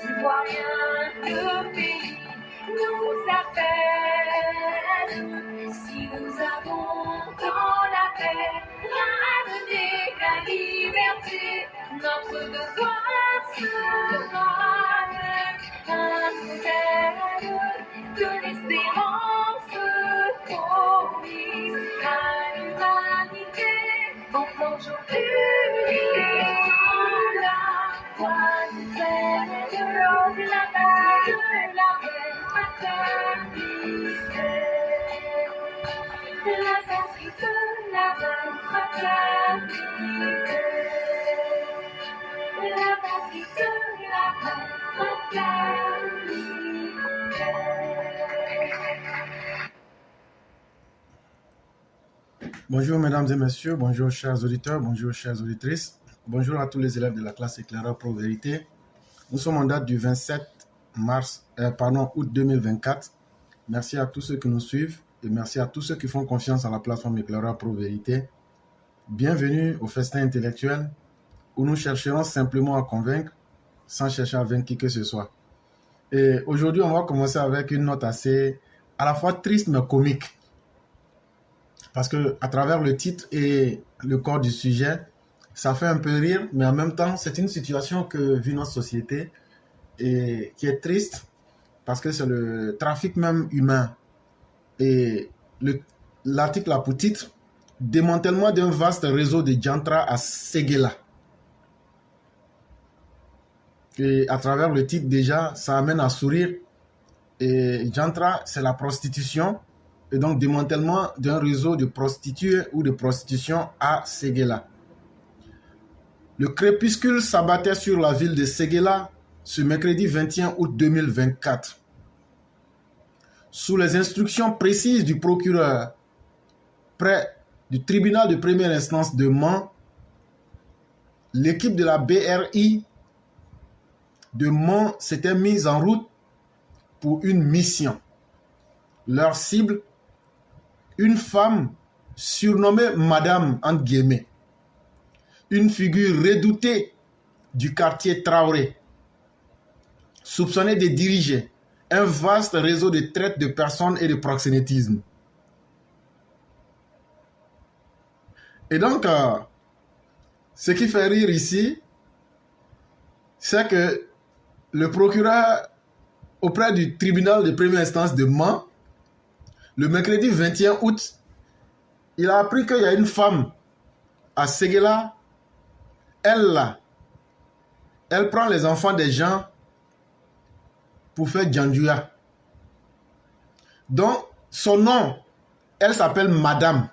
Citoyens de pays nous appellent. Si nous avons dans la paix ramener la liberté, notre devoir sera un modèle de l'espérance promise à l'humanité en forgeant unie dans la voie nouvelle de la base de la fraternité. La patrie de la fraternité. La patrie de la fraternité. Bonjour mesdames et messieurs, bonjour chers auditeurs, bonjour chères auditrices, bonjour à tous les élèves de la classe Éclaireur Pro Vérité. Nous sommes en date du 27 août 2024. Merci à tous ceux qui nous suivent et merci à tous ceux qui font confiance à la plateforme Éclaireur Pro Vérité. Bienvenue au festin intellectuel où nous chercherons simplement à convaincre sans chercher à vaincre qui que ce soit. Et aujourd'hui, on va commencer avec une note assez à la fois triste mais comique. Parce que à travers le titre et le corps du sujet, ça fait un peu rire, mais en même temps, c'est une situation que vit notre société et qui est triste parce que c'est le trafic même humain. Et l'article a pour titre « Démantèlement d'un vaste réseau de Jantra à Séguéla ». Et à travers le titre déjà, ça amène à sourire. Et Jantra, c'est la prostitution. Et donc démantèlement d'un réseau de prostituées ou de prostitution à Séguéla. Le crépuscule s'abattait sur la ville de Séguéla ce mercredi 21 août 2024. Sous les instructions précises du procureur près du tribunal de première instance de Mans, l'équipe de la BRI de Mans s'était mise en route pour une mission. Leur cible, une femme surnommée Madame, entre guillemets, une figure redoutée du quartier Traoré, soupçonnée de diriger un vaste réseau de traite de personnes et de proxénétisme. Et donc, ce qui fait rire ici, c'est que le procureur auprès du tribunal de première instance de Mans, le mercredi 21 août, il a appris qu'il y a une femme à Séguéla. Elle prend les enfants des gens pour faire Djandouya. Donc, son nom, elle s'appelle Madame.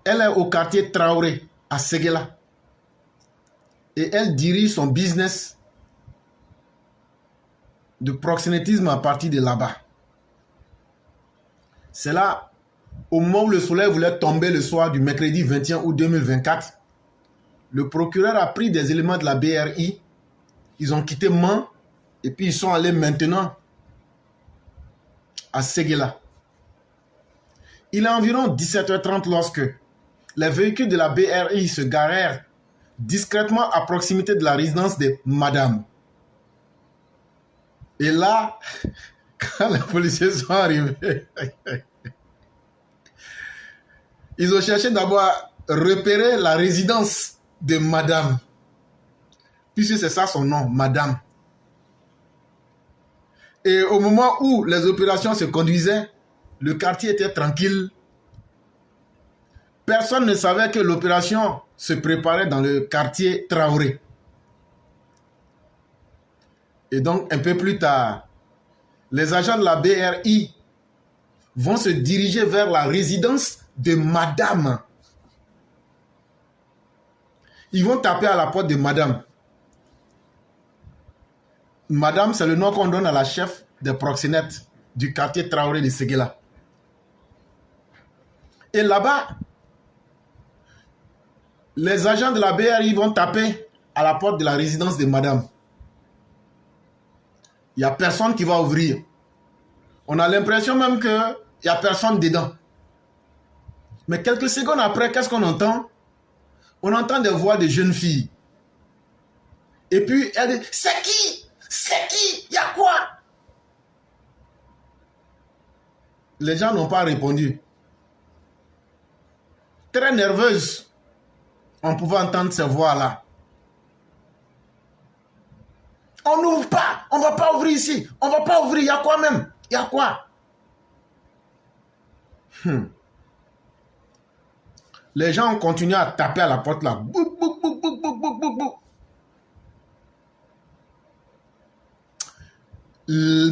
Elle est au quartier Traoré, à Séguéla. Et elle dirige son business de proxénétisme à partir de là-bas. C'est là, au moment où le soleil voulait tomber le soir du mercredi 21 août 2024, le procureur a pris des éléments de la BRI, ils ont quitté Mans et puis ils sont allés maintenant à Séguéla. Il est environ 17h30 lorsque les véhicules de la BRI se garèrent discrètement à proximité de la résidence de Madame. Et là, quand les policiers sont arrivés, ils ont cherché d'abord à repérer la résidence de Madame, puisque c'est ça son nom, Madame. Et au moment où les opérations se conduisaient, le quartier était tranquille. Personne ne savait que l'opération se préparait dans le quartier Traoré. Et donc, un peu plus tard, les agents de la BRI vont se diriger vers la résidence de Madame. Ils vont taper à la porte de Madame. Madame, c'est le nom qu'on donne à la chef des proxénètes du quartier Traoré de Séguéla. Et là-bas, les agents de la BRI vont taper à la porte de la résidence de Madame. Il n'y a personne qui va ouvrir. On a l'impression même qu'il n'y a personne dedans. Mais quelques secondes après, qu'est-ce qu'on entend? On entend des voix de jeunes filles. Et puis, elle dit, c'est qui? C'est qui? Il y a quoi? Les gens n'ont pas répondu. Très nerveuse, on pouvait entendre ces voix-là. On n'ouvre pas, on ne va pas ouvrir ici, on ne va pas ouvrir, il y a quoi même? Il y a quoi? Les gens ont continué à taper à la porte là. Bouc, bouc, bouc, bouc, bouc, bouc, bouc, bouc.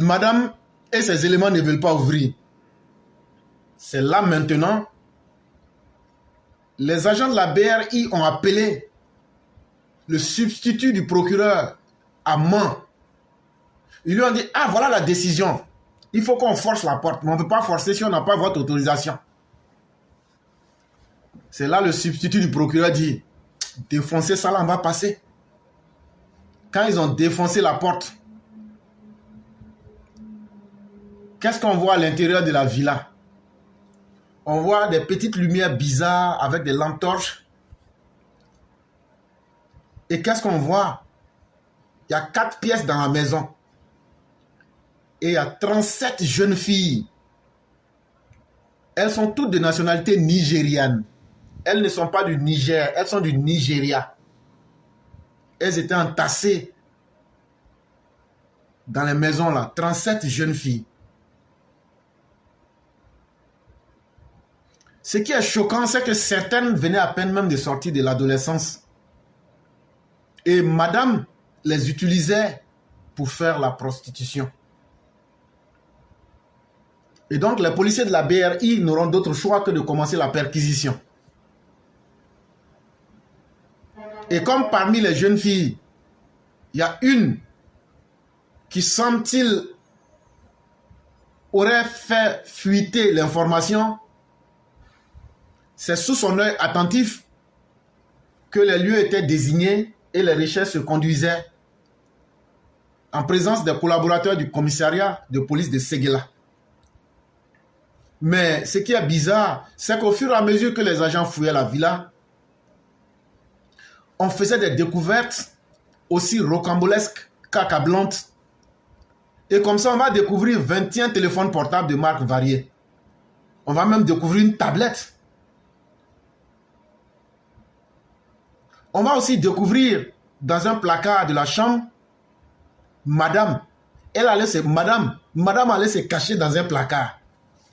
Madame et ses éléments ne veulent pas ouvrir. C'est là maintenant, les agents de la BRI ont appelé le substitut du procureur à Mans. Ils lui ont dit, ah voilà la décision. Il faut qu'on force la porte, mais on ne peut pas forcer si on n'a pas votre autorisation. C'est là le substitut du procureur dit, défoncez ça là, on va passer. Quand ils ont défoncé la porte, qu'est-ce qu'on voit à l'intérieur de la villa? On voit des petites lumières bizarres avec des lampes torches. Et qu'est-ce qu'on voit? Il y a 4 pièces dans la maison. Et il y a 37 jeunes filles. Elles sont toutes de nationalité nigériane. Elles ne sont pas du Niger, elles sont du Nigeria. Elles étaient entassées dans les maisons là. 37 jeunes filles. Ce qui est choquant, c'est que certaines venaient à peine même de sortir de l'adolescence. Et madame les utilisait pour faire la prostitution. Et donc les policiers de la BRI n'auront d'autre choix que de commencer la perquisition. Et comme parmi les jeunes filles, il y a une qui, semble-t-il, aurait fait fuiter l'information, c'est sous son œil attentif que les lieux étaient désignés et les recherches se conduisaient en présence des collaborateurs du commissariat de police de Séguéla. Mais ce qui est bizarre, c'est qu'au fur et à mesure que les agents fouillaient la villa, on faisait des découvertes aussi rocambolesques qu'accablantes. Et comme ça, on va découvrir 21 téléphones portables de marques variées. On va même découvrir une tablette. On va aussi découvrir dans un placard de la chambre, madame. Madame allait se cacher dans un placard.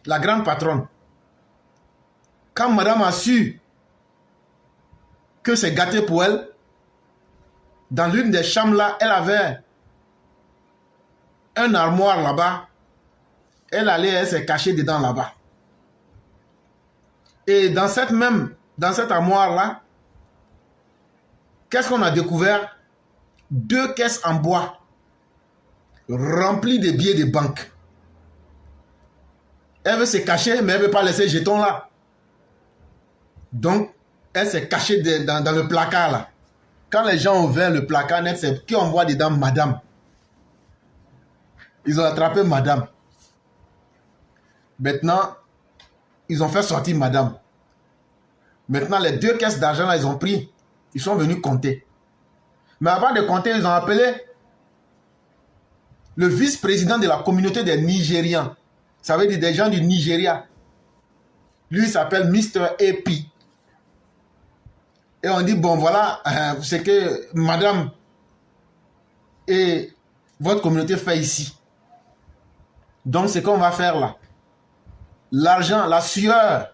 La grande patronne. Quand madame a su que c'est gâté pour elle, dans l'une des chambres là, elle avait un armoire là-bas. Elle s'est cachée dedans là-bas. Et dans cette armoire là, qu'est-ce qu'on a découvert? 2 caisses en bois remplies de billets de banque. Elle veut se cacher, mais elle ne veut pas laisser jetons là. Donc, elle s'est cachée dans le placard là. Quand les gens ont ouvert le placard net, c'est qui on voit dedans madame. Ils ont attrapé madame. Maintenant, ils ont fait sortir madame. Maintenant, les 2 caisses d'argent là, ils ont pris. Ils sont venus compter. Mais avant de compter, ils ont appelé le vice-président de la communauté des Nigérians. Ça veut dire des gens du Nigeria. Lui, il s'appelle Mr. Epi. Et on dit, bon, voilà, c'est que madame et votre communauté fait ici. Donc, c'est qu'on va faire là. L'argent, la sueur,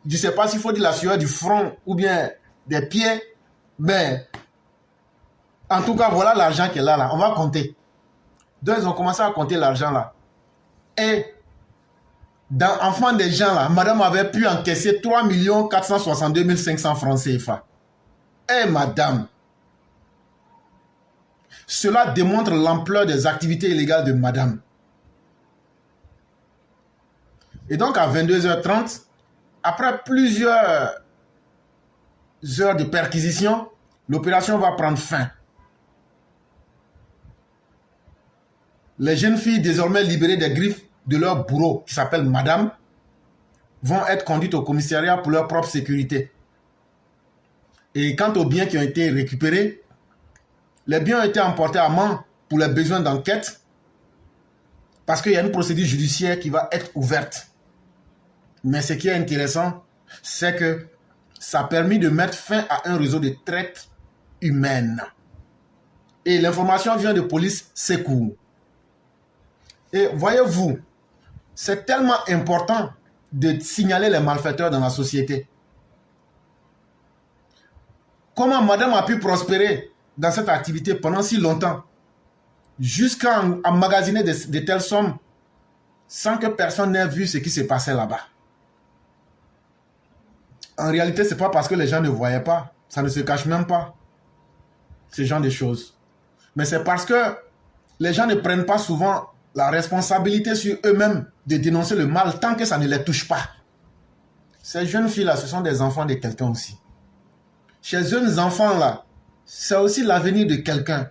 je ne sais pas s'il faut dire la sueur du front ou bien des pieds, mais en tout cas, voilà l'argent qui est là. On va compter. Donc, ils ont commencé à compter l'argent là. Et dans Enfant des gens là, madame avait pu encaisser 3 462 500 francs CFA. Eh madame, cela démontre l'ampleur des activités illégales de madame. Et donc à 22h30, après plusieurs heures de perquisition, l'opération va prendre fin. Les jeunes filles désormais libérées des griffes de leur bourreau, qui s'appelle madame, vont être conduites au commissariat pour leur propre sécurité. Et quant aux biens qui ont été récupérés, Les biens ont été emportés à Mans pour les besoins d'enquête parce qu'il y a une procédure judiciaire qui va être ouverte. Mais ce qui est intéressant, c'est que ça a permis de mettre fin à un réseau de traite humaine. Et l'information vient de police secours. Et voyez-vous, c'est tellement important de signaler les malfaiteurs dans la société. Comment madame a pu prospérer dans cette activité pendant si longtemps, jusqu'à emmagasiner de telles sommes sans que personne n'ait vu ce qui se passait là-bas? En réalité, ce n'est pas parce que les gens ne voyaient pas, ça ne se cache même pas, ce genre de choses. Mais c'est parce que les gens ne prennent pas souvent la responsabilité sur eux-mêmes de dénoncer le mal tant que ça ne les touche pas. Ces jeunes filles-là, ce sont des enfants de quelqu'un aussi. Ces jeunes enfants-là, c'est aussi l'avenir de quelqu'un.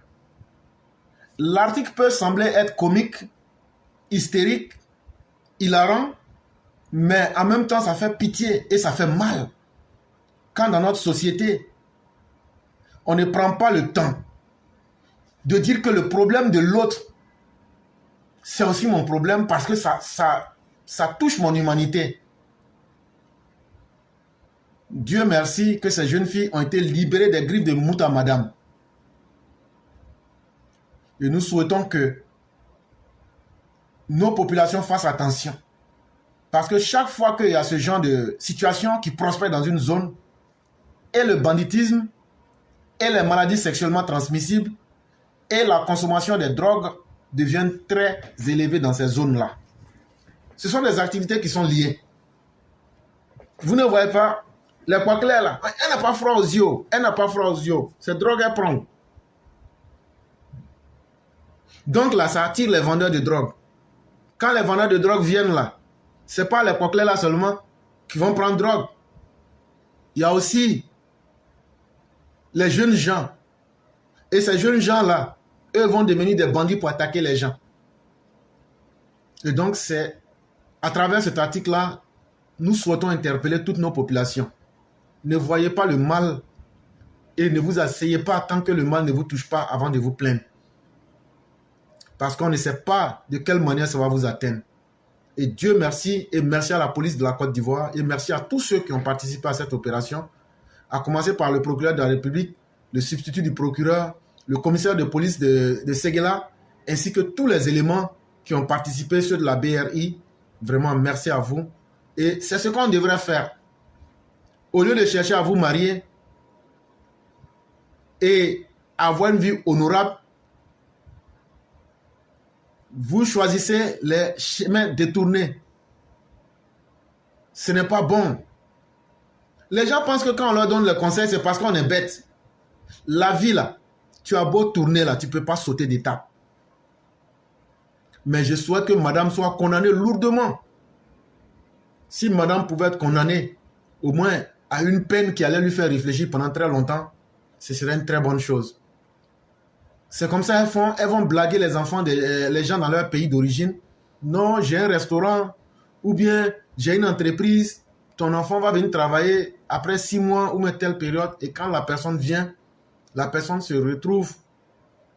L'article peut sembler être comique, hystérique, hilarant, mais en même temps, ça fait pitié et ça fait mal. Quand dans notre société, on ne prend pas le temps de dire que le problème de l'autre, c'est aussi mon problème parce que ça touche mon humanité. Dieu merci que ces jeunes filles ont été libérées des griffes de Mouta Madame. Et nous souhaitons que nos populations fassent attention. Parce que chaque fois qu'il y a ce genre de situation qui prospère dans une zone, et le banditisme, et les maladies sexuellement transmissibles, et la consommation des drogues deviennent très élevées dans ces zones-là. Ce sont des activités qui sont liées. Vous ne voyez pas, les poids clairs là, elle n'a pas froid aux yeux, elle n'a pas froid aux yeux, cette drogue elle prend. Donc là, ça attire les vendeurs de drogue. Quand les vendeurs de drogue viennent là, ce n'est pas les poids clairs là seulement qui vont prendre drogue. Il y a aussi les jeunes gens. Et ces jeunes gens-là, eux vont devenir des bandits pour attaquer les gens. Et donc, c'est à travers cet article-là, nous souhaitons interpeller toutes nos populations. Ne voyez pas le mal et ne vous asseyez pas tant que le mal ne vous touche pas avant de vous plaindre. Parce qu'on ne sait pas de quelle manière ça va vous atteindre. Et Dieu merci, et merci à la police de la Côte d'Ivoire, et merci à tous ceux qui ont participé à cette opération, à commencer par le procureur de la République, le substitut du procureur, le commissaire de police de Séguéla, ainsi que tous les éléments qui ont participé, ceux de la BRI. Vraiment, merci à vous. Et c'est ce qu'on devrait faire. Au lieu de chercher à vous marier et avoir une vie honorable, vous choisissez les chemins détournés. Ce n'est pas bon. Les gens pensent que quand on leur donne le conseil, c'est parce qu'on est bête. La vie là, tu as beau tourner là, tu ne peux pas sauter d'étape. Mais je souhaite que madame soit condamnée lourdement. Si madame pouvait être condamnée, au moins à une peine qui allait lui faire réfléchir pendant très longtemps, ce serait une très bonne chose. C'est comme ça elles vont blaguer les enfants, les gens dans leur pays d'origine. Non, j'ai un restaurant ou bien j'ai une entreprise. Ton enfant va venir travailler après 6 mois ou une telle période. Et quand la personne vient, la personne se retrouve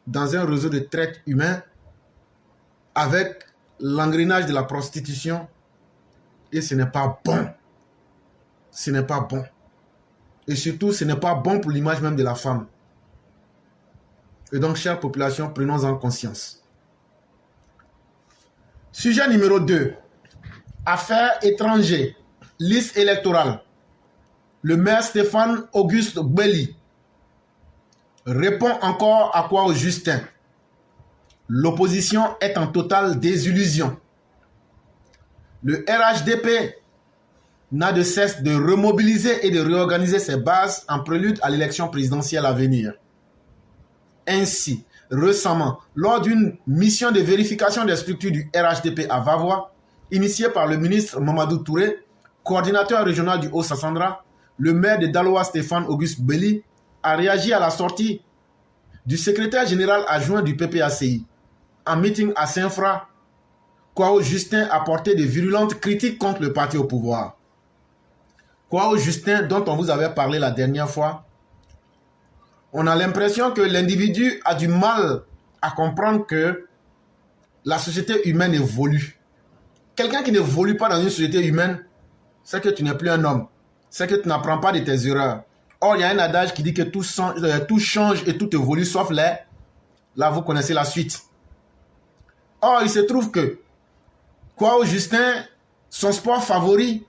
dans un réseau de traite humain avec l'engrenage de la prostitution. Et ce n'est pas bon. Ce n'est pas bon. Et surtout, ce n'est pas bon pour l'image même de la femme. Et donc, chère population, prenons-en conscience. Sujet numéro 2. Affaires étrangères. Liste électorale. Le maire Stéphane Auguste Gbeli répond encore à quoi au Justin. L'opposition est en totale désillusion. Le RHDP n'a de cesse de remobiliser et de réorganiser ses bases en prélude à l'élection présidentielle à venir. Ainsi, récemment, lors d'une mission de vérification des structures du RHDP à Vavois, initiée par le ministre Mamadou Touré, coordinateur régional du Haut-Sassandra, le maire de Daloa Stéphane Auguste Gbeli a réagi à la sortie du secrétaire général adjoint du PPACI. En meeting à Saint-Fra, Kwao Justin a porté de virulentes critiques contre le parti au pouvoir. Kwao Justin, dont on vous avait parlé la dernière fois, on a l'impression que l'individu a du mal à comprendre que la société humaine évolue. Quelqu'un qui n'évolue pas dans une société humaine, c'est que tu n'es plus un homme. C'est que tu n'apprends pas de tes erreurs. Or, il y a un adage qui dit que tout change et tout évolue, sauf les... Là, vous connaissez la suite. Or, il se trouve que Kwao Justin, son sport favori,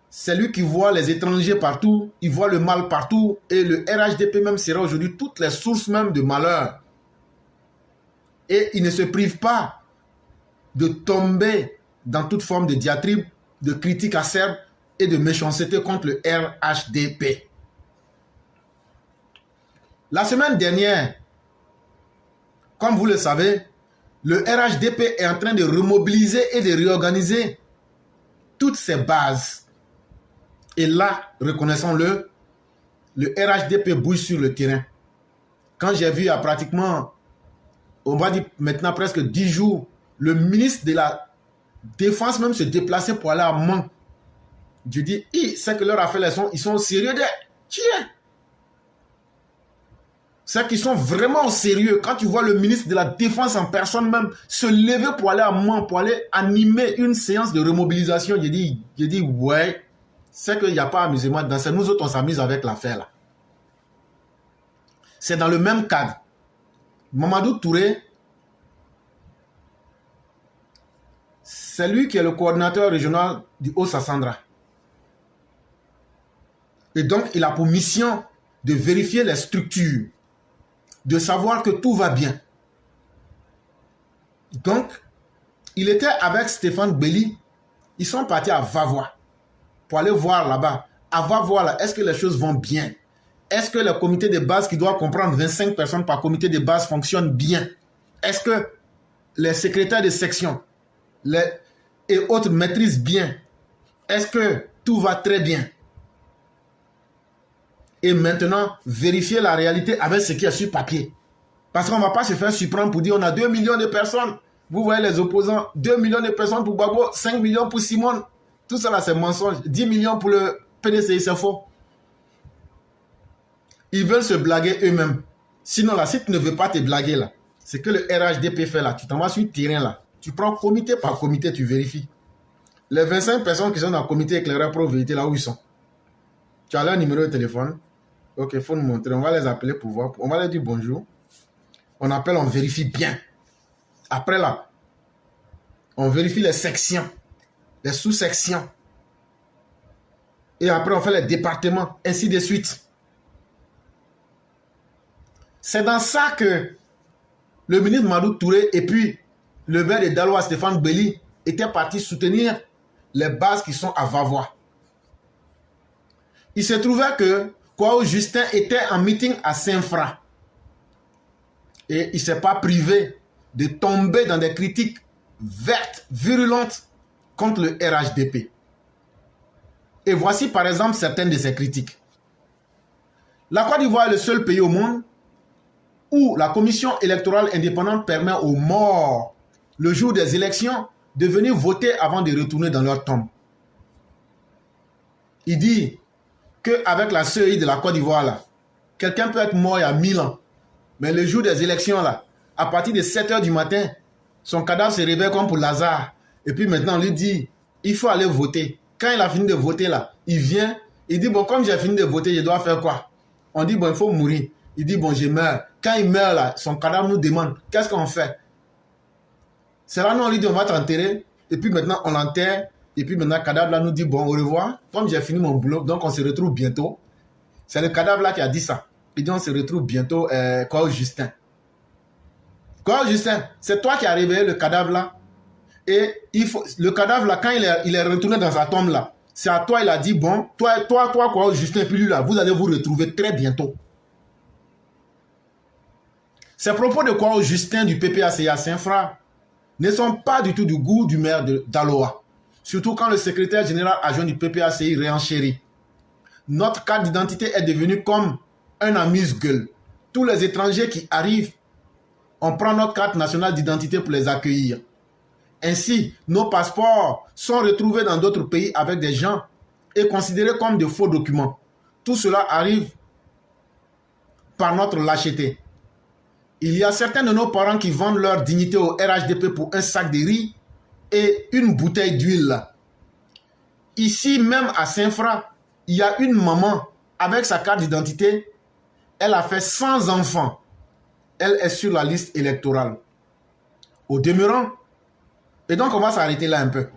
c'est lui qui voit les étrangers partout, il voit le mal partout, et le RHDP même sera aujourd'hui toutes les sources même de malheur. Et il ne se prive pas de tomber dans toute forme de diatribe, de critique acerbe et de méchanceté contre le RHDP. La semaine dernière, comme vous le savez, le RHDP est en train de remobiliser et de réorganiser toutes ses bases. Et là, reconnaissons-le, le RHDP bouge sur le terrain. Quand j'ai vu à pratiquement, on va dire maintenant presque 10 jours, le ministre de la Défense même se déplacer pour aller à Mans. Je dis, c'est que leur affaire, ils sont sérieux de... Tiens! C'est qu'ils sont vraiment sérieux. Quand tu vois le ministre de la Défense en personne même se lever pour aller à Mans, pour aller animer une séance de remobilisation, je dis ouais, c'est qu'il n'y a pas amusement. Dans ce nous autres, on s'amuse avec l'affaire là. C'est dans le même cadre. Mamadou Touré, c'est lui qui est le coordinateur régional du Haut-Sassandra. Et donc, il a pour mission de vérifier les structures, de savoir que tout va bien. Donc, il était avec Stéphane Belli. Ils sont partis à Vavois pour aller voir là-bas. À Vavois, là, est-ce que les choses vont bien? Est-ce que le comité de base qui doit comprendre 25 personnes par comité de base fonctionne bien? Est-ce que les secrétaires de section et autres maîtrisent bien? Est-ce que tout va très bien? Et maintenant, vérifier la réalité avec ce qui est sur papier. Parce qu'on ne va pas se faire surprendre pour dire on a 2 millions de personnes. Vous voyez les opposants, 2 millions de personnes pour Gbagbo, 5 millions pour Simone. Tout ça là, c'est mensonge. 10 millions pour le PDCI, c'est faux. Ils veulent se blaguer eux-mêmes. Sinon là, si tu ne veux pas te blaguer là, c'est que le RHDP fait là. Tu t'en vas sur le terrain là. Tu prends comité par comité, tu vérifies. Les 25 personnes qui sont dans le comité éclaireur pour vérité là où ils sont. Tu as leur numéro de téléphone. Ok, il faut nous montrer. On va les appeler pour voir. On va leur dire bonjour. On appelle, on vérifie bien. Après là, on vérifie les sections, les sous-sections. Et après, on fait les départements, ainsi de suite. C'est dans ça que le ministre Mamadou Touré et puis le maire de Daloa, Stéphane Belli, étaient partis soutenir les bases qui sont à Vavois. Il se trouvait que Kwao Justin était en meeting à Saint-Fra. Et il ne s'est pas privé de tomber dans des critiques vertes, virulentes contre le RHDP. Et voici par exemple certaines de ces critiques. La Côte d'Ivoire est le seul pays au monde où la commission électorale indépendante permet aux morts, le jour des élections, de venir voter avant de retourner dans leur tombe. Il dit qu'avec la CEI de la Côte d'Ivoire, quelqu'un peut être mort il y a 1000 ans. Mais le jour des élections, là, à partir de 7 h du matin, son cadavre se réveille comme pour Lazare. Et puis maintenant, on lui dit, il faut aller voter. Quand il a fini de voter, là, il vient, il dit, bon, comme j'ai fini de voter, je dois faire quoi? On dit, bon, il faut mourir. Il dit, bon, je meurs. Quand il meurt, là, son cadavre nous demande, qu'est-ce qu'on fait? C'est là, nous, on lui dit, on va t'enterrer. Et puis maintenant, on l'enterre. Et puis maintenant, le cadavre, là, nous dit, bon, au revoir. Comme j'ai fini mon boulot, donc on se retrouve bientôt. C'est le cadavre, là, qui a dit ça. Et donc, on se retrouve bientôt, Kwao Justin. Kwao Justin, c'est toi qui as réveillé le cadavre là. Et le cadavre là, quand il est retourné dans sa tombe là, c'est à toi, il a dit, bon, toi, Kwao Justin, et puis lui là, vous allez vous retrouver très bientôt. Ces propos de Kwao Justin du PPACI à Saint-Fra ne sont pas du tout du goût du maire d'Aloa. Surtout quand le secrétaire général adjoint du PPACI réenchérit. Notre carte d'identité est devenue comme un amuse-gueule. Tous les étrangers qui arrivent, on prend notre carte nationale d'identité pour les accueillir. Ainsi, nos passeports sont retrouvés dans d'autres pays avec des gens et considérés comme de faux documents. Tout cela arrive par notre lâcheté. Il y a certains de nos parents qui vendent leur dignité au RHDP pour un sac de riz et une bouteille d'huile. Ici, même à Saint-Fra, il y a une maman avec sa carte d'identité. Elle a fait 100 enfants. Elle est sur la liste électorale. Au demeurant, et donc on va s'arrêter là un peu.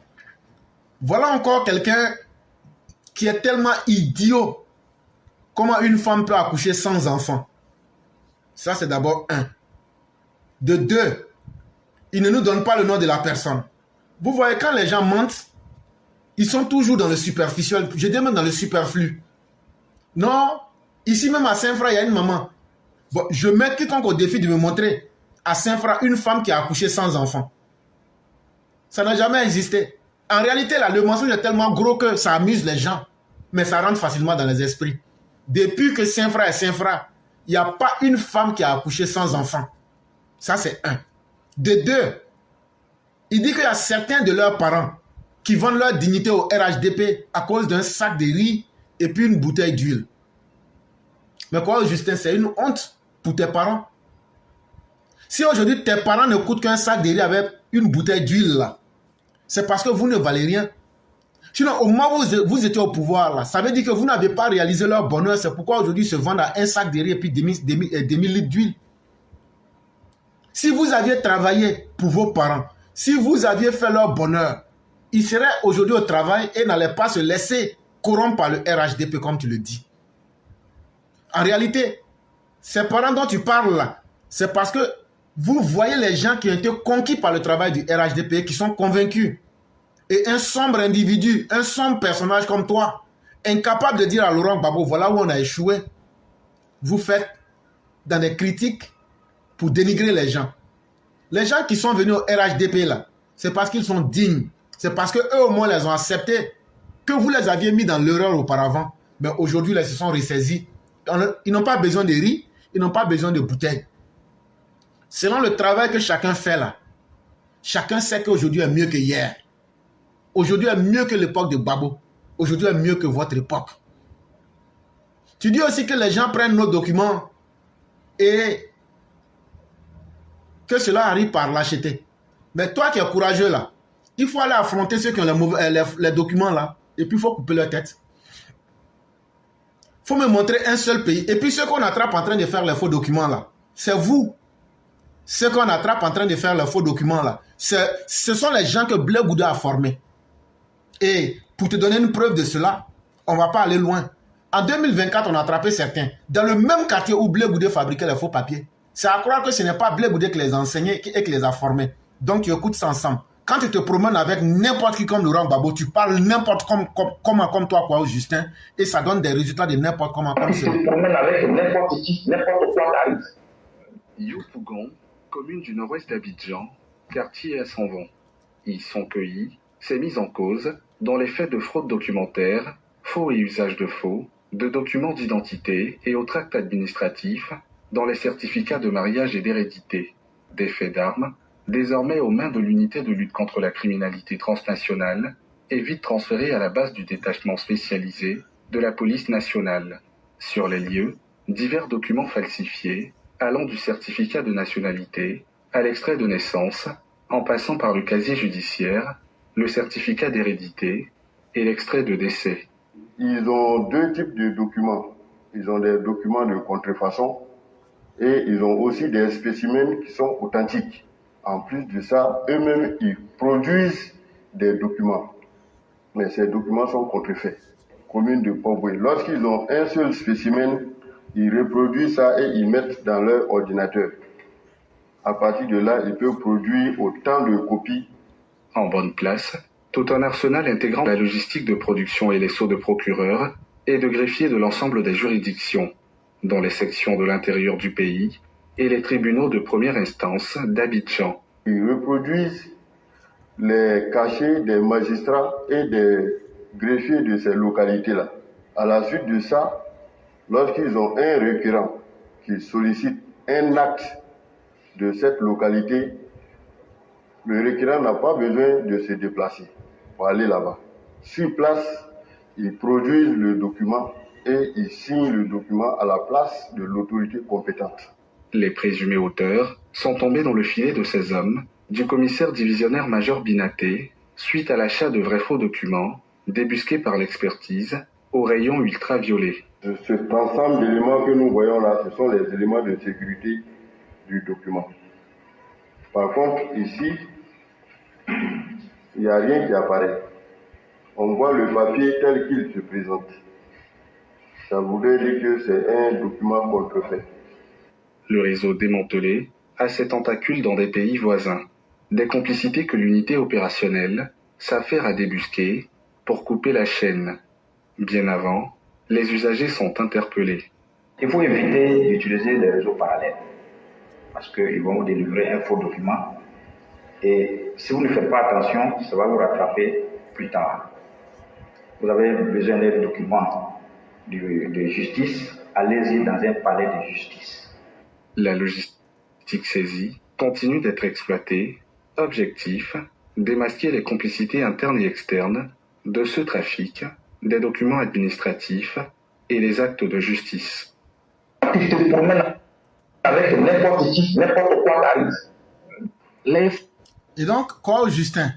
Voilà encore quelqu'un qui est tellement idiot. Comment une femme peut accoucher sans enfants? Ça, c'est d'abord un. De deux, il ne nous donne pas le nom de la personne. Vous voyez, quand les gens mentent, ils sont toujours dans le superficiel. Je dis même dans le superflu. Non, ici même à Saint-Fra, il y a une maman. Bon, je mets quiconque au défi de me montrer à Saint-Fra une femme qui a accouché sans enfants. Ça n'a jamais existé. En réalité, là, le mensonge est tellement gros que ça amuse les gens. Mais ça rentre facilement dans les esprits. Depuis que Saint-Fra est Saint-Fra, il n'y a pas une femme qui a accouché sans enfants. Ça, c'est un. De deux, il dit qu'il y a certains de leurs parents qui vendent leur dignité au RHDP à cause d'un sac de riz et puis une bouteille d'huile. Mais quoi, Justin, c'est une honte pour tes parents. Si aujourd'hui tes parents ne coûtent qu'un sac de riz avec une bouteille d'huile là, c'est parce que vous ne valez rien. Sinon, au moment où vous étiez au pouvoir là, ça veut dire que vous n'avez pas réalisé leur bonheur. C'est pourquoi aujourd'hui ils se vendent à un sac de riz et puis demi litres d'huile. Si vous aviez travaillé pour vos parents, si vous aviez fait leur bonheur, ils seraient aujourd'hui au travail et n'allaient pas se laisser corrompre par le RHDP comme tu le dis. En réalité, ces parents dont tu parles là, c'est parce que vous voyez les gens qui ont été conquis par le travail du RHDP, qui sont convaincus. Et un sombre individu, un sombre personnage comme toi, incapable de dire à Laurent Gbagbo, voilà où on a échoué, vous faites dans des critiques pour dénigrer les gens. Les gens qui sont venus au RHDP là, c'est parce qu'ils sont dignes. C'est parce qu'eux au moins les ont acceptés, que vous les aviez mis dans l'erreur auparavant. Mais aujourd'hui, ils se sont ressaisis. Ils n'ont pas besoin de riz, ils n'ont pas besoin de bouteilles. Selon le travail que chacun fait là, chacun sait qu'aujourd'hui est mieux que hier. Aujourd'hui est mieux que l'époque de Gbagbo. Aujourd'hui est mieux que votre époque. Tu dis aussi que les gens prennent nos documents et que cela arrive par lâcheté. Mais toi qui es courageux là, il faut aller affronter ceux qui ont les documents là et puis il faut couper leur tête. Il faut me montrer un seul pays. Et puis ceux qu'on attrape en train de faire les faux documents là, c'est vous. Ceux qu'on attrape en train de faire les faux documents là, ce sont les gens que Blé Gouda a formés. Et pour te donner une preuve de cela, on ne va pas aller loin. En 2024, on a attrapé certains. Dans le même quartier où Blé Gouda fabriquait les faux papiers. C'est à croire que ce n'est pas Blé Gouda qui les a enseignés et qui les a formés. Donc tu écoutes ça ensemble. Quand tu te promènes avec n'importe qui comme Laurent Gbagbo, tu parles n'importe comment comme toi, quoi, Justin, et ça donne des résultats de n'importe comment comme ça. Tu te promènes avec n'importe qui, n'importe quoi t'arrive. Yopougon, commune du nord-ouest d'Abidjan, quartier à Sanvon. Y sont cueillis ces mises en cause dans les faits de fraude documentaire, faux et usage de faux, de documents d'identité et autres actes administratifs, dans les certificats de mariage et d'hérédité, des faits d'armes, désormais aux mains de l'unité de lutte contre la criminalité transnationale et vite transférés à la base du détachement spécialisé de la police nationale. Sur les lieux, divers documents falsifiés, allant du certificat de nationalité à l'extrait de naissance, en passant par le casier judiciaire, le certificat d'hérédité et l'extrait de décès. Ils ont deux types de documents. Ils ont des documents de contrefaçon et ils ont aussi des spécimens qui sont authentiques. En plus de ça, eux-mêmes, ils produisent des documents. Mais ces documents sont contrefaits. Commune de Poboué. Lorsqu'ils ont un seul spécimen, ils reproduisent ça et ils mettent dans leur ordinateur. À partir de là, ils peuvent produire autant de copies. En bonne place, tout un arsenal intégrant la logistique de production et les sceaux de procureurs et de greffiers de l'ensemble des juridictions, dans les sections de l'intérieur du pays et les tribunaux de première instance d'Abidjan. Ils reproduisent les cachets des magistrats et des greffiers de ces localités-là. À la suite de ça, lorsqu'ils ont un requérant qui sollicite un acte de cette localité, le requérant n'a pas besoin de se déplacer pour aller là-bas. Sur place, ils produisent le document et ils signent le document à la place de l'autorité compétente. Les présumés auteurs sont tombés dans le filet de ces hommes du commissaire divisionnaire major Binaté suite à l'achat de vrais faux documents débusqués par l'expertise au rayon ultraviolet. Cet ensemble d'éléments que nous voyons là, ce sont les éléments de sécurité du document. Par contre, ici, il n'y a rien qui apparaît. On voit le papier tel qu'il se présente. Ça voudrait dire que c'est un document contrefait. Le réseau démantelé a ses tentacules dans des pays voisins. Des complicités que l'unité opérationnelle s'affaire à débusquer pour couper la chaîne. Bien avant, les usagers sont interpellés. Il faut éviter d'utiliser des réseaux parallèles parce qu'ils vont vous délivrer un faux document et si vous ne faites pas attention, ça va vous rattraper plus tard. Vous avez besoin d'un document de justice, allez-y dans un palais de justice. La logistique saisie continue d'être exploitée. Objectif, démasquer les complicités internes et externes de ce trafic, des documents administratifs et les actes de justice. Tu te promènes avec n'importe qui, n'importe quoi t'arrive. Et donc, quoi, Justin,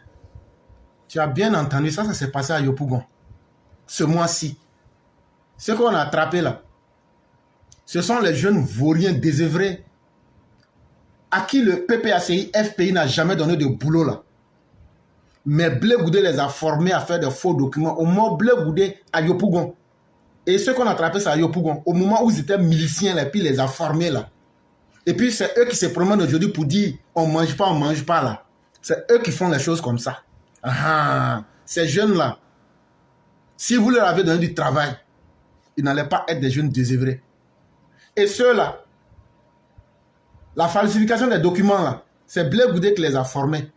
tu as bien entendu ça, ça s'est passé à Yopougon. Ce mois-ci. Ce qu'on a attrapé là, ce sont les jeunes vauriens désœuvrés à qui le PPACI, FPI n'a jamais donné de boulot là. Mais Blé Goudé les a formés à faire des faux documents au moment Blé Goudé à Yopougon. Et ceux qu'on a attrapés, c'est à Yopougon. Au moment où ils étaient miliciens là, puis ils les a formés là. Et puis c'est eux qui se promènent aujourd'hui pour dire on mange pas là. C'est eux qui font les choses comme ça. Ah, ces jeunes là, si vous leur avez donné du travail, ils n'allaient pas être des jeunes désœuvrés. Et ceux-là, la falsification des documents, là, c'est Blé Goudé qui les a formés.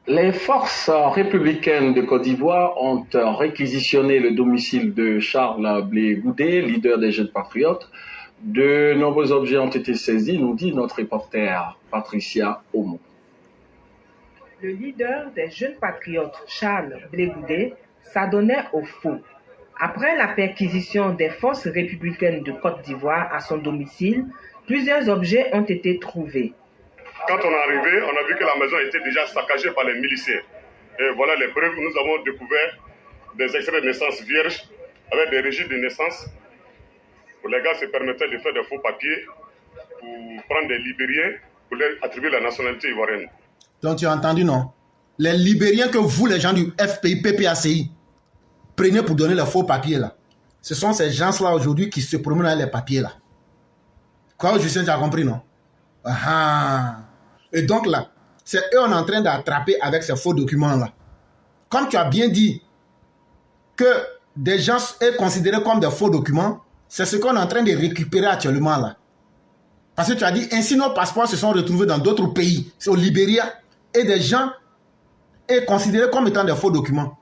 Les forces républicaines de Côte d'Ivoire ont réquisitionné le domicile de Charles Blé Goudé, leader des Jeunes Patriotes. De nombreux objets ont été saisis, nous dit notre reporter Patricia Omo. Le leader des Jeunes Patriotes, Charles Blé Goudé, s'adonnait au faux. Après la perquisition des forces républicaines de Côte d'Ivoire à son domicile, plusieurs objets ont été trouvés. Quand on est arrivé, on a vu que la maison était déjà saccagée par les miliciens. Et voilà les preuves, nous avons découvert des extraits de naissance vierges avec des registres de naissance où les gars se permettaient de faire des faux papiers pour prendre des Libériens pour leur attribuer la nationalité ivoirienne. Donc tu as entendu, non? Les Libériens que vous, les gens du FPI, PPACI, prenez pour donner les faux papiers là. Ce sont ces gens-là aujourd'hui qui se promènent avec les papiers là. Quoi, Justin, tu as compris, non? Ah. Et donc là, c'est eux on est en train d'attraper avec ces faux documents-là. Comme tu as bien dit que des gens sont considérés comme des faux documents, c'est ce qu'on est en train de récupérer actuellement là. Parce que tu as dit, ainsi nos passeports se sont retrouvés dans d'autres pays, c'est au Libéria, et des gens sont considérés comme étant des faux documents.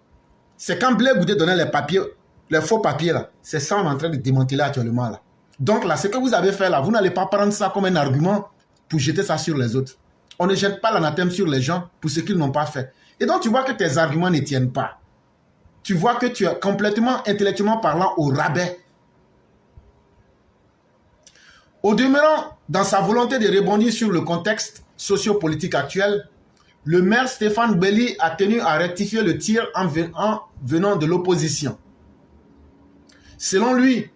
C'est quand Blé Goudé donnait les papiers, les faux papiers là, c'est ça qu'on est en train de démanteler actuellement là. Donc là, ce que vous avez fait là, vous n'allez pas prendre ça comme un argument pour jeter ça sur les autres. On ne jette pas l'anathème sur les gens pour ce qu'ils n'ont pas fait. Et donc tu vois que tes arguments ne tiennent pas. Tu vois que tu es complètement, intellectuellement parlant, au rabais. Au demeurant, dans sa volonté de rebondir sur le contexte sociopolitique actuel, le maire Stéphane Belly a tenu à rectifier le tir en venant de l'opposition. Selon lui,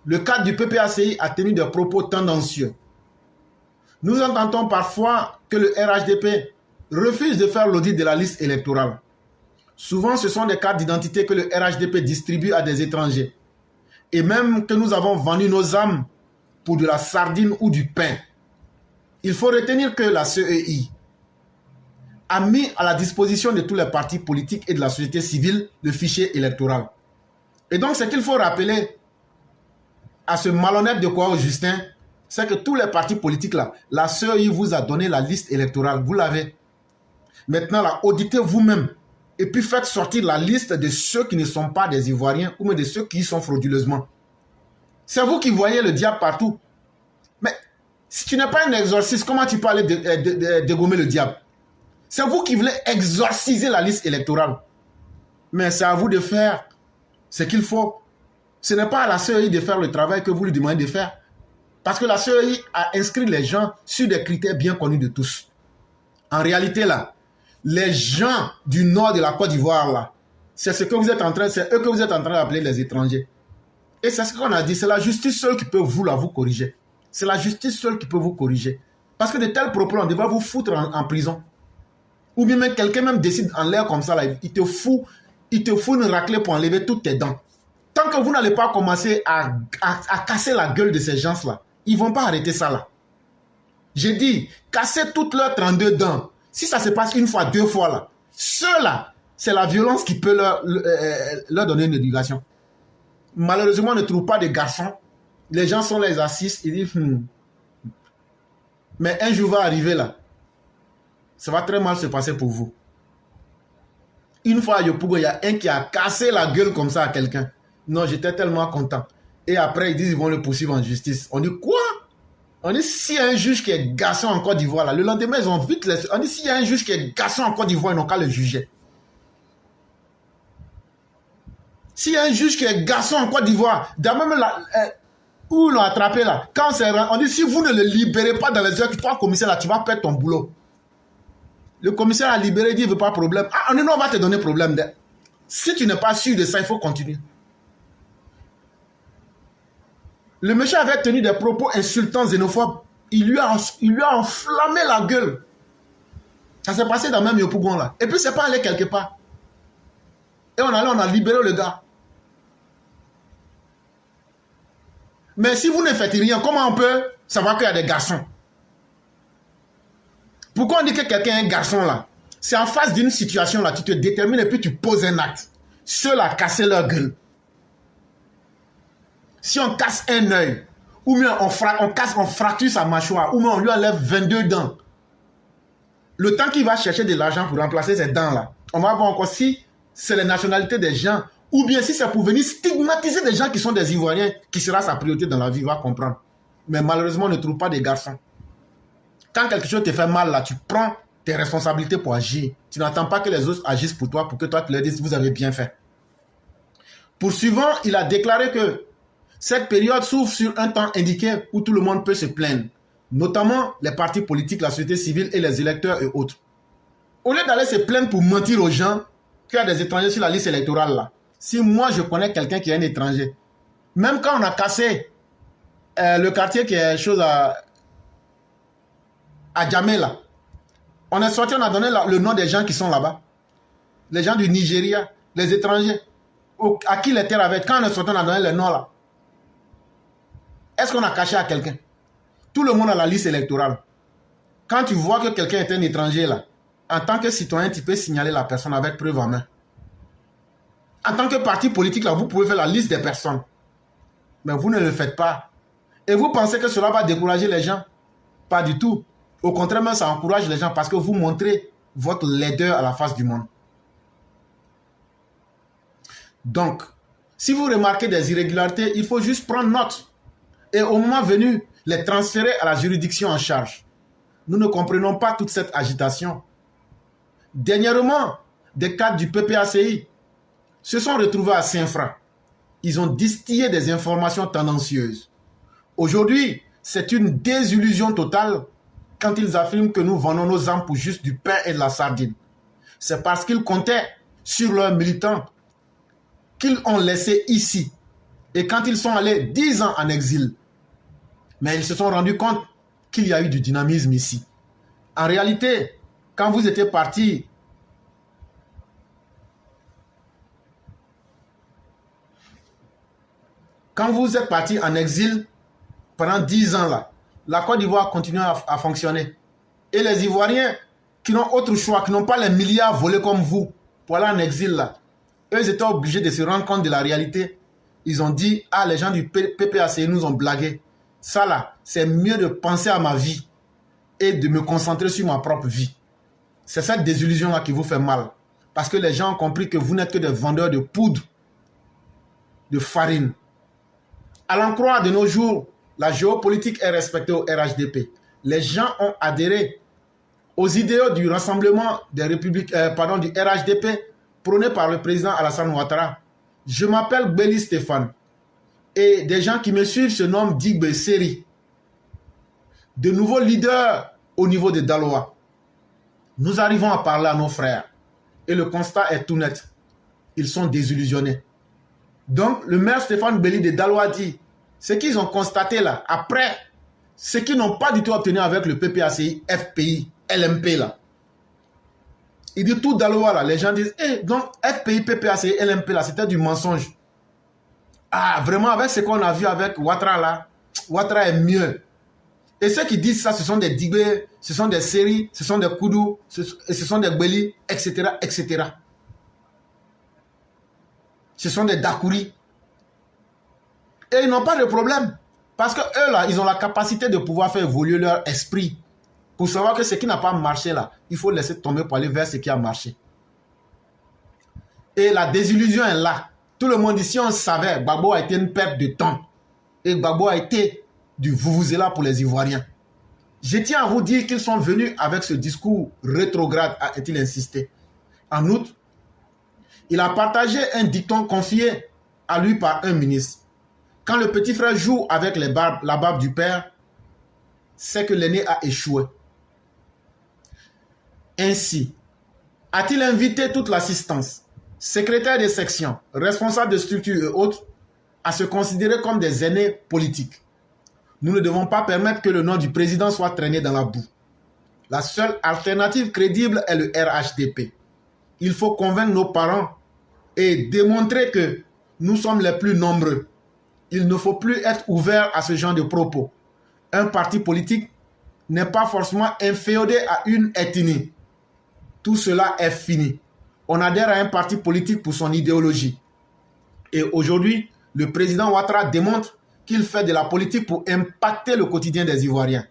le cadre du PPACI a tenu des propos tendancieux. Nous entendons parfois que le RHDP refuse de faire l'audit de la liste électorale. Souvent, ce sont des cartes d'identité que le RHDP distribue à des étrangers. Et même que nous avons vendu nos âmes pour de la sardine ou du pain. Il faut retenir que la CEI a mis à la disposition de tous les partis politiques et de la société civile le fichier électoral. Et donc, ce qu'il faut rappeler à ce malhonnête de quoi, Justin, c'est que tous les partis politiques là, la CEI vous a donné la liste électorale, vous l'avez. Maintenant, là, auditez vous-même et puis faites sortir la liste de ceux qui ne sont pas des Ivoiriens ou même de ceux qui y sont frauduleusement. C'est vous qui voyez le diable partout. Mais si tu n'es pas un exorciste, comment tu peux aller dégommer le diable? C'est vous qui voulez exorciser la liste électorale. Mais c'est à vous de faire ce qu'il faut. Ce n'est pas à la CEI de faire le travail que vous lui demandez de faire. Parce que la CEI a inscrit les gens sur des critères bien connus de tous. En réalité, là, les gens du nord de la Côte d'Ivoire, là, c'est eux que vous êtes en train d'appeler les étrangers. Et c'est ce qu'on a dit, c'est la justice seule qui peut vous corriger. C'est la justice seule qui peut vous corriger. Parce que de tels propos, on devrait vous foutre en prison. Ou bien même quelqu'un même décide en l'air comme ça, là, il te fout une raclée pour enlever toutes tes dents. Tant que vous n'allez pas commencer à casser la gueule de ces gens-là, ils ne vont pas arrêter ça là. J'ai dit, casser toutes leurs 32 dents. Si ça se passe une fois, 2 fois là, ceux-là, c'est la violence qui peut leur donner une éducation. Malheureusement, on ne trouve pas de garçons. Les gens sont les assises, ils disent, mais un jour va arriver là. Ça va très mal se passer pour vous. Une fois à Yopougon, il y a un qui a cassé la gueule comme ça à quelqu'un. Non, j'étais tellement content. Et après, ils disent qu'ils vont le poursuivre en justice. On dit quoi? On dit s'il y a un juge qui est garçon en Côte d'Ivoire, là, le lendemain, ils ont vite laissé. On dit s'il y a un juge qui est garçon en Côte d'Ivoire, ils n'ont qu'à le juger. S'il y a un juge qui est garçon en Côte d'Ivoire, même où ils l'ont attrapé là, quand on dit si vous ne le libérez pas dans les heures que toi, commissaire, là, tu vas perdre ton boulot. Le commissaire a libéré, il dit il ne veut pas de problème. Ah, non, on va te donner problème. Si tu n'es pas sûr de ça, il faut continuer. Le monsieur avait tenu des propos insultants, xénophobes. Il lui a enflammé la gueule. Ça s'est passé dans même Yopougon là. Et puis c'est pas allé quelque part. Et on a libéré le gars. Mais si vous ne faites rien, comment on peut savoir qu'il y a des garçons? Pourquoi on dit que quelqu'un est un garçon là? C'est en face d'une situation là, tu te détermines et puis tu poses un acte. Ceux-là cassaient leur gueule. Si on casse un œil, ou bien on fracture sa mâchoire, ou bien on lui enlève 22 dents, le temps qu'il va chercher de l'argent pour remplacer ces dents-là, on va voir encore si c'est la nationalité des gens, ou bien si c'est pour venir stigmatiser des gens qui sont des Ivoiriens, qui sera sa priorité dans la vie, il va comprendre. Mais malheureusement, on ne trouve pas de garçons. Quand quelque chose te fait mal, là, tu prends tes responsabilités pour agir. Tu n'attends pas que les autres agissent pour toi, pour que toi tu leur dises, vous avez bien fait. Poursuivant, il a déclaré que cette période s'ouvre sur un temps indiqué où tout le monde peut se plaindre, notamment les partis politiques, la société civile et les électeurs et autres. Au lieu d'aller se plaindre pour mentir aux gens qu'il y a des étrangers sur la liste électorale là, si moi je connais quelqu'un qui est un étranger, même quand on a cassé le quartier qui est chose à Djamé là, on est sorti, on a donné le nom des gens qui sont là-bas, les gens du Nigeria, les étrangers, à qui les terres avaient, quand on est sorti, on a donné le nom là. Est-ce qu'on a caché à quelqu'un? Tout le monde a la liste électorale. Quand tu vois que quelqu'un est un étranger là, en tant que citoyen, tu peux signaler la personne avec preuve en main. En tant que parti politique là, vous pouvez faire la liste des personnes. Mais vous ne le faites pas. Et vous pensez que cela va décourager les gens? Pas du tout. Au contraire, même ça encourage les gens parce que vous montrez votre laideur à la face du monde. Donc, si vous remarquez des irrégularités, il faut juste prendre note. Et au moment venu, les transférer à la juridiction en charge. Nous ne comprenons pas toute cette agitation. Dernièrement, des cadres du PPACI se sont retrouvés à Saint-Fra. Ils ont distillé des informations tendancieuses. Aujourd'hui, c'est une désillusion totale quand ils affirment que nous vendons nos âmes pour juste du pain et de la sardine. C'est parce qu'ils comptaient sur leurs militants qu'ils ont laissés ici. Et quand ils sont allés 10 ans en exil, mais ils se sont rendus compte qu'il y a eu du dynamisme ici. En réalité, quand vous étiez partis, quand vous êtes partis en exil pendant 10 ans là, la Côte d'Ivoire continue à fonctionner. Et les Ivoiriens qui n'ont autre choix, qui n'ont pas les milliards volés comme vous pour aller en exil là, eux ils étaient obligés de se rendre compte de la réalité. Ils ont dit, ah les gens du PPACI nous ont blagué. Ça là, c'est mieux de penser à ma vie et de me concentrer sur ma propre vie. C'est cette désillusion-là qui vous fait mal. Parce que les gens ont compris que vous n'êtes que des vendeurs de poudre, de farine. À l'en croire de nos jours, la géopolitique est respectée au RHDP. Les gens ont adhéré aux idéaux du rassemblement des républiques, du RHDP prôné par le président Alassane Ouattara. Je m'appelle Béli Stéphane. et des gens qui me suivent se nomment Digbe Seri. De nouveaux leaders au niveau de Daloa. Nous arrivons à parler à nos frères. Et le constat est tout net. Ils sont désillusionnés. Donc, le maire Stéphane Belly de Daloa dit, ce qu'ils ont constaté là, après, ce qu'ils n'ont pas du tout obtenu avec le PPACI, FPI, LMP là. Il dit tout Daloa là, les gens disent, donc FPI, PPACI, LMP là, c'était du mensonge. Ah, vraiment, avec ce qu'on a vu avec Ouattara là, Ouattara est mieux. Et ceux qui disent ça, ce sont des Digbe, ce sont des Seri, ce sont des Koudou, ce sont des Belly, etc., etc. Ce sont des Dakouri. Et ils n'ont pas de problème. Parce que eux, là, ils ont la capacité de pouvoir faire évoluer leur esprit. Pour savoir que ce qui n'a pas marché, là, il faut laisser tomber pour aller vers ce qui a marché. Et la désillusion est là. Tout le monde ici, on savait, Gbagbo a été une perte de temps. Et Gbagbo a été du vuvuzela pour les Ivoiriens. Je tiens à vous dire qu'ils sont venus avec ce discours rétrograde, a-t-il insisté. En outre, il a partagé un dicton confié à lui par un ministre. Quand le petit frère joue avec la barbe du père, c'est que l'aîné a échoué. Ainsi, a-t-il invité toute l'assistance, secrétaire de section, responsable de structure et autres, à se considérer comme des aînés politiques. Nous ne devons pas permettre que le nom du président soit traîné dans la boue. La seule alternative crédible est le RHDP. Il faut convaincre nos parents et démontrer que nous sommes les plus nombreux. Il ne faut plus être ouvert à ce genre de propos. Un parti politique n'est pas forcément inféodé à une ethnie. Tout cela est fini. On adhère à un parti politique pour son idéologie. Et aujourd'hui, le président Ouattara démontre qu'il fait de la politique pour impacter le quotidien des Ivoiriens.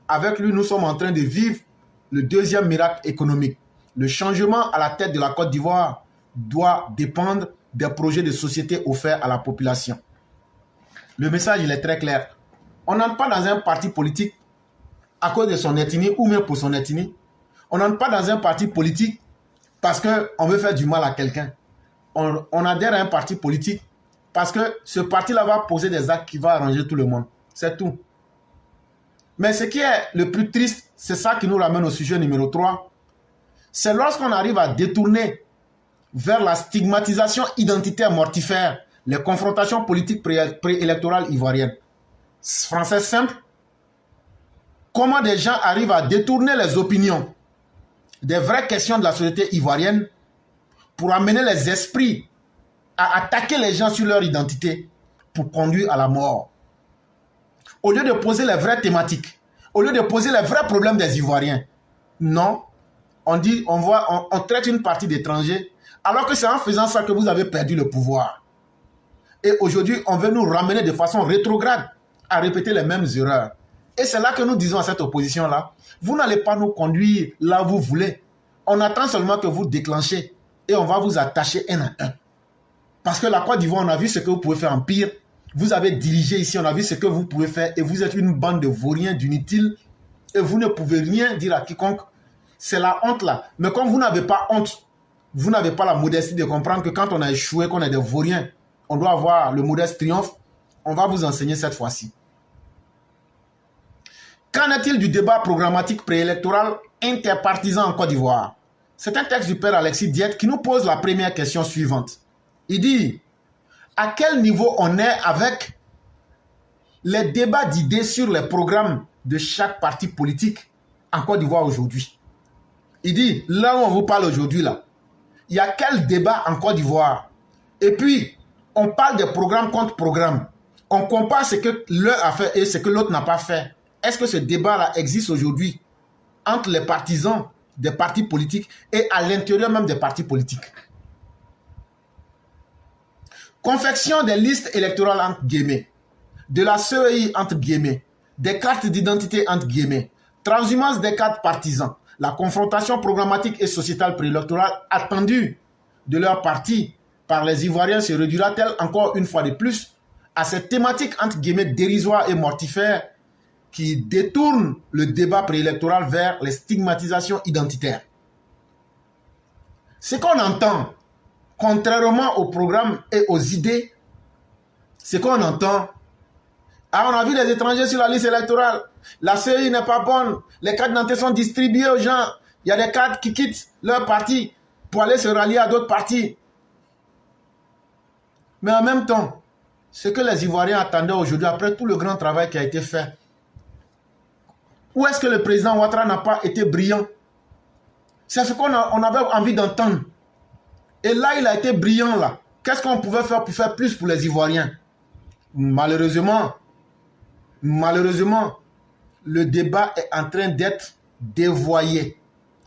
Avec lui, nous sommes en train de vivre le deuxième miracle économique. Le changement à la tête de la Côte d'Ivoire doit dépendre des projets de société offerts à la population. Le message, il est très clair. On n'entre pas dans un parti politique à cause de son ethnie ou même pour son ethnie. On n'entre pas dans un parti politique parce qu'on veut faire du mal à quelqu'un. On adhère à un parti politique parce que ce parti-là va poser des actes qui vont arranger tout le monde. C'est tout. Mais ce qui est le plus triste, c'est ça qui nous ramène au sujet numéro 3. C'est lorsqu'on arrive à détourner vers la stigmatisation identitaire mortifère les confrontations politiques préélectorales ivoiriennes. Français simple, comment des gens arrivent à détourner les opinions des vraies questions de la société ivoirienne pour amener les esprits à attaquer les gens sur leur identité pour conduire à la mort. Au lieu de poser les vraies thématiques, au lieu de poser les vrais problèmes des Ivoiriens, non, on dit, on traite une partie d'étrangers, alors que c'est en faisant ça que vous avez perdu le pouvoir. Et aujourd'hui, on veut nous ramener de façon rétrograde à répéter les mêmes erreurs. Et c'est là que nous disons à cette opposition-là, vous n'allez pas nous conduire là où vous voulez. On attend seulement que vous déclenchez et on va vous attacher un à un. Parce que la Côte d'Ivoire, on a vu ce que vous pouvez faire en pire. Vous avez dirigé ici, on a vu ce que vous pouvez faire et vous êtes une bande de vauriens, d'inutiles et vous ne pouvez rien dire à quiconque. C'est la honte là. Mais comme vous n'avez pas honte, vous n'avez pas la modestie de comprendre que quand on a échoué, qu'on est des vauriens, on doit avoir le modeste triomphe. On va vous enseigner cette fois-ci. Qu'en est-il du débat programmatique préélectoral interpartisan en Côte d'Ivoire? C'est un texte du père Alexis Diette qui nous pose la première question suivante. Il dit, à quel niveau on est avec les débats d'idées sur les programmes de chaque parti politique en Côte d'Ivoire aujourd'hui? Il dit, là où on vous parle aujourd'hui, là, il y a quel débat en Côte d'Ivoire? Et puis, on parle des programmes contre programmes. On compare ce que l'un a fait et ce que l'autre n'a pas fait. Est-ce que ce débat-là existe aujourd'hui entre les partisans des partis politiques et à l'intérieur même des partis politiques? Confection des listes électorales entre guillemets, de la CEI entre guillemets, des cartes d'identité entre guillemets, transhumance des cartes partisans, la confrontation programmatique et sociétale préélectorale attendue de leur parti par les Ivoiriens se réduira-t-elle encore une fois de plus à cette thématique entre guillemets dérisoire et mortifère qui détourne le débat préélectoral vers les stigmatisations identitaires? Ce qu'on entend, contrairement au programme et aux idées, Ce qu'on entend, ah, on a vu les étrangers sur la liste électorale, la CEI n'est pas bonne, les cartes d'identité sont distribuées aux gens, il y a des cadres qui quittent leur parti pour aller se rallier à d'autres partis. Mais en même temps, ce que les Ivoiriens attendaient aujourd'hui, après tout le grand travail qui a été fait, où est-ce que le président Ouattara n'a pas été brillant? C'est ce qu'on avait envie d'entendre. Et là, il a été brillant là. Qu'est-ce qu'on pouvait faire pour faire plus pour les Ivoiriens? Malheureusement, le débat est en train d'être dévoyé.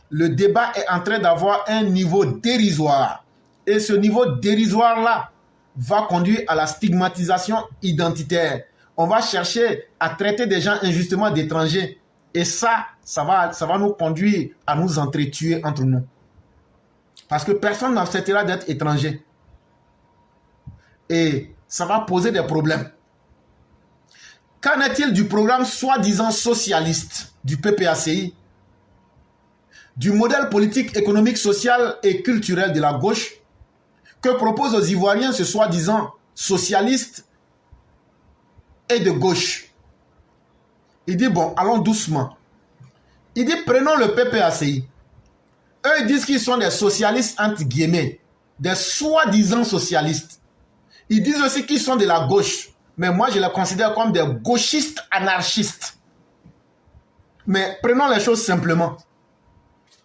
Le débat est en train d'avoir un niveau dérisoire. Et ce niveau dérisoire-là va conduire à la stigmatisation identitaire. On va chercher à traiter des gens injustement d'étrangers. Et ça va nous conduire à nous entretuer entre nous. Parce que personne n'acceptera d'être étranger. Et ça va poser des problèmes. Qu'en est-il du programme soi-disant socialiste du PPACI, du modèle politique, économique, social et culturel de la gauche que propose aux Ivoiriens ce soi-disant socialiste et de gauche? Il dit, bon, allons doucement. Il dit, prenons le PPACI. Eux, ils disent qu'ils sont des socialistes, entre guillemets, des soi-disant socialistes. Ils disent aussi qu'ils sont de la gauche. Mais moi, je les considère comme des gauchistes anarchistes. Mais prenons les choses simplement.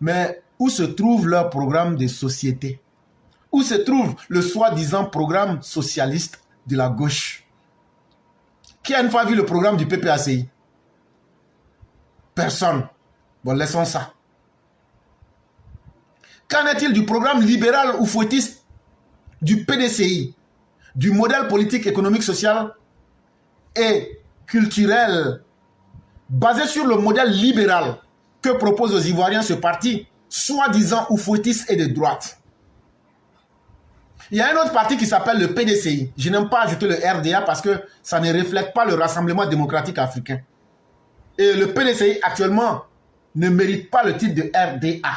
Mais où se trouve leur programme de société? Où se trouve le soi-disant programme socialiste de la gauche? Qui a une fois vu le programme du PPACI? Personne. Bon, laissons ça. Qu'en est-il du programme libéral ou fouettiste du PDCI, du modèle politique, économique, social et culturel basé sur le modèle libéral que propose aux Ivoiriens ce parti, soi-disant ou fouettiste et de droite? Il y a un autre parti qui s'appelle le PDCI. Je n'aime pas ajouter le RDA parce que ça ne reflète pas le Rassemblement démocratique africain. Et le PDCI actuellement ne mérite pas le titre de RDA.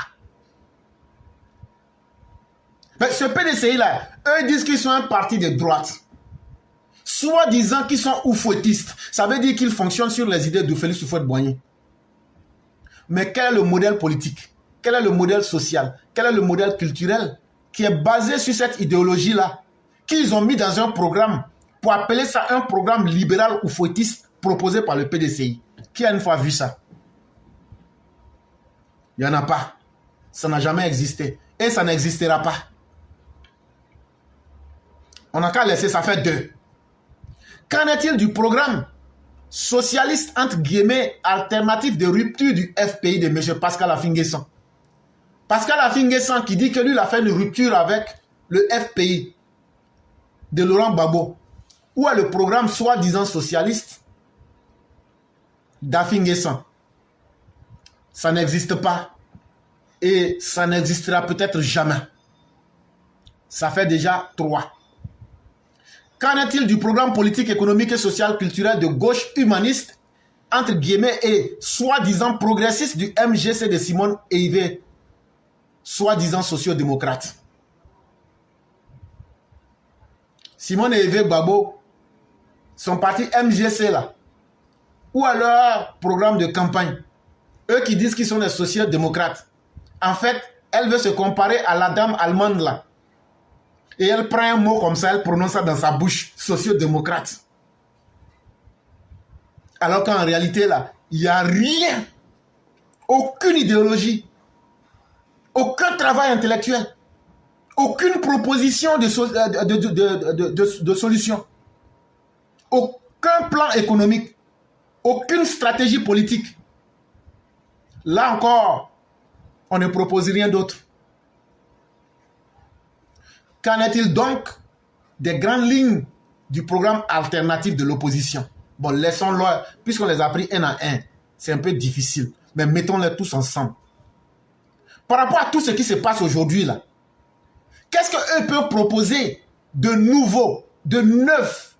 Mais ce PDCI-là, eux disent qu'ils sont un parti de droite. Soi-disant qu'ils sont oufouettistes. Ça veut dire qu'ils fonctionnent sur les idées de Félix Houphouët-Boigny. Mais quel est le modèle politique? Quel est le modèle social? Quel est le modèle culturel qui est basé sur cette idéologie-là, qu'ils ont mis dans un programme pour appeler ça un programme libéral ou fouettiste proposé par le PDCI? Qui a une fois vu ça? Il n'y en a pas. Ça n'a jamais existé. Et ça n'existera pas. On n'a qu'à laisser ça faire deux. Qu'en est-il du programme socialiste, entre guillemets, alternatif de rupture du FPI de M. Pascal Affi-N'Guessan? Pascal Affi-N'Guessan qui dit que lui, il a fait une rupture avec le FPI de Laurent Gbagbo. Où est le programme soi-disant socialiste d'Affi-N'Guessan? Ça n'existe pas. Et ça n'existera peut-être jamais. Ça fait déjà 3. Qu'en est-il du programme politique, économique et social culturel de gauche humaniste, entre guillemets, et soi-disant progressiste du MGC de Simone Eivé, soi-disant sociodémocrate? Simone Eivé Gbagbo, son parti MGC là, ou alors programme de campagne, eux qui disent qu'ils sont des sociodémocrates, en fait, elle veut se comparer à la dame allemande là. Et elle prend un mot comme ça, elle prononce ça dans sa bouche, sociodémocrate. Alors qu'en réalité là, il n'y a rien, aucune idéologie, aucun travail intellectuel, aucune proposition de solution, aucun plan économique, aucune stratégie politique. Là encore, on ne propose rien d'autre. Qu'en est-il donc des grandes lignes du programme alternatif de l'opposition? Bon, laissons-le, puisqu'on les a pris un à un. C'est un peu difficile, mais mettons-les tous ensemble. Par rapport à tout ce qui se passe aujourd'hui, là, qu'est-ce qu'eux peuvent proposer de nouveau, de neuf,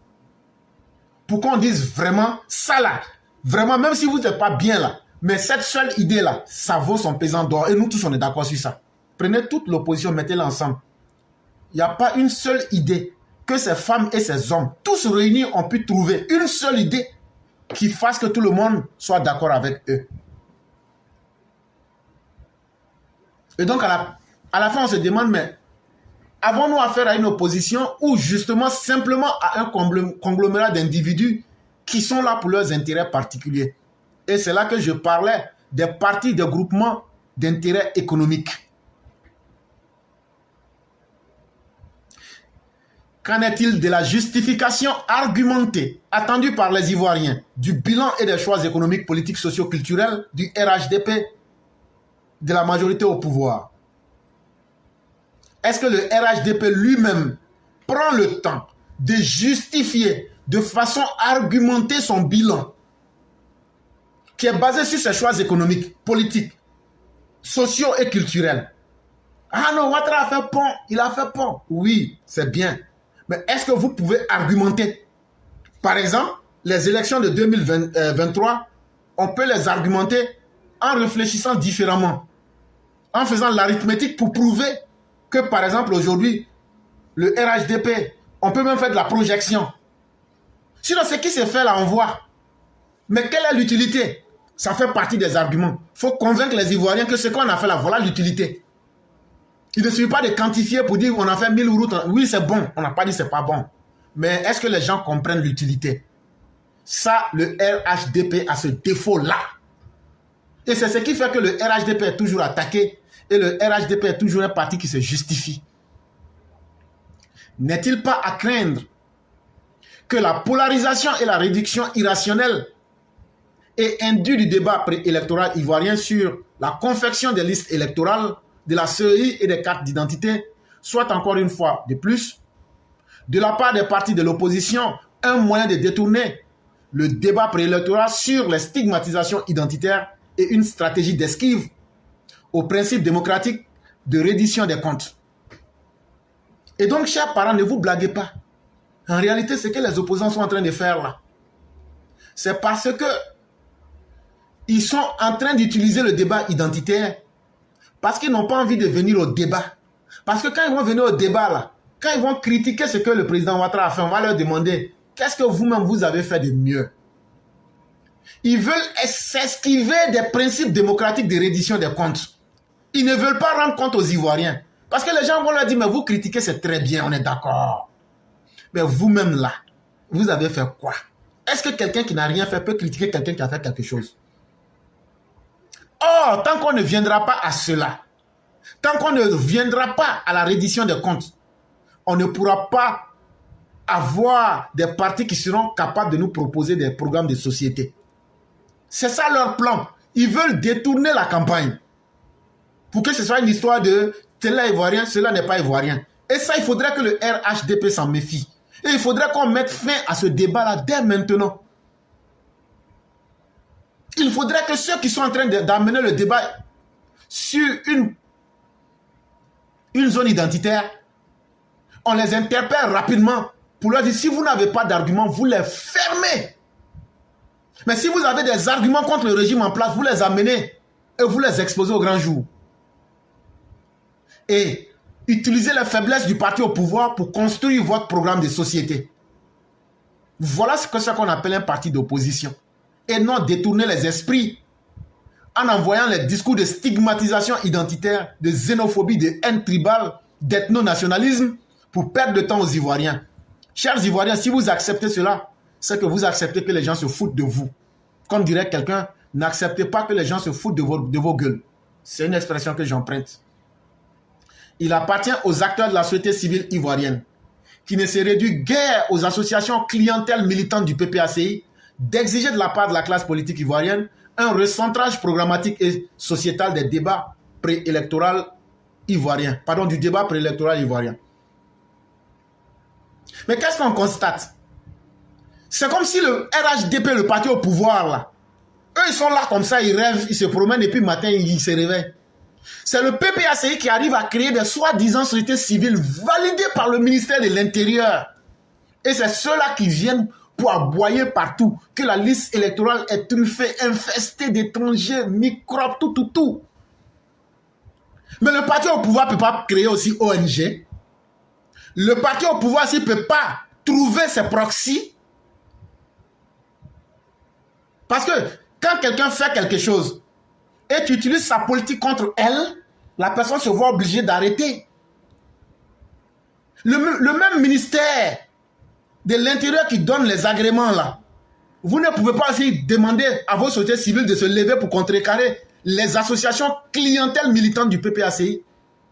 pour qu'on dise vraiment ça là, vraiment, même si vous n'êtes pas bien là, mais cette seule idée-là, ça vaut son pesant d'or. Et nous tous, on est d'accord sur ça. Prenez toute l'opposition, mettez-la ensemble. Il n'y a pas une seule idée que ces femmes et ces hommes, tous réunis, ont pu trouver une seule idée qui fasse que tout le monde soit d'accord avec eux. Et donc, à la fin, on se demande, mais avons-nous affaire à une opposition ou justement simplement à un conglomérat d'individus qui sont là pour leurs intérêts particuliers? Et c'est là que je parlais des partis, des groupements d'intérêts économiques. Qu'en est-il de la justification argumentée, attendue par les Ivoiriens, du bilan et des choix économiques, politiques, sociaux, culturels du RHDP, de la majorité au pouvoir? Est-ce que le RHDP lui-même prend le temps de justifier de façon argumentée son bilan, qui est basé sur ses choix économiques, politiques, sociaux et culturels? Ah non, Ouattara a fait pont, il a fait pont. Oui, c'est bien. Mais est-ce que vous pouvez argumenter? Par exemple, les élections de 2023, on peut les argumenter en réfléchissant différemment, en faisant l'arithmétique pour prouver que, par exemple, aujourd'hui, le RHDP, on peut même faire de la projection. Sinon, ce qui se fait là, on voit. Mais quelle est l'utilité? Ça fait partie des arguments. Il faut convaincre les Ivoiriens que ce qu'on a fait là, voilà l'utilité. Il ne suffit pas de quantifier pour dire qu'on a fait 1000 routes. Oui, c'est bon. On n'a pas dit que ce n'est pas bon. Mais est-ce que les gens comprennent l'utilité? Ça, le RHDP a ce défaut-là. Et c'est ce qui fait que le RHDP est toujours attaqué. Et le RHDP est toujours un parti qui se justifie. N'est-il pas à craindre que la polarisation et la réduction irrationnelle et indue du débat préélectoral ivoirien sur la confection des listes électorales, de la CEI et des cartes d'identité soit encore une fois de plus, de la part des partis de l'opposition, un moyen de détourner le débat préélectoral sur les stigmatisations identitaires et une stratégie d'esquive au principe démocratique de reddition des comptes. Et donc, chers parents, ne vous blaguez pas. En réalité, ce que les opposants sont en train de faire là, c'est parce que ils sont en train d'utiliser le débat identitaire parce qu'ils n'ont pas envie de venir au débat. Parce que quand ils vont venir au débat là, quand ils vont critiquer ce que le président Ouattara a fait, on va leur demander qu'est-ce que vous-même vous avez fait de mieux. Ils veulent s'esquiver des principes démocratiques de reddition des comptes. Ils ne veulent pas rendre compte aux Ivoiriens. Parce que les gens vont leur dire, mais vous critiquez, c'est très bien, on est d'accord. Mais vous-même là, vous avez fait quoi? Est-ce que quelqu'un qui n'a rien fait peut critiquer quelqu'un qui a fait quelque chose? Or, tant qu'on ne viendra pas à cela, tant qu'on ne viendra pas à la reddition des comptes, on ne pourra pas avoir des partis qui seront capables de nous proposer des programmes de société. C'est ça leur plan. Ils veulent détourner la campagne pour que ce soit une histoire de tel est ivoirien, cela n'est pas ivoirien. Et ça, il faudrait que le RHDP s'en méfie. Et il faudrait qu'on mette fin à ce débat-là dès maintenant. Il faudrait que ceux qui sont en train d'amener le débat sur une zone identitaire, on les interpelle rapidement pour leur dire, si vous n'avez pas d'arguments, vous les fermez. Mais si vous avez des arguments contre le régime en place, vous les amenez et vous les exposez au grand jour. Et utilisez les faiblesses du parti au pouvoir pour construire votre programme de société. Voilà ce qu'on appelle un parti d'opposition. Et non détourner les esprits en envoyant les discours de stigmatisation identitaire, de xénophobie, de haine tribale, d'ethno-nationalisme pour perdre de temps aux Ivoiriens. Chers Ivoiriens, si vous acceptez cela, c'est que vous acceptez que les gens se foutent de vous. Comme dirait quelqu'un, n'acceptez pas que les gens se foutent de vos gueules. C'est une expression que j'emprunte. Il appartient aux acteurs de la société civile ivoirienne, qui ne se réduit guère aux associations clientèles militantes du PPACI, d'exiger de la part de la classe politique ivoirienne un recentrage programmatique et sociétal des débats préélectoraux ivoiriens. Pardon, du débat préélectoral ivoirien. Mais qu'est-ce qu'on constate? C'est comme si le RHDP, le parti au pouvoir, là, eux, ils sont là comme ça, ils rêvent, ils se promènent et puis le matin, ils se réveillent. C'est le PPACI qui arrive à créer des soi-disant sociétés civiles validées par le ministère de l'Intérieur. Et c'est ceux-là qui viennent pour aboyer partout que la liste électorale est truffée, infestée d'étrangers, microbes, tout. Mais le parti au pouvoir ne peut pas créer aussi ONG. Le parti au pouvoir, s'il ne peut pas trouver ses proxys, parce que quand quelqu'un fait quelque chose et tu utilises sa politique contre elle, la personne se voit obligée d'arrêter. Le même ministère de l'Intérieur qui donne les agréments là, vous ne pouvez pas aussi demander à vos sociétés civiles de se lever pour contrecarrer les associations clientèles militantes du PPACI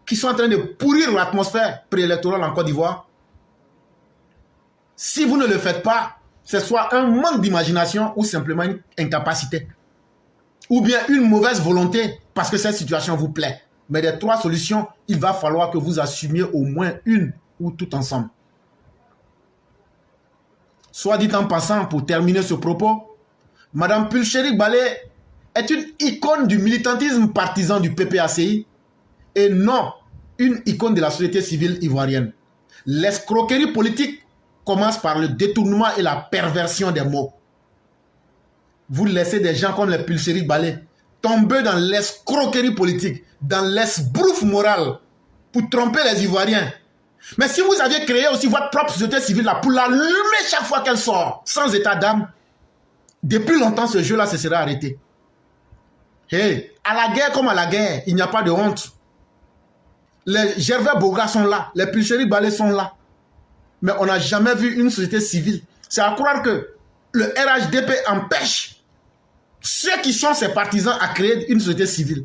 qui sont en train de pourrir l'atmosphère préélectorale en Côte d'Ivoire. Si vous ne le faites pas, c'est soit un manque d'imagination ou simplement une incapacité. Ou bien une mauvaise volonté parce que cette situation vous plaît. Mais des trois solutions, il va falloir que vous assumiez au moins une ou tout ensemble. Soit dit en passant, pour terminer ce propos, Madame Pulchérik Balé est une icône du militantisme partisan du PPACI et non une icône de la société civile ivoirienne. L'escroquerie politique commence par le détournement et la perversion des mots. Vous laissez des gens comme les Pulchérik Balé tomber dans l'escroquerie politique, dans l'esbrouf moral pour tromper les Ivoiriens. Mais si vous aviez créé aussi votre propre société civile là, pour l'allumer chaque fois qu'elle sort, sans état d'âme, depuis longtemps ce jeu-là se serait arrêté. Hey, à la guerre comme à la guerre, il n'y a pas de honte. Les Gervais Boga sont là, les Pulchérik Balé sont là. Mais on n'a jamais vu une société civile. C'est à croire que le RHDP empêche ceux qui sont ses partisans à créer une société civile.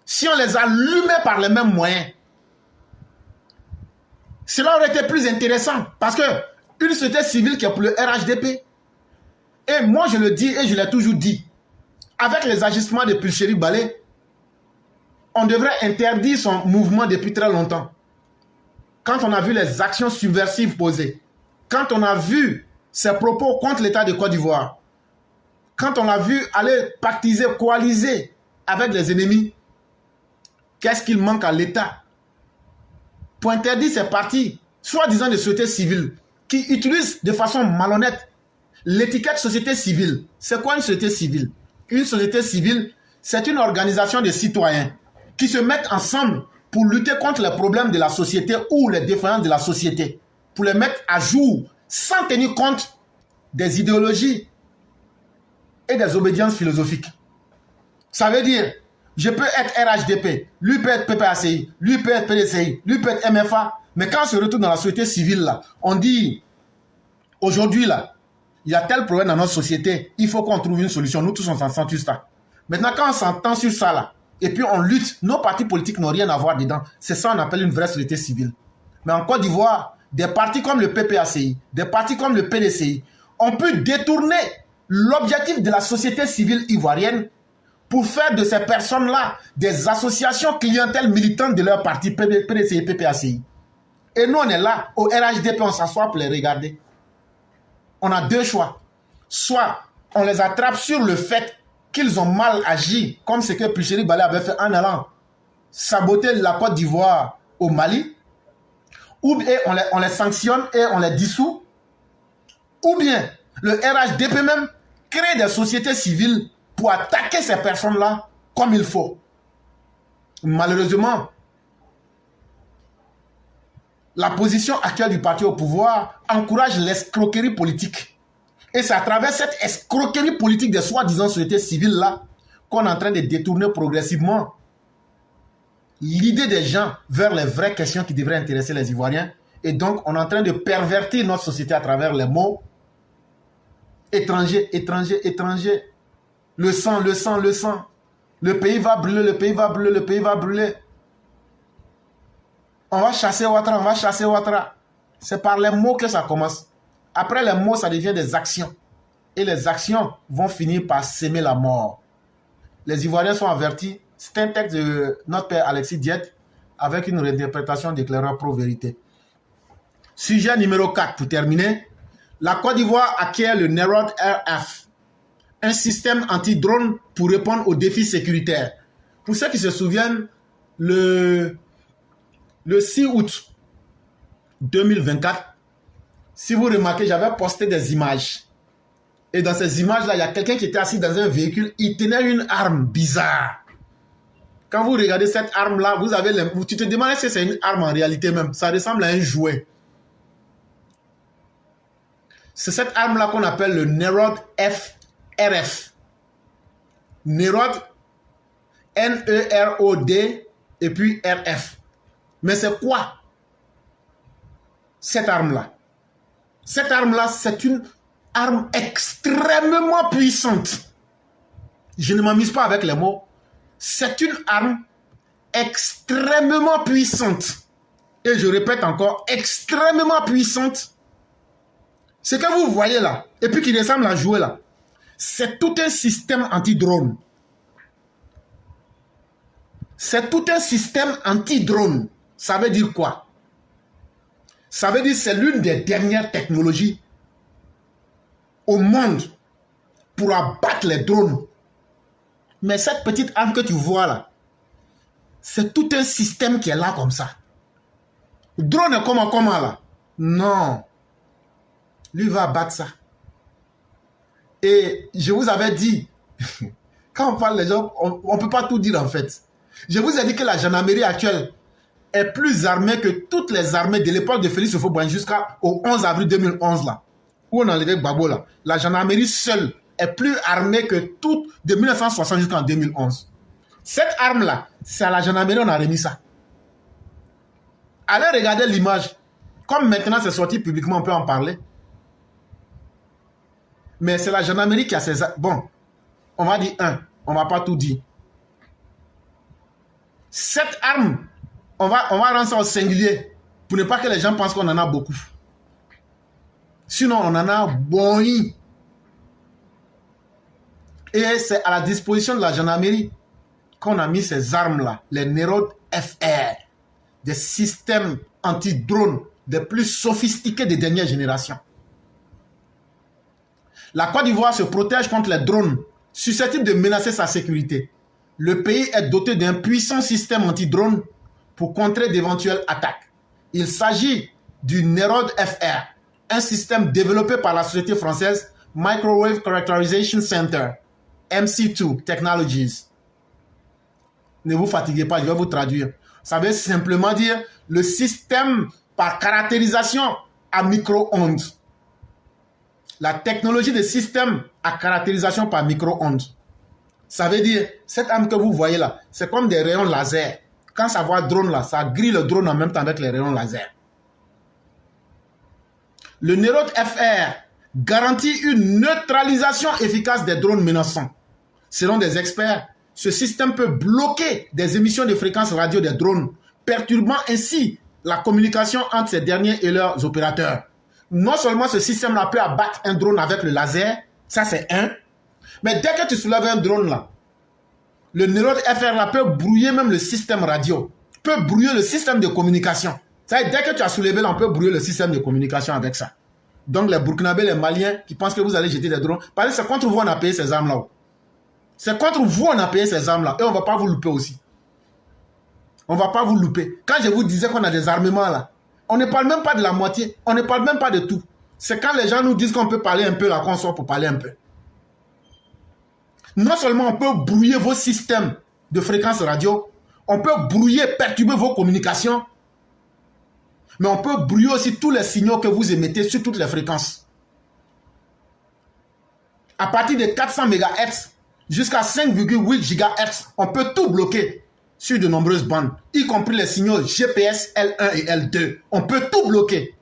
Si on les allumait par les mêmes moyens, cela aurait été plus intéressant. Parce que une société civile qui est pour le RHDP, et moi je le dis et je l'ai toujours dit, avec les agissements de Pulchérik Balé, on devrait interdire son mouvement depuis très longtemps. Quand on a vu les actions subversives posées, quand on a vu ses propos contre l'État de Côte d'Ivoire, quand on l'a vu aller pactiser, coaliser avec les ennemis, qu'est-ce qu'il manque à l'État pour interdire ces partis, soi-disant de société civile, qui utilisent de façon malhonnête l'étiquette société civile? C'est quoi une société civile? Une société civile, c'est une organisation de citoyens qui se mettent ensemble pour lutter contre les problèmes de la société ou les défaillances de la société, pour les mettre à jour sans tenir compte des idéologies et des obédiences philosophiques. Ça veut dire, je peux être RHDP, lui peut être PPACI, lui peut être PDCI, lui peut être MFA, mais quand on se retrouve dans la société civile, là, on dit, aujourd'hui, là, il y a tel problème dans notre société, il faut qu'on trouve une solution. Nous tous, on s'entend sur ça. Maintenant, quand on s'entend sur ça, là, et puis on lutte, nos partis politiques n'ont rien à voir dedans. C'est ça qu'on appelle une vraie société civile. Mais en Côte d'Ivoire, des partis comme le PPACI, des partis comme le PDCI, ont pu détourner l'objectif de la société civile ivoirienne pour faire de ces personnes-là des associations clientèles militantes de leur parti PDCI et PPACI. Et nous, on est là, au RHDP, on s'assoit pour les regarder. On a deux choix. Soit on les attrape sur le fait qu'ils ont mal agi, comme ce que Pulchérik Balé avait fait en allant saboter la Côte d'Ivoire au Mali, ou bien on les sanctionne et on les dissout, ou bien le RHDP même crée des sociétés civiles pour attaquer ces personnes-là comme il faut. Malheureusement, la position actuelle du parti au pouvoir encourage l'escroquerie politique. Et c'est à travers cette escroquerie politique des soi-disant sociétés civiles-là qu'on est en train de détourner progressivement l'idée des gens vers les vraies questions qui devraient intéresser les Ivoiriens. Et donc, on est en train de pervertir notre société à travers les mots étranger, étranger, étranger. Le sang, le sang, le sang. Le pays va brûler, le pays va brûler, le pays va brûler. On va chasser Ouattara, on va chasser Ouattara. C'est par les mots que ça commence. Après les mots, ça devient des actions. Et les actions vont finir par s'aimer la mort. Les Ivoiriens sont avertis. C'est un texte de notre père Alexis Diette avec une réinterprétation d'éclaireur pro-vérité. Sujet numéro 4 pour terminer. La Côte d'Ivoire acquiert le Nerod RF, un système anti-drone pour répondre aux défis sécuritaires. Pour ceux qui se souviennent, le 6 août 2024, si vous remarquez, j'avais posté des images. Et dans ces images-là, il y a quelqu'un qui était assis dans un véhicule. Il tenait une arme bizarre. Quand vous regardez cette arme-là, tu te demandes si c'est une arme en réalité même. Ça ressemble à un jouet. C'est cette arme-là qu'on appelle le Nerod RF. Nerod, N-E-R-O-D, et puis RF. Mais c'est quoi cette arme-là? Cette arme-là, c'est une arme extrêmement puissante. Je ne m'amuse pas avec les mots. C'est une arme extrêmement puissante. Et je répète encore, extrêmement puissante. Ce que vous voyez là, et puis qui ressemble à jouer là, c'est tout un système anti-drone. C'est tout un système anti-drone. Ça veut dire quoi? Ça veut dire que c'est l'une des dernières technologies au monde pour abattre les drones. Mais cette petite arme que tu vois là, c'est tout un système qui est là comme ça. Drone est comment là? Non. Lui va abattre ça. Et je vous avais dit, quand on parle des gens, on ne peut pas tout dire en fait. Je vous ai dit que la gendarmerie actuelle est plus armée que toutes les armées de l'époque de Félix Houphouët-Boigny jusqu'au 11 avril 2011 là, où on enlevait Gbagbo là. La gendarmerie seule est plus armée que toutes de 1960 jusqu'en 2011. Cette arme là, c'est à la gendarmerie on a remis ça. Allez regarder l'image. Comme maintenant c'est sorti publiquement, on peut en parler. Mais c'est la gendarmerie qui a ses... Bon, on va dire on ne va pas tout dire. Cette arme, on va rendre ça au singulier pour ne pas que les gens pensent qu'on en a beaucoup. Sinon, on en a bon. Et c'est à la disposition de la gendarmerie qu'on a mis ces armes-là, les Nerod FR, des systèmes anti-drones des plus sophistiqués des dernières générations. La Côte d'Ivoire se protège contre les drones susceptibles de menacer sa sécurité. Le pays est doté d'un puissant système anti-drone pour contrer d'éventuelles attaques. Il s'agit du Nerod FR, un système développé par la société française Microwave Characterization Center, MC2 Technologies. Ne vous fatiguez pas, je vais vous traduire. Ça veut simplement dire le système par caractérisation à micro-ondes. La technologie de système à caractérisation par micro-ondes. Ça veut dire, cette arme que vous voyez là, c'est comme des rayons laser. Quand ça voit drone là, ça grille le drone en même temps avec les rayons laser. Le Nerod FR garantit une neutralisation efficace des drones menaçants. Selon des experts, ce système peut bloquer des émissions de fréquences radio des drones, perturbant ainsi la communication entre ces derniers et leurs opérateurs. Non seulement ce système-là peut abattre un drone avec le laser, ça c'est un, mais dès que tu soulèves un drone là, le Nerod FR là peut brouiller même le système radio, peut brouiller le système de communication. Ça veut dire, dès que tu as soulevé là, on peut brouiller le système de communication avec ça. Donc les Burkinabés, les Maliens qui pensent que vous allez jeter des drones, parce que c'est contre vous on a payé ces armes là. C'est contre vous on a payé ces armes là et on ne va pas vous louper aussi. On ne va pas vous louper. Quand je vous disais qu'on a des armements là, on ne parle même pas de la moitié, on ne parle même pas de tout. C'est quand les gens nous disent qu'on peut parler un peu là qu'on sort pour parler un peu. Non seulement on peut brouiller vos systèmes de fréquences radio, on peut brouiller, perturber vos communications, mais on peut brouiller aussi tous les signaux que vous émettez sur toutes les fréquences. À partir de 400 MHz jusqu'à 5,8 GHz, on peut tout bloquer sur de nombreuses bandes, y compris les signaux GPS L1 et L2. On peut tout bloquer.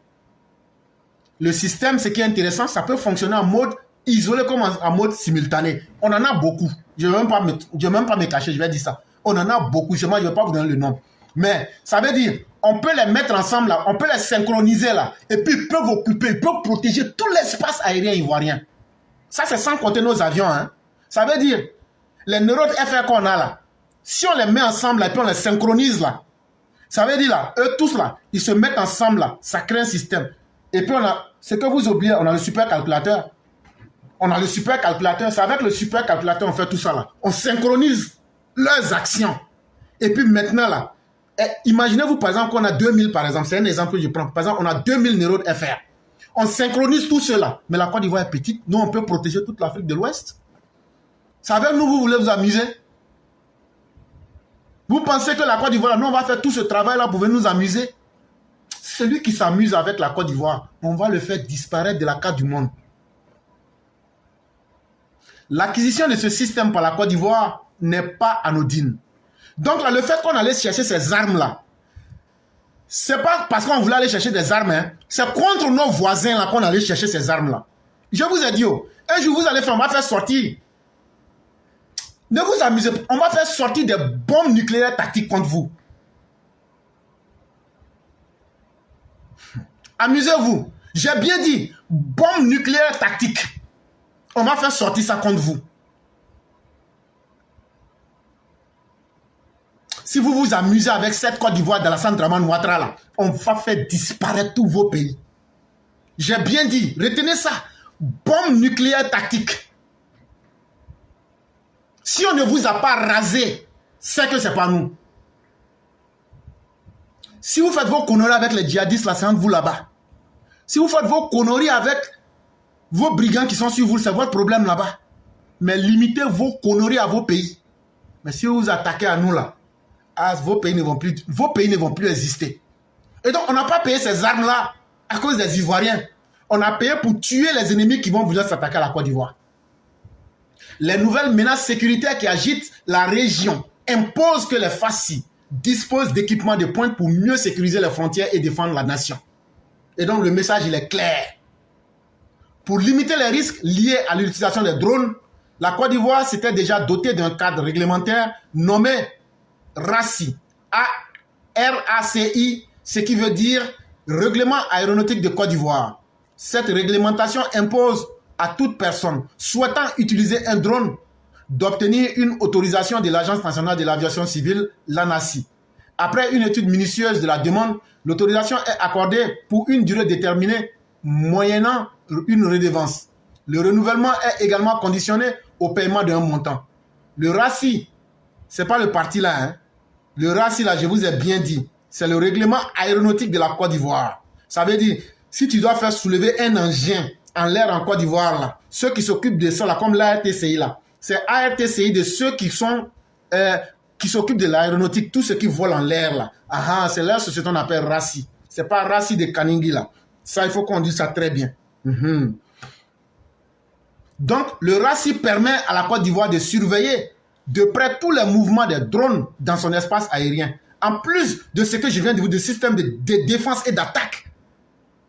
Le système, ce qui est intéressant, ça peut fonctionner en mode isolé comme en mode simultané. On en a beaucoup. Je ne vais même pas me cacher, je vais dire ça. On en a beaucoup. Je ne vais pas vous donner le nom. Mais ça veut dire, on peut les mettre ensemble là, on peut les synchroniser là, et puis ils peuvent occuper, ils peuvent protéger tout l'espace aérien ivoirien. Ça, c'est sans compter nos avions. Hein. Ça veut dire, les Nerod FR qu'on a là, si on les met ensemble là, et puis on les synchronise là, ça veut dire là, eux tous là, ils se mettent ensemble là, ça crée un système. Et puis on a, ce que vous oubliez, on a le supercalculateur. On a le supercalculateur, c'est avec le supercalculateur on fait tout ça là. On synchronise leurs actions. Et puis maintenant là, imaginez-vous par exemple qu'on a 2000 par exemple, c'est un exemple que je prends. Par exemple, on a 2000 Nerod FR. On synchronise tout cela. Mais la Côte d'Ivoire est petite, nous on peut protéger toute l'Afrique de l'Ouest. C'est avec nous, vous voulez vous amuser? Vous pensez que la Côte d'Ivoire, nous on va faire tout ce travail-là pour venir nous amuser? Celui qui s'amuse avec la Côte d'Ivoire, on va le faire disparaître de la carte du monde. L'acquisition de ce système par la Côte d'Ivoire n'est pas anodine. Donc là, le fait qu'on allait chercher ces armes-là, c'est pas parce qu'on voulait aller chercher des armes, hein. C'est contre nos voisins là qu'on allait chercher ces armes-là. Je vous ai dit, oh, un jour vous allez faire, on va faire sortir. Ne vous amusez pas, on va faire sortir des bombes nucléaires tactiques contre vous. Amusez-vous. J'ai bien dit, bombes nucléaires tactiques. On va faire sortir ça contre vous. Si vous vous amusez avec cette Côte d'Ivoire de la Centrale Ouattara là, on va faire disparaître tous vos pays. J'ai bien dit, retenez ça. Bombe nucléaire tactique. Si on ne vous a pas rasé, c'est que c'est pas nous. Si vous faites vos conneries avec les djihadistes là, c'est entre vous là-bas. Si vous faites vos conneries avec vos brigands qui sont sur vous, c'est votre problème là-bas. Mais limitez vos conneries à vos pays. Mais si vous vous attaquez à nous là, vos pays ne vont plus exister. Et donc, on n'a pas payé ces armes-là à cause des Ivoiriens. On a payé pour tuer les ennemis qui vont vouloir s'attaquer à la Côte d'Ivoire. Les nouvelles menaces sécuritaires qui agitent la région imposent que les FACI disposent d'équipements de pointe pour mieux sécuriser les frontières et défendre la nation. Et donc, le message, il est clair. Pour limiter les risques liés à l'utilisation des drones, la Côte d'Ivoire s'était déjà dotée d'un cadre réglementaire nommé RACI, A-R-A-C-I, ce qui veut dire Règlement aéronautique de Côte d'Ivoire. Cette réglementation impose à toute personne souhaitant utiliser un drone d'obtenir une autorisation de l'Agence nationale de l'aviation civile, l'ANACI. Après une étude minutieuse de la demande, l'autorisation est accordée pour une durée déterminée, moyennant une redevance. Le renouvellement est également conditionné au paiement d'un montant. Le RACI, ce n'est pas le parti là, hein. Le RACI là, je vous ai bien dit, c'est le règlement aéronautique de la Côte d'Ivoire. Ça veut dire, si tu dois faire soulever un engin en l'air en Côte d'Ivoire là, ceux qui s'occupent de ça là, comme l'ARTCI là, c'est ARTCI de ceux qui sont qui s'occupent de l'aéronautique, tout ce qui vole en l'air là. Ah, c'est leur société qu'on appelle RACI. C'est pas RACI de Kaningui là. Ça, il faut qu'on dise ça très bien. Donc, le RACI permet à la Côte d'Ivoire de surveiller de près tous les mouvements des drones dans son espace aérien. En plus de ce que je viens de vous dire, de système de défense et d'attaque,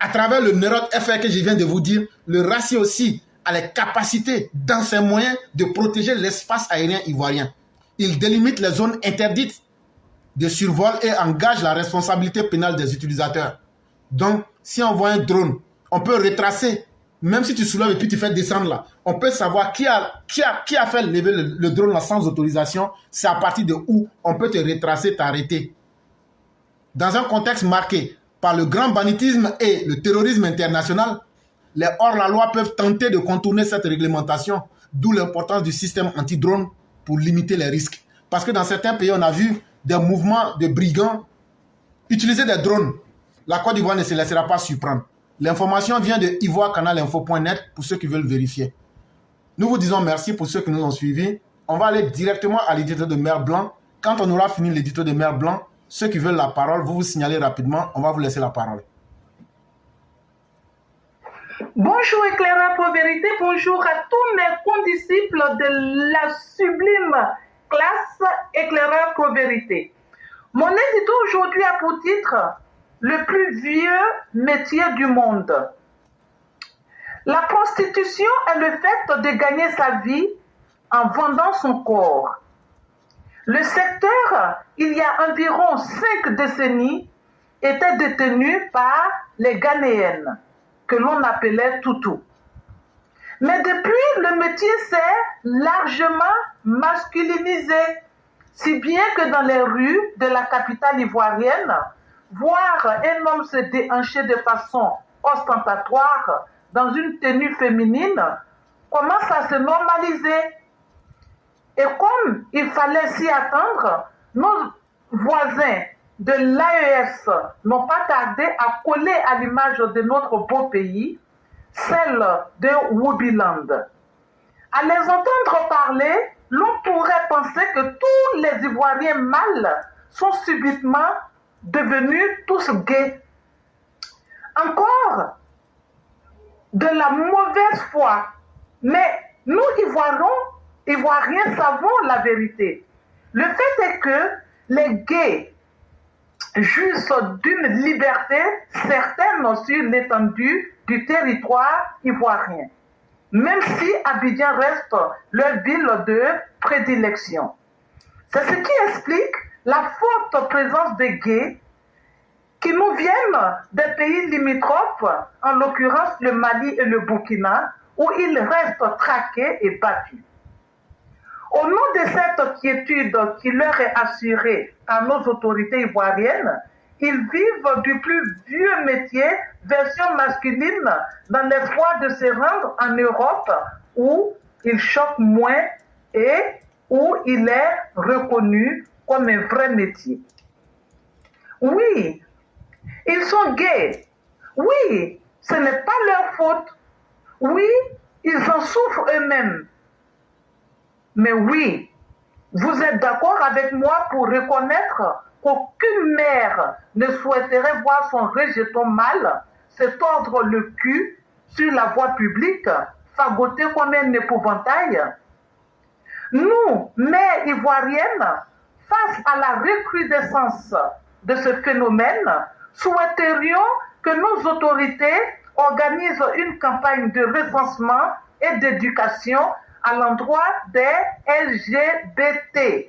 à travers le NEROT FR que je viens de vous dire, le RACI aussi a les capacités dans ses moyens de protéger l'espace aérien ivoirien. Il délimite les zones interdites de survol et engage la responsabilité pénale des utilisateurs. Donc, si on voit un drone, on peut retracer, même si tu soulèves et puis tu fais descendre là, on peut savoir qui a fait lever le drone là sans autorisation, c'est à partir de où on peut te retracer, t'arrêter. Dans un contexte marqué par le grand banditisme et le terrorisme international, les hors-la-loi peuvent tenter de contourner cette réglementation, d'où l'importance du système anti-drone pour limiter les risques. Parce que dans certains pays, on a vu des mouvements de brigands utiliser des drones. La Côte d'Ivoire ne se laissera pas surprendre. L'information vient de ivoirecanalinfo.net pour ceux qui veulent vérifier. Nous vous disons merci pour ceux qui nous ont suivis. On va aller directement à l'édito de Mer Blanc. Quand on aura fini l'édito de Mer Blanc, ceux qui veulent la parole, vous signalez rapidement. On va vous laisser la parole. Bonjour éclaireur pour vérité, bonjour à tous mes condisciples de la sublime classe éclaireur pour vérité. Mon édito aujourd'hui a pour titre le plus vieux métier du monde. La prostitution est le fait de gagner sa vie en vendant son corps. Le secteur, il y a environ 5 décennies, était détenu par les Ghanéennes, que l'on appelait toutous. Mais depuis, le métier s'est largement masculinisé, si bien que dans les rues de la capitale ivoirienne, voir un homme se déhancher de façon ostentatoire dans une tenue féminine commence à se normaliser. Et comme il fallait s'y attendre, nos voisins de l'AES n'ont pas tardé à coller à l'image de notre beau pays, celle de Wubiland. À les entendre parler, l'on pourrait penser que tous les Ivoiriens mâles sont subitement devenus tous gays. Encore de la mauvaise foi. Mais nous, Ivoiriens, savons la vérité. Le fait est que les gays jouissent d'une liberté certaine sur l'étendue du territoire ivoirien, même si Abidjan reste leur ville de prédilection. C'est ce qui explique la forte présence des gays qui nous viennent des pays limitrophes, en l'occurrence le Mali et le Burkina, où ils restent traqués et battus. Au nom de cette quiétude qui leur est assurée par nos autorités ivoiriennes, ils vivent du plus vieux métier, version masculine, dans l'espoir de se rendre en Europe où ils choquent moins et où il est reconnu comme un vrai métier. Oui, ils sont gays. Oui, ce n'est pas leur faute. Oui, ils en souffrent eux-mêmes. Mais oui, vous êtes d'accord avec moi pour reconnaître qu'aucune mère ne souhaiterait voir son rejeton mâle se tordre le cul sur la voie publique, fagoté comme un épouvantail. Nous, mères ivoiriennes, face à la recrudescence de ce phénomène, souhaiterions que nos autorités organisent une campagne de recensement et d'éducation à l'endroit des LGBT,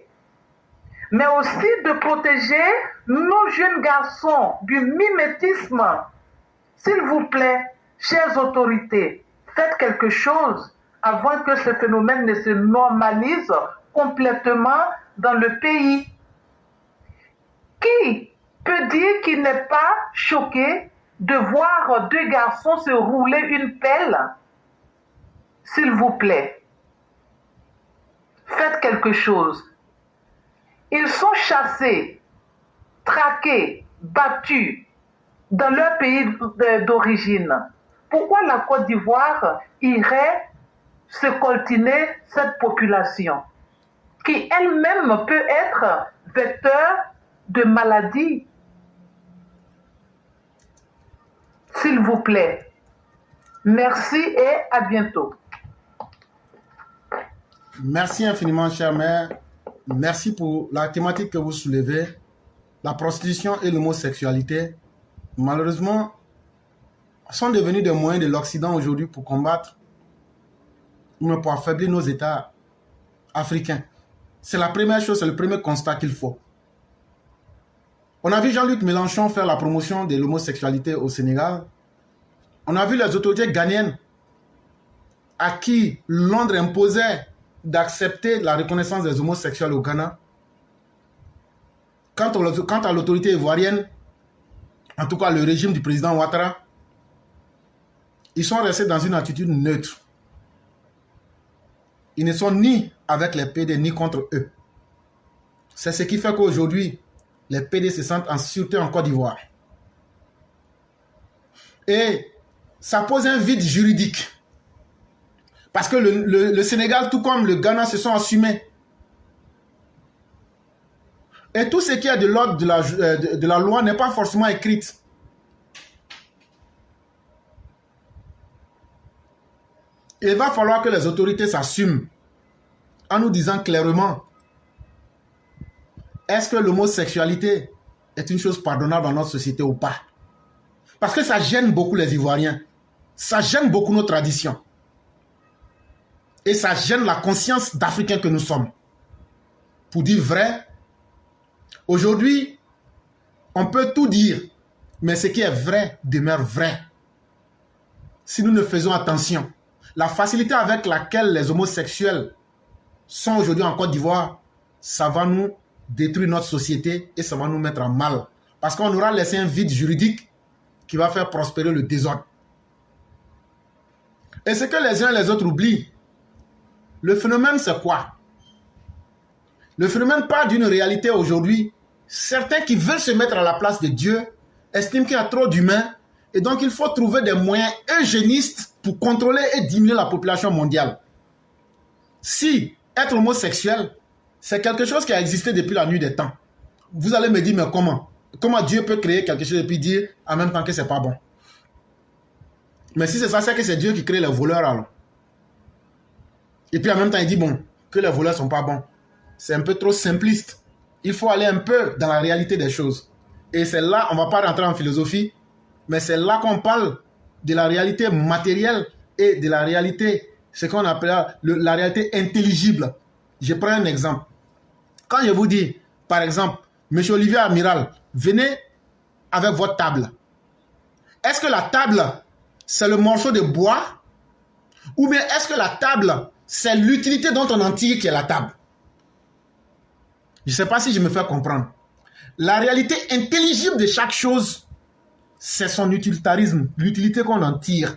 mais aussi de protéger nos jeunes garçons du mimétisme. S'il vous plaît, chères autorités, faites quelque chose avant que ce phénomène ne se normalise complètement dans le pays. Qui peut dire qu'il n'est pas choqué de voir deux garçons se rouler une pelle? S'il vous plaît, faites quelque chose. Ils sont chassés, traqués, battus dans leur pays d'origine. Pourquoi la Côte d'Ivoire irait se coltiner cette population qui elle-même peut être vecteur de maladies? S'il vous plaît. Merci et à bientôt. Merci infiniment, chère mère. Merci pour la thématique que vous soulevez, la prostitution et l'homosexualité. Malheureusement, sont devenus des moyens de l'Occident aujourd'hui pour combattre, mais pour affaiblir nos États africains. C'est la première chose, c'est le premier constat qu'il faut. On a vu Jean-Luc Mélenchon faire la promotion de l'homosexualité au Sénégal. On a vu les autorités ghanéennes à qui Londres imposait d'accepter la reconnaissance des homosexuels au Ghana. Quant à l'autorité ivoirienne, en tout cas le régime du président Ouattara, ils sont restés dans une attitude neutre. Ils ne sont ni avec les PD ni contre eux. C'est ce qui fait qu'aujourd'hui, les PD se sentent en sûreté en Côte d'Ivoire. Et ça pose un vide juridique. Parce que le Sénégal, tout comme le Ghana, se sont assumés. Et tout ce qui est de l'ordre de la loi n'est pas forcément écrite. Il va falloir que les autorités s'assument en nous disant clairement, est-ce que l'homosexualité est une chose pardonnable dans notre société ou pas? Parce que ça gêne beaucoup les Ivoiriens. Ça gêne beaucoup nos traditions. Et ça gêne la conscience d'Africains que nous sommes. Pour dire vrai, aujourd'hui, on peut tout dire, mais ce qui est vrai demeure vrai. Si nous ne faisons attention, la facilité avec laquelle les homosexuels sont aujourd'hui en Côte d'Ivoire, ça va nous détruire notre société et ça va nous mettre en mal. Parce qu'on aura laissé un vide juridique qui va faire prospérer le désordre. Et ce que les uns et les autres oublient, le phénomène c'est quoi? Le phénomène part d'une réalité aujourd'hui. Certains qui veulent se mettre à la place de Dieu estiment qu'il y a trop d'humains et donc il faut trouver des moyens eugénistes pour contrôler et diminuer la population mondiale. Si être homosexuel, c'est quelque chose qui a existé depuis la nuit des temps. Vous allez me dire, mais comment? Comment Dieu peut créer quelque chose et puis dire en même temps que c'est pas bon? Mais si c'est ça, c'est que c'est Dieu qui crée les voleurs alors. Et puis en même temps, il dit, bon, que les voleurs sont pas bons. C'est un peu trop simpliste. Il faut aller un peu dans la réalité des choses. Et c'est là, on va pas rentrer en philosophie, mais c'est là qu'on parle de la réalité matérielle et de la réalité, ce qu'on appelle la réalité intelligible. Je prends un exemple. Quand je vous dis, par exemple, Monsieur Olivier Amiral, venez avec votre table. Est-ce que la table, c'est le morceau de bois? Ou bien est-ce que la table, c'est l'utilité dont on en tire qui est la table? Je ne sais pas si je me fais comprendre. La réalité intelligible de chaque chose, c'est son utilitarisme, l'utilité qu'on en tire.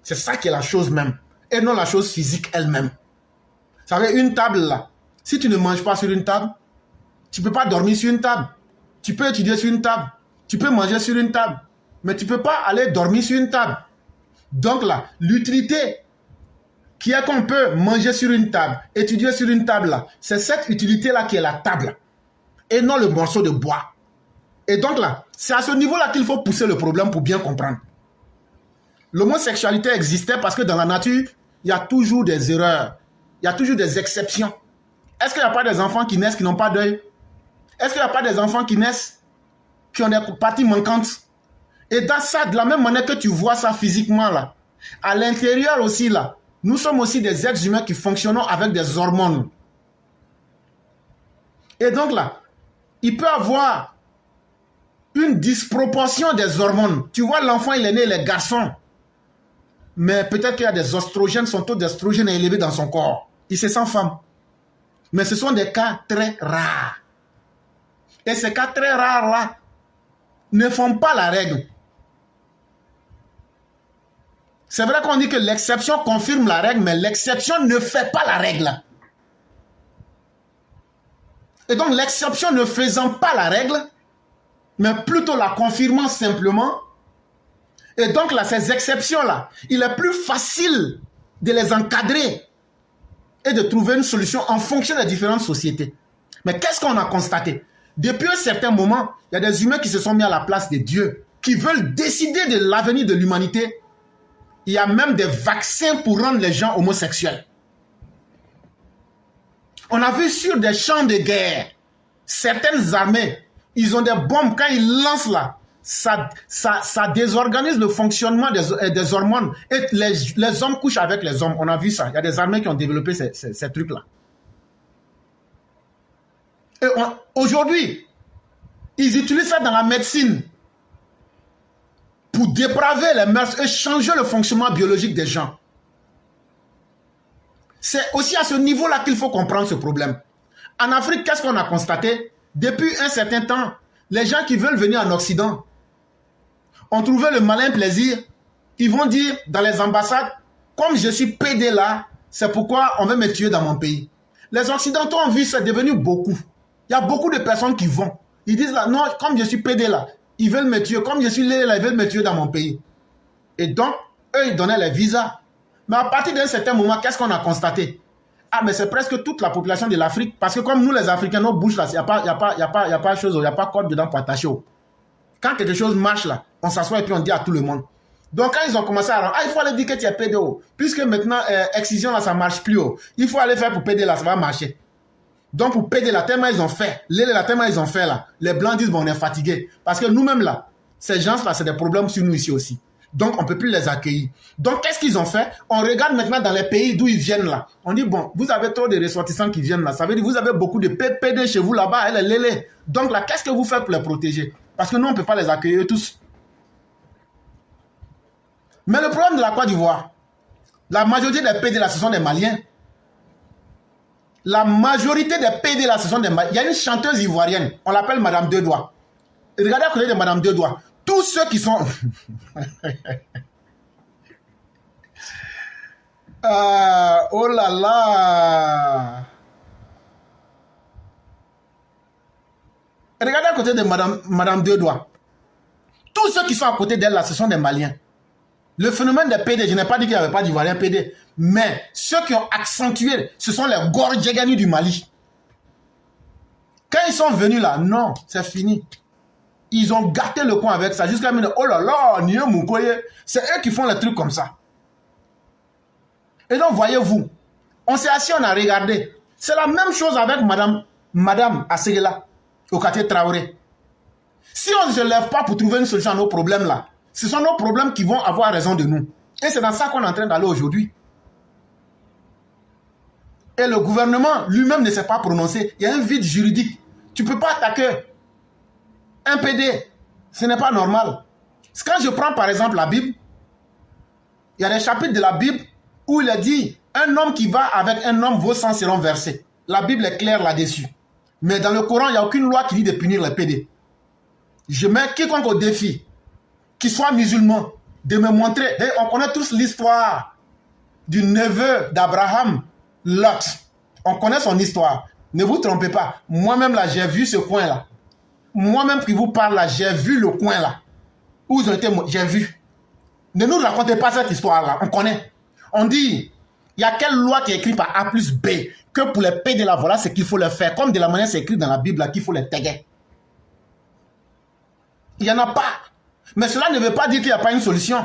C'est ça qui est la chose même, et non la chose physique elle-même. Vous savez, une table là, si tu ne manges pas sur une table, tu ne peux pas dormir sur une table. Tu peux étudier sur une table, tu peux manger sur une table, mais tu ne peux pas aller dormir sur une table. Donc là, l'utilité qui est qu'on peut manger sur une table, étudier sur une table là, c'est cette utilité-là qui est la table, et non le morceau de bois. Et donc là, c'est à ce niveau-là qu'il faut pousser le problème pour bien comprendre. L'homosexualité existait parce que dans la nature, il y a toujours des erreurs, il y a toujours des exceptions. Est-ce qu'il n'y a pas des enfants qui naissent qui n'ont pas d'œil? Est-ce qu'il n'y a pas des enfants qui naissent qui ont des parties manquantes? Et dans ça, de la même manière que tu vois ça physiquement là, à l'intérieur aussi là, nous sommes aussi des êtres humains qui fonctionnons avec des hormones. Et donc là, il peut avoir une disproportion des hormones. Tu vois, l'enfant, il est né, les garçons. Mais peut-être qu'il y a des oestrogènes, son taux d'oestrogène est élevé dans son corps. Il se sent femme. Mais ce sont des cas très rares. Et ces cas très rares-là ne font pas la règle. C'est vrai qu'on dit que l'exception confirme la règle, mais l'exception ne fait pas la règle. Et donc l'exception ne faisant pas la règle, mais plutôt la confirmant simplement. Et donc là, ces exceptions-là, il est plus facile de les encadrer et de trouver une solution en fonction des différentes sociétés. Mais qu'est-ce qu'on a constaté? Depuis un certain moment, il y a des humains qui se sont mis à la place des dieux, qui veulent décider de l'avenir de l'humanité. Il y a même des vaccins pour rendre les gens homosexuels. On a vu sur des champs de guerre, certaines armées, ils ont des bombes, quand ils lancent là, ça désorganise le fonctionnement des hormones. Et les hommes couchent avec les hommes. On a vu ça. Il y a des armées qui ont développé ces trucs-là. Et aujourd'hui, ils utilisent ça dans la médecine pour dépraver les mœurs et changer le fonctionnement biologique des gens. C'est aussi à ce niveau-là qu'il faut comprendre ce problème. En Afrique, qu'est-ce qu'on a constaté? Depuis un certain temps, les gens qui veulent venir en Occident ont trouvé le malin plaisir. Ils vont dire dans les ambassades, comme je suis pédé là, c'est pourquoi on veut me tuer dans mon pays. Les Occidentaux ont vu ça devenu beaucoup. Il y a beaucoup de personnes qui vont. Ils disent là, non, comme je suis pédé là, ils veulent me tuer. Comme je suis là, ils veulent me tuer dans mon pays. Et donc, eux, ils donnaient les visas. Mais à partir d'un certain moment, qu'est-ce qu'on a constaté? Ah, mais c'est presque toute la population de l'Afrique. Parce que comme nous, les Africains, nos bouches là, il n'y a pas chose, il n'y a pas corde dedans pour attacher. Quand quelque chose marche là, on s'assoit et puis on dit à tout le monde. Donc quand ils ont commencé à rendre, il faut aller dire que tu es pédé. Puisque maintenant, excision là, ça ne marche plus. Il faut aller faire pour pédé là, ça va marcher. Donc pour pédé là, tellement ils ont fait. Tellement ils ont fait là. Les Blancs disent, bon, on est fatigué. Parce que nous-mêmes là, ces gens là, c'est des problèmes sur nous ici aussi. Donc on ne peut plus les accueillir. Donc qu'est-ce qu'ils ont fait? On regarde maintenant dans les pays d'où ils viennent là. On dit, bon, vous avez trop de ressortissants qui viennent là. Ça veut dire que vous avez beaucoup de pédés chez vous là-bas. Donc là, qu'est-ce que vous faites pour les protéger? Parce que nous, on ne peut pas les accueillir tous. Mais le problème de la Côte d'Ivoire, la majorité des PD là, ce sont des Maliens. La majorité des PD là, ce sont des Maliens. Il y a une chanteuse ivoirienne, on l'appelle Madame Deux Doigts. Regardez à côté de Madame Deux Doigts. Tous ceux qui sont... oh là là. Regardez à côté de Madame Deux Doigts. Tous ceux qui sont à côté d'elle là, ce sont des Maliens. Le phénomène des PD, je n'ai pas dit qu'il n'y avait pas d'Ivoiriens PD, mais ceux qui ont accentué, ce sont les Gorgégani du Mali. Quand ils sont venus là, non, c'est fini. Ils ont gâté le coin avec ça jusqu'à me dire, oh là là, Nye Mukoye. C'est eux qui font les trucs comme ça. Et donc, voyez-vous, on s'est assis, on a regardé. C'est la même chose avec Madame Asegela, au quartier Traoré. Si on ne se lève pas pour trouver une solution à nos problèmes là, ce sont nos problèmes qui vont avoir raison de nous. Et c'est dans ça qu'on est en train d'aller aujourd'hui. Et le gouvernement lui-même ne s'est pas prononcé. Il y a un vide juridique. Tu ne peux pas attaquer un PD. Ce n'est pas normal. Quand je prends par exemple la Bible, il y a des chapitres de la Bible où il a dit un homme qui va avec un homme, vos sangs seront versés. La Bible est claire là-dessus. Mais dans le Coran, il n'y a aucune loi qui dit de punir les PD. Je mets quiconque au défi, qu'il soit musulman, de me montrer. Et on connaît tous l'histoire du neveu d'Abraham, Lot. On connaît son histoire. Ne vous trompez pas. Moi-même là, j'ai vu ce coin-là. Moi-même qui vous parle là, j'ai vu le coin là. Où ils ont été, j'ai vu. Ne nous racontez pas cette histoire-là. On connaît. On dit, il y a quelle loi qui est écrite par A plus B que pour les PD là, voilà ce qu'il faut le faire. Comme de la manière c'est écrit dans la Bible là, qu'il faut les taguer. Il n'y en a pas. Mais cela ne veut pas dire qu'il n'y a pas une solution.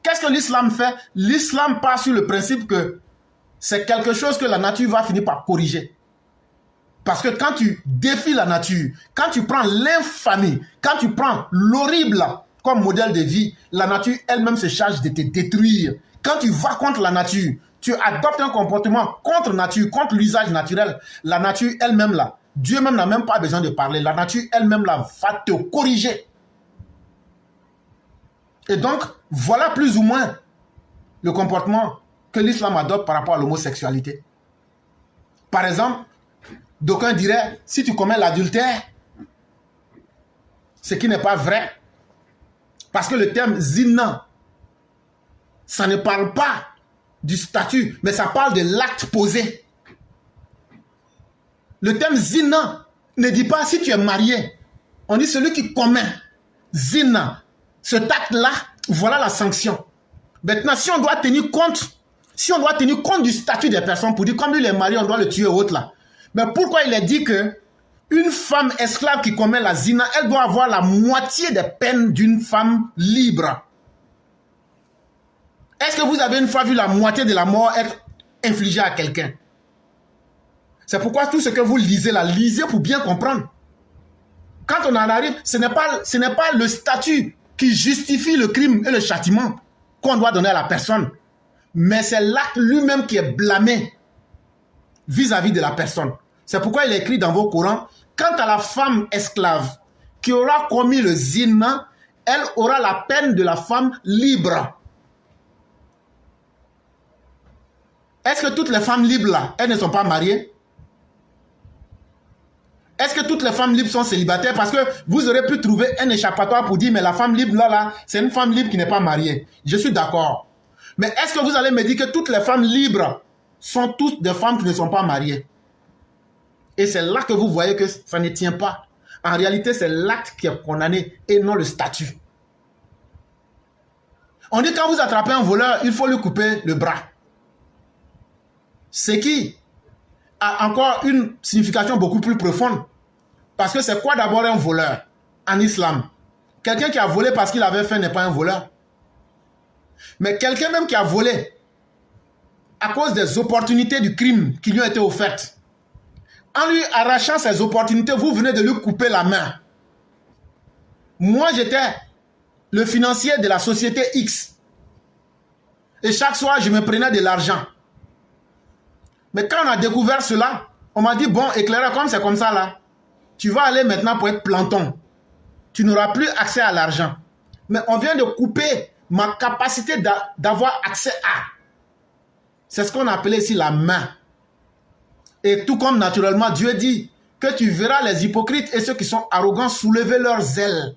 Qu'est-ce que l'islam fait? L'islam part sur le principe que c'est quelque chose que la nature va finir par corriger. Parce que quand tu défies la nature, quand tu prends l'infamie, quand tu prends l'horrible comme modèle de vie, la nature elle-même se charge de te détruire. Quand tu vas contre la nature, tu adoptes un comportement contre nature, contre l'usage naturel, la nature elle-même là, Dieu même n'a même pas besoin de parler, la nature elle-même là va te corriger. Et donc, voilà plus ou moins le comportement que l'islam adopte par rapport à l'homosexualité. Par exemple, d'aucuns diraient, si tu commets l'adultère, ce qui n'est pas vrai, parce que le terme zina, ça ne parle pas du statut, mais ça parle de l'acte posé. Le terme zina ne dit pas si tu es marié. On dit celui qui commet zina. Cet acte-là, voilà la sanction. Maintenant, si on doit tenir compte du statut des personnes pour dire comme il est marié, on doit le tuer ou autre là. Mais pourquoi il est dit que une femme esclave qui commet la zina, elle doit avoir la moitié des peines d'une femme libre? Est-ce que vous avez une fois vu la moitié de la mort être infligée à quelqu'un? C'est pourquoi tout ce que vous lisez là, lisez pour bien comprendre. Quand on en arrive, ce n'est pas le statut qui justifie le crime et le châtiment qu'on doit donner à la personne. Mais c'est l'acte lui-même qui est blâmé vis-à-vis de la personne. C'est pourquoi il est écrit dans vos Corans, quant à la femme esclave qui aura commis le zina, elle aura la peine de la femme libre. Est-ce que toutes les femmes libres là, elles ne sont pas mariées? Est-ce que toutes les femmes libres sont célibataires? Parce que vous aurez pu trouver un échappatoire pour dire, mais la femme libre là, c'est une femme libre qui n'est pas mariée. Je suis d'accord. Mais est-ce que vous allez me dire que toutes les femmes libres sont toutes des femmes qui ne sont pas mariées? Et c'est là que vous voyez que ça ne tient pas. En réalité, c'est l'acte qui est condamné et non le statut. On dit quand vous attrapez un voleur, il faut lui couper le bras. Ce qui a encore une signification beaucoup plus profonde. Parce que c'est quoi d'abord un voleur en islam? Quelqu'un qui a volé parce qu'il avait faim n'est pas un voleur. Mais quelqu'un même qui a volé à cause des opportunités du crime qui lui ont été offertes, en lui arrachant ces opportunités, vous venez de lui couper la main. Moi, j'étais le financier de la société X. Et chaque soir, je me prenais de l'argent. Mais quand on a découvert cela, on m'a dit, bon, éclaireur, comme c'est comme ça là, tu vas aller maintenant pour être planton. Tu n'auras plus accès à l'argent. Mais on vient de couper ma capacité d'avoir accès à. C'est ce qu'on appelait ici la main. Et tout comme naturellement, Dieu dit que tu verras les hypocrites et ceux qui sont arrogants soulever leurs ailes.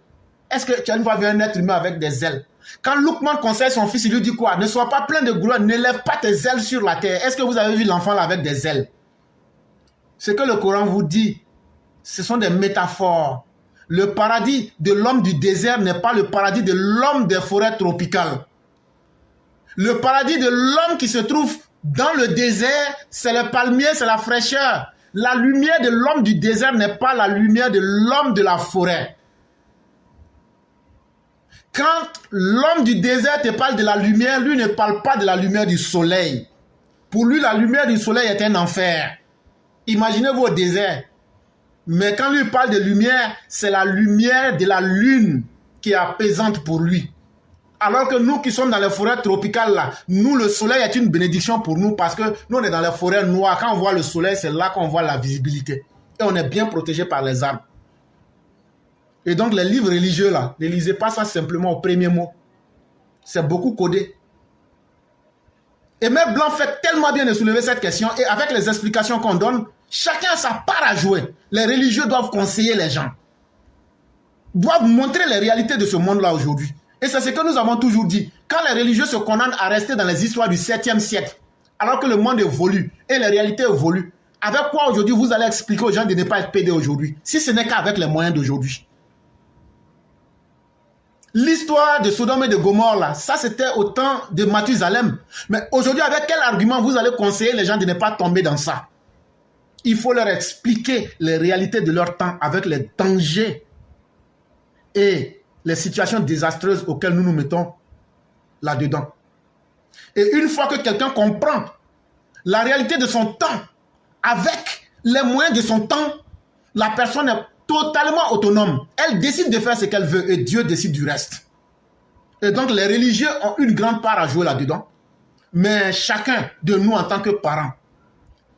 Est-ce que tu as une fois vu un être humain avec des ailes? Quand Loukman conseille son fils, il lui dit quoi? Ne sois pas plein de gloire, ne lève pas tes ailes sur la terre. Est-ce que vous avez vu l'enfant là avec des ailes? Ce que le Coran vous dit, ce sont des métaphores. Le paradis de l'homme du désert n'est pas le paradis de l'homme des forêts tropicales. Le paradis de l'homme qui se trouve dans le désert, c'est le palmier, c'est la fraîcheur. La lumière de l'homme du désert n'est pas la lumière de l'homme de la forêt. Quand l'homme du désert te parle de la lumière, lui ne parle pas de la lumière du soleil. Pour lui, la lumière du soleil est un enfer. Imaginez-vous au désert. Mais quand lui parle de lumière, c'est la lumière de la lune qui est apaisante pour lui. Alors que nous qui sommes dans les forêts tropicales, là, nous, le soleil est une bénédiction pour nous parce que nous, on est dans les forêts noires. Quand on voit le soleil, c'est là qu'on voit la visibilité. Et on est bien protégé par les arbres. Et donc, les livres religieux, là, ne lisez pas ça simplement au premier mot. C'est beaucoup codé. Et Mère Blanc fait tellement bien de soulever cette question. Et avec les explications qu'on donne, chacun a sa part à jouer. Les religieux doivent conseiller les gens. Doivent montrer les réalités de ce monde-là aujourd'hui. Et c'est ce que nous avons toujours dit. Quand les religieux se condamnent à rester dans les histoires du 7e siècle, alors que le monde évolue et les réalités évoluent, avec quoi aujourd'hui vous allez expliquer aux gens de ne pas être pédés aujourd'hui, si ce n'est qu'avec les moyens d'aujourd'hui? L'histoire de Sodome et de Gomorrhe, là, ça c'était au temps de Mathusalem. Mais aujourd'hui, avec quel argument vous allez conseiller les gens de ne pas tomber dans ça? Il faut leur expliquer les réalités de leur temps avec les dangers et les situations désastreuses auxquelles nous nous mettons là-dedans. Et une fois que quelqu'un comprend la réalité de son temps avec les moyens de son temps, la personne est totalement autonome. Elle décide de faire ce qu'elle veut et Dieu décide du reste. Et donc les religieux ont une grande part à jouer là-dedans. Mais chacun de nous en tant que parents,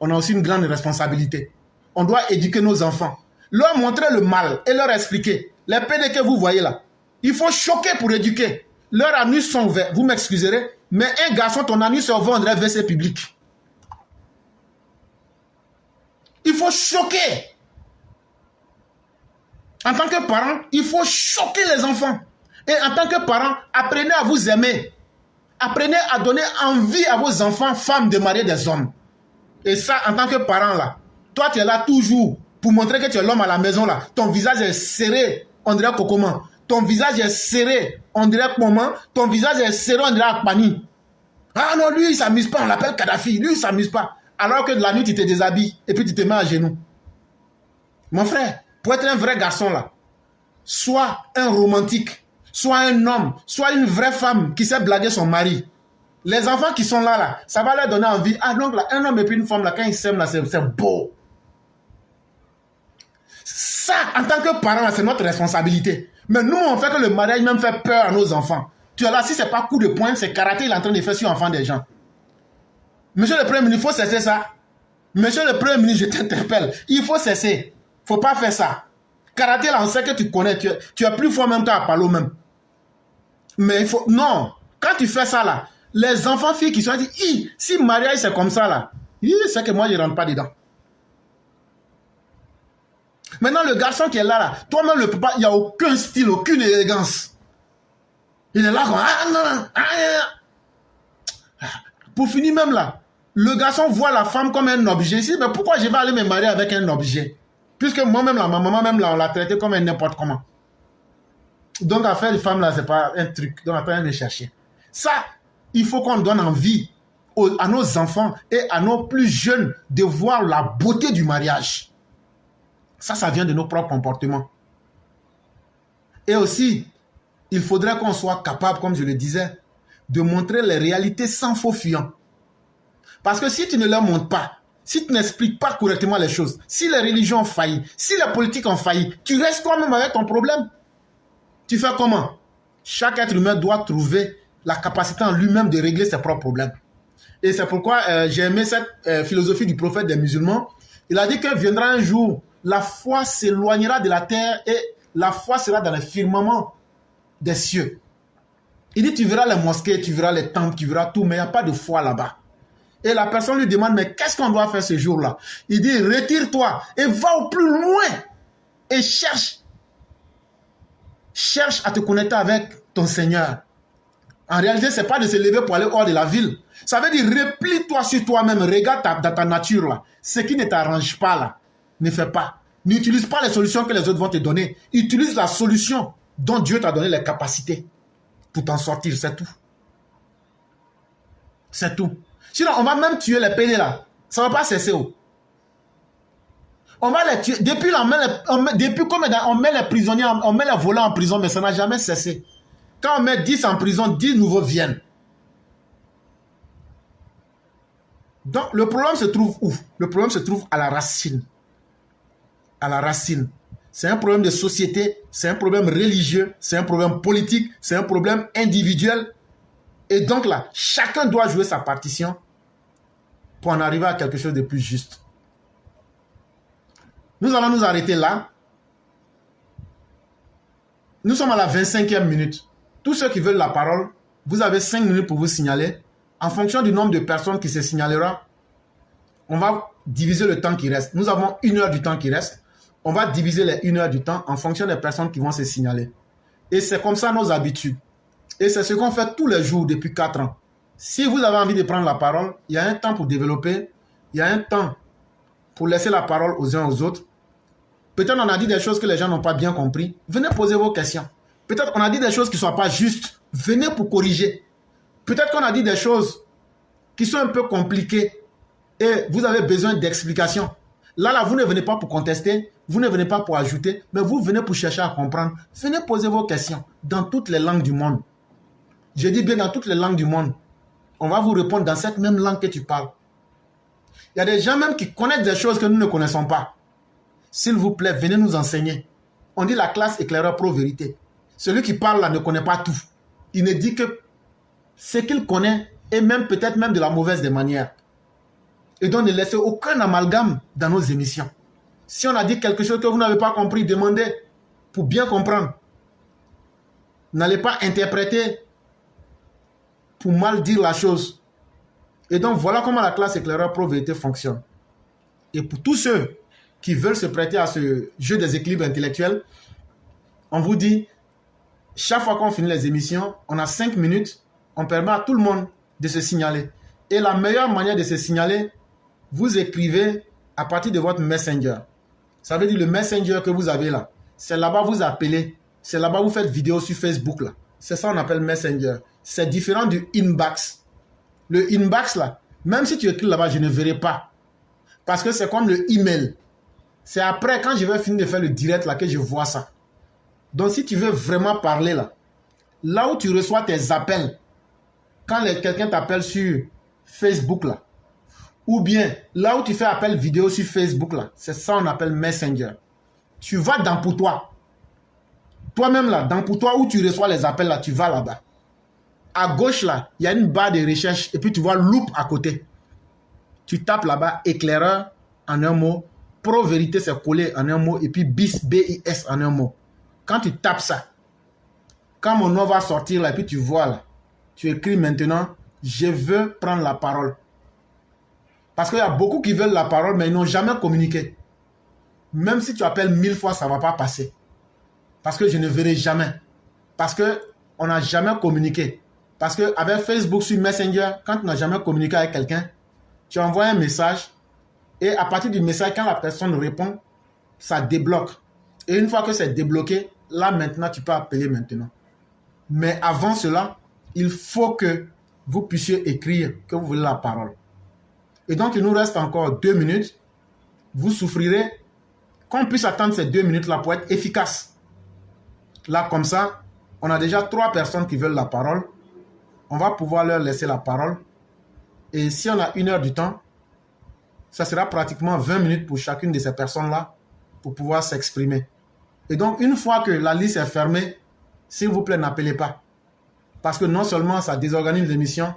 on a aussi une grande responsabilité. On doit éduquer nos enfants, leur montrer le mal et leur expliquer. Les PD que vous voyez là, il faut choquer pour éduquer. Leurs anus sont verts, vous m'excuserez, mais un garçon, ton anus est vert, on dirait WC public. Il faut choquer. En tant que parent, il faut choquer les enfants. Et en tant que parent, apprenez à vous aimer. Apprenez à donner envie à vos enfants, femmes, de marier des hommes. Et ça, en tant que parent, là, toi, tu es là toujours pour montrer que tu es l'homme à la maison, là. Ton visage est serré, on dirait Kokoman. Ton visage est serré, on dirait Poman. Ton visage est serré, on dirait Akpani. Ah non, lui, il ne s'amuse pas, on l'appelle Kadhafi. Lui, il ne s'amuse pas. Alors que de la nuit, tu te déshabilles et puis tu te mets à genoux. Mon frère, pour être un vrai garçon, là, soit un romantique, soit un homme, soit une vraie femme qui sait blaguer son mari. Les enfants qui sont là, là, ça va leur donner envie. Ah donc là, un homme et puis une femme, là, quand ils s'aiment, là, c'est beau. Ça, en tant que parent, c'est notre responsabilité. Mais nous, on fait que le mariage même fait peur à nos enfants. Tu es là, si c'est pas coup de poing, c'est karaté, il est en train de faire sur l'enfant des gens. Monsieur le Premier ministre, il faut cesser ça. Monsieur le Premier ministre, je t'interpelle. Il faut cesser. Il ne faut pas faire ça. Karaté, là, on sait que tu connais. Tu es plus fort même toi à Palo même. Mais il faut... Non. Quand tu fais ça, là, les enfants, filles qui sont dit, si mariage c'est comme ça, là, c'est que moi, je ne rentre pas dedans. Maintenant, le garçon qui est là, toi-même, le papa, il n'y a aucun style, aucune élégance. Il est là comme... Pour finir même là, le garçon voit la femme comme un objet. Il dit, mais pourquoi je vais aller me marier avec un objet? Puisque moi-même, ma maman, même là, on l'a traité comme un n'importe comment. Donc, affaire de femme là, c'est pas un truc. Donc, après, on va chercher. Ça, il faut qu'on donne envie à nos enfants et à nos plus jeunes de voir la beauté du mariage. Ça vient de nos propres comportements. Et aussi, il faudrait qu'on soit capable, comme je le disais, de montrer les réalités sans faux fuyant. Parce que si tu ne leur montres pas, si tu n'expliques pas correctement les choses, si les religions ont failli, si les politiques ont failli, tu restes toi-même avec ton problème. Tu fais comment? Chaque être humain doit trouver la capacité en lui-même de régler ses propres problèmes. Et c'est pourquoi j'ai aimé cette philosophie du prophète des musulmans. Il a dit que viendra un jour, la foi s'éloignera de la terre et la foi sera dans le firmament des cieux. Il dit, tu verras les mosquées, tu verras les temples, tu verras tout, mais il n'y a pas de foi là-bas. Et la personne lui demande, mais qu'est-ce qu'on doit faire ce jour-là? Il dit, retire-toi et va au plus loin et cherche à te connecter avec ton Seigneur. En réalité, ce n'est pas de se lever pour aller hors de la ville. Ça veut dire, replie-toi sur toi-même, regarde dans ta nature là. Ce qui ne t'arrange pas là, ne fais pas. N'utilise pas les solutions que les autres vont te donner. Utilise la solution dont Dieu t'a donné les capacités pour t'en sortir, c'est tout. C'est tout. Sinon, on va même tuer les pédés là. Ça ne va pas cesser. Oh. On va les tuer. Depuis là, on met les prisonniers, on met les volants en prison, mais ça n'a jamais cessé. Quand on met 10 en prison, 10 nouveaux viennent. Donc, le problème se trouve où? Le problème se trouve à la racine. À la racine. C'est un problème de société, c'est un problème religieux, c'est un problème politique, c'est un problème individuel. Et donc là, chacun doit jouer sa partition pour en arriver à quelque chose de plus juste. Nous allons nous arrêter là. Nous sommes à la 25e minute. Tous ceux qui veulent la parole, vous avez 5 minutes pour vous signaler. En fonction du nombre de personnes qui se signalera, on va diviser le temps qui reste. Nous avons 1 heure du temps qui reste. On va diviser les 1 heure du temps en fonction des personnes qui vont se signaler. Et c'est comme ça nos habitudes. Et c'est ce qu'on fait tous les jours depuis 4 ans. Si vous avez envie de prendre la parole, il y a un temps pour développer, il y a un temps pour laisser la parole aux uns aux autres. Peut-être on a dit des choses que les gens n'ont pas bien compris. Venez poser vos questions. Peut-être on a dit des choses qui ne sont pas justes. Venez pour corriger. Peut-être qu'on a dit des choses qui sont un peu compliquées et vous avez besoin d'explications. Là, vous ne venez pas pour contester, vous ne venez pas pour ajouter, mais vous venez pour chercher à comprendre. Venez poser vos questions dans toutes les langues du monde. Je dis bien dans toutes les langues du monde. On va vous répondre dans cette même langue que tu parles. Il y a des gens même qui connaissent des choses que nous ne connaissons pas. S'il vous plaît, venez nous enseigner. On dit la classe éclaireur pro-vérité. Celui qui parle là ne connaît pas tout. Il ne dit que ce qu'il connaît et même peut-être même de la mauvaise des manières. Et donc ne laissez aucun amalgame dans nos émissions. Si on a dit quelque chose que vous n'avez pas compris, demandez pour bien comprendre. N'allez pas interpréter pour mal dire la chose. Et donc voilà comment la classe éclaireur pro-vérité fonctionne. Et pour tous ceux qui veulent se prêter à ce jeu des équilibres intellectuels, on vous dit, chaque fois qu'on finit les émissions, on a 5 minutes, on permet à tout le monde de se signaler. Et la meilleure manière de se signaler, vous écrivez à partir de votre Messenger. Ça veut dire le Messenger que vous avez là. C'est là-bas vous appelez. C'est là-bas vous faites vidéo sur Facebook là. C'est ça qu'on appelle Messenger. C'est différent du inbox. Le inbox là, même si tu écris là-bas, je ne verrai pas. Parce que c'est comme le email. C'est après, quand je vais finir de faire le direct là, que je vois ça. Donc si tu veux vraiment parler là, là où tu reçois tes appels, quand quelqu'un t'appelle sur Facebook là, ou bien là où tu fais appel vidéo sur Facebook là, c'est ça on appelle Messenger. Tu vas dans pour toi. Toi-même là, dans pour toi où tu reçois les appels là, tu vas là-bas. À gauche là, il y a une barre de recherche et puis tu vois Loop à côté. Tu tapes là-bas éclaireur en un mot, pro-vérité c'est collé en un mot et puis BIS, B-I-S en un mot. Quand tu tapes ça, quand mon nom va sortir là et puis tu vois là, tu écris maintenant, je veux prendre la parole. Parce qu'il y a beaucoup qui veulent la parole mais ils n'ont jamais communiqué. Même si tu appelles 1000 fois, ça ne va pas passer. Parce que je ne verrai jamais. Parce qu'on n'a jamais communiqué. Parce qu'avec Facebook sur Messenger, quand tu n'as jamais communiqué avec quelqu'un, tu envoies un message et à partir du message, quand la personne répond, ça débloque. Et une fois que c'est débloqué, là maintenant, tu peux appeler maintenant. Mais avant cela, il faut que vous puissiez écrire que vous voulez la parole. Et donc, il nous reste encore 2 minutes. Vous souffrirez qu'on puisse attendre ces 2 minutes-là pour être efficace. Là, comme ça, on a déjà 3 personnes qui veulent la parole. On va pouvoir leur laisser la parole. Et si on a 1 heure du temps, ça sera pratiquement 20 minutes pour chacune de ces personnes-là pour pouvoir s'exprimer. Et donc, une fois que la liste est fermée, s'il vous plaît, n'appelez pas. Parce que non seulement ça désorganise l'émission,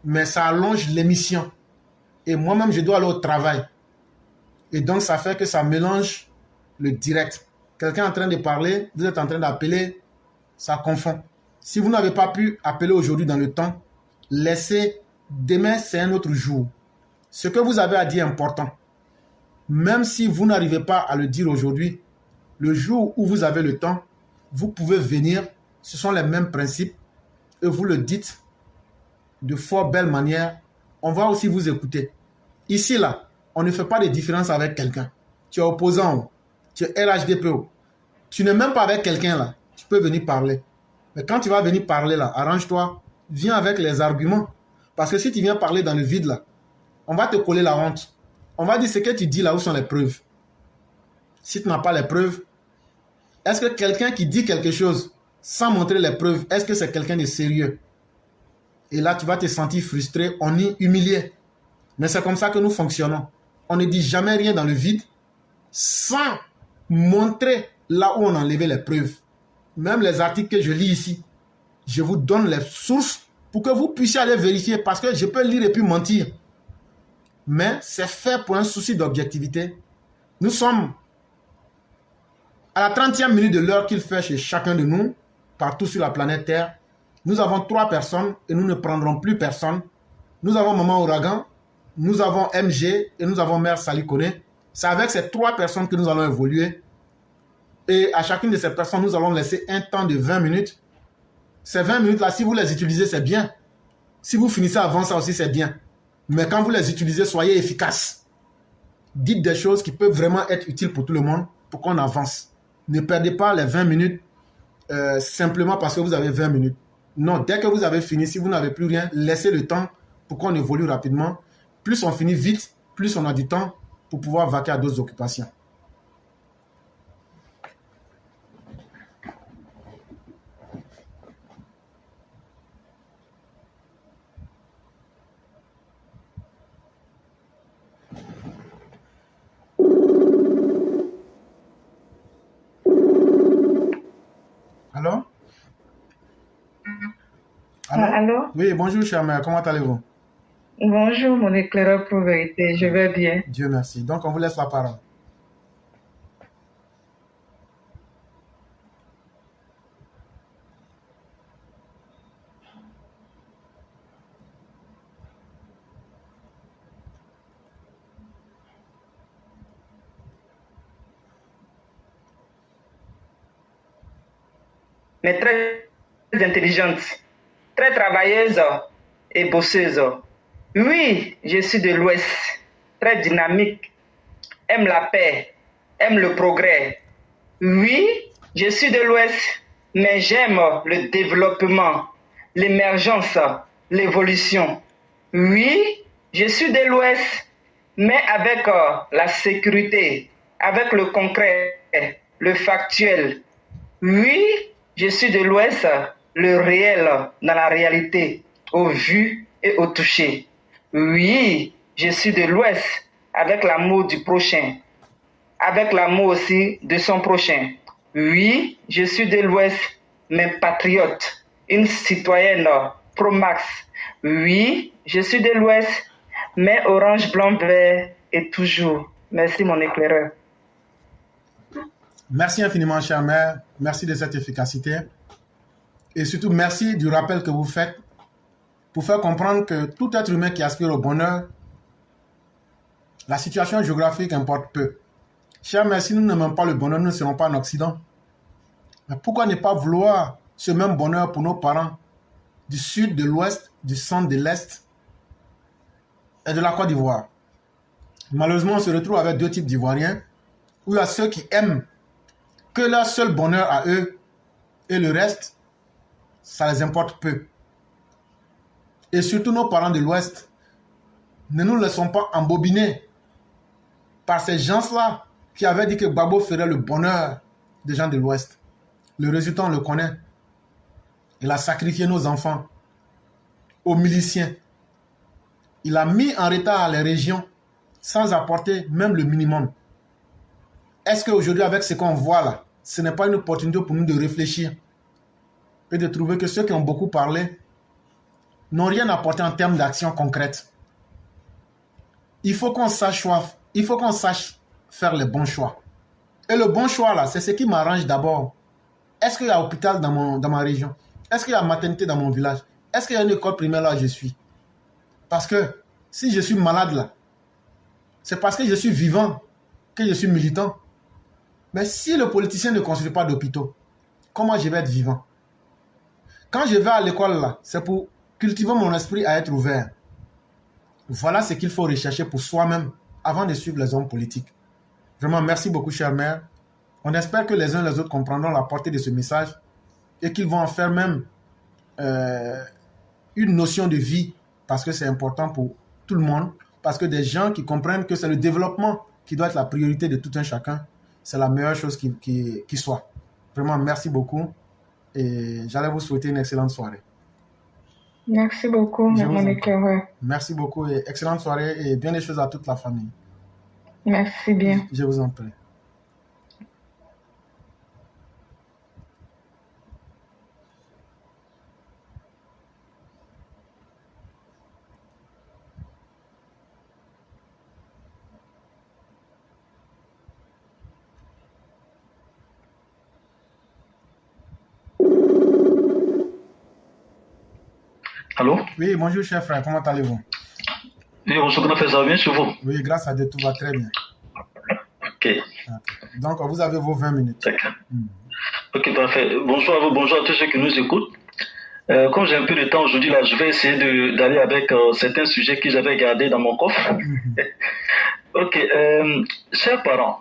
mais ça allonge l'émission. Et moi-même, je dois aller au travail. Et donc, ça fait que ça mélange le direct. Quelqu'un est en train de parler, vous êtes en train d'appeler, ça confond. Si vous n'avez pas pu appeler aujourd'hui dans le temps, laissez, demain c'est un autre jour. Ce que vous avez à dire est important. Même si vous n'arrivez pas à le dire aujourd'hui, le jour où vous avez le temps, vous pouvez venir, ce sont les mêmes principes, et vous le dites de fort belle manière. On va aussi vous écouter. Ici, là, on ne fait pas de différence avec quelqu'un. Tu es opposant, tu es RHDPO. Tu n'es même pas avec quelqu'un là. Tu peux venir parler. Mais quand tu vas venir parler là, arrange-toi, viens avec les arguments. Parce que si tu viens parler dans le vide là, on va te coller la honte. On va dire ce que tu dis là, où sont les preuves. si tu n'as pas les preuves, est-ce que quelqu'un qui dit quelque chose sans montrer les preuves, est-ce que c'est quelqu'un de sérieux? Et là, tu vas te sentir frustré, on est humilié. Mais c'est comme ça que nous fonctionnons. On ne dit jamais rien dans le vide sans montrer là où on a enlevé les preuves. Même les articles que je lis ici, je vous donne les sources pour que vous puissiez aller vérifier, parce que je peux lire et puis mentir. Mais c'est fait pour un souci d'objectivité. Nous sommes à la 30e minute de l'heure qu'il fait chez chacun de nous, partout sur la planète Terre. Nous avons 3 personnes et nous ne prendrons plus personne. Nous avons Maman Ouragan, nous avons MG et nous avons Mère Salikone. C'est avec ces 3 personnes que nous allons évoluer. Et à chacune de ces personnes, nous allons laisser un temps de 20 minutes. Ces 20 minutes-là, si vous les utilisez, c'est bien. Si vous finissez avant ça aussi, c'est bien. Mais quand vous les utilisez, soyez efficaces. Dites des choses qui peuvent vraiment être utiles pour tout le monde, pour qu'on avance. Ne perdez pas les 20 minutes simplement parce que vous avez 20 minutes. Non, dès que vous avez fini, si vous n'avez plus rien, laissez le temps pour qu'on évolue rapidement. Plus on finit vite, plus on a du temps pour pouvoir vaquer à d'autres occupations. Allô? Allô? Allô? Oui, bonjour, chère mère. Comment allez-vous? Bonjour, mon éclaireur pour vérité. Je vais bien. Dieu merci. Donc, on vous laisse la parole. Mais très intelligente, très travailleuse et bosseuse. Oui, je suis de l'Ouest, très dynamique, aime la paix, aime le progrès. Oui, je suis de l'Ouest, mais j'aime le développement, l'émergence, l'évolution. Oui, je suis de l'Ouest, mais avec la sécurité, avec le concret, le factuel. Oui, je suis de l'Ouest, le réel dans la réalité, au vu et au touché. Oui, je suis de l'Ouest, avec l'amour du prochain, avec l'amour aussi de son prochain. Oui, je suis de l'Ouest, mais patriote, une citoyenne pro-max. Oui, je suis de l'Ouest, mais orange, blanc, vert et toujours. Merci mon éclaireur. Merci infiniment, chère mère. Merci de cette efficacité. Et surtout, merci du rappel que vous faites pour faire comprendre que tout être humain qui aspire au bonheur, la situation géographique importe peu. Chère mère, si nous n'aimons pas le bonheur, nous ne serons pas en Occident. Mais pourquoi ne pas vouloir ce même bonheur pour nos parents du sud, de l'ouest, du centre, de l'est et de la Côte d'Ivoire? Malheureusement, on se retrouve avec 2 types d'Ivoiriens, où il y a ceux qui aiment que leur seul bonheur à eux et le reste, ça les importe peu. Et surtout nos parents de l'Ouest, ne nous laissons pas embobiner par ces gens-là qui avaient dit que Gbagbo ferait le bonheur des gens de l'Ouest. Le résultat, on le connaît. Il a sacrifié nos enfants aux miliciens. Il a mis en retard les régions sans apporter même le minimum. Est-ce qu'aujourd'hui, avec ce qu'on voit là, ce n'est pas une opportunité pour nous de réfléchir et de trouver que ceux qui ont beaucoup parlé n'ont rien apporté en termes d'action concrète? Il faut qu'on sache faire les bons choix. Et le bon choix là, c'est ce qui m'arrange d'abord. Est-ce qu'il y a un hôpital dans ma région? Est-ce qu'il y a une maternité dans mon village? Est-ce qu'il y a une école primaire là où je suis? Parce que si je suis malade là, c'est parce que je suis vivant que je suis militant. Mais si le politicien ne construit pas d'hôpitaux, comment je vais être vivant? Quand je vais à l'école là, c'est pour cultiver mon esprit à être ouvert. Voilà ce qu'il faut rechercher pour soi-même avant de suivre les hommes politiques. Vraiment, merci beaucoup, chère mère. On espère que les uns et les autres comprendront la portée de ce message et qu'ils vont en faire même une notion de vie, parce que c'est important pour tout le monde, parce que des gens qui comprennent que c'est le développement qui doit être la priorité de tout un chacun, c'est la meilleure chose qui soit. Vraiment, merci beaucoup. Et j'allais vous souhaiter une excellente soirée. Merci beaucoup, mon éclaireur. Merci beaucoup et excellente soirée et bien des choses à toute la famille. Merci bien. Je vous en prie. Allô? Oui, bonjour cher frère, comment allez-vous? Oui, bonjour, comment ça va bien sur vous? Oui, grâce à Dieu, tout va très bien. Ok. Donc, vous avez vos 20 minutes. D'accord. Ok, parfait. Bonjour à vous, bonjour à tous ceux qui nous écoutent. Comme j'ai un peu de temps aujourd'hui, là, je vais essayer d'aller avec certains sujets que j'avais gardés dans mon coffre. Ok, chers parents,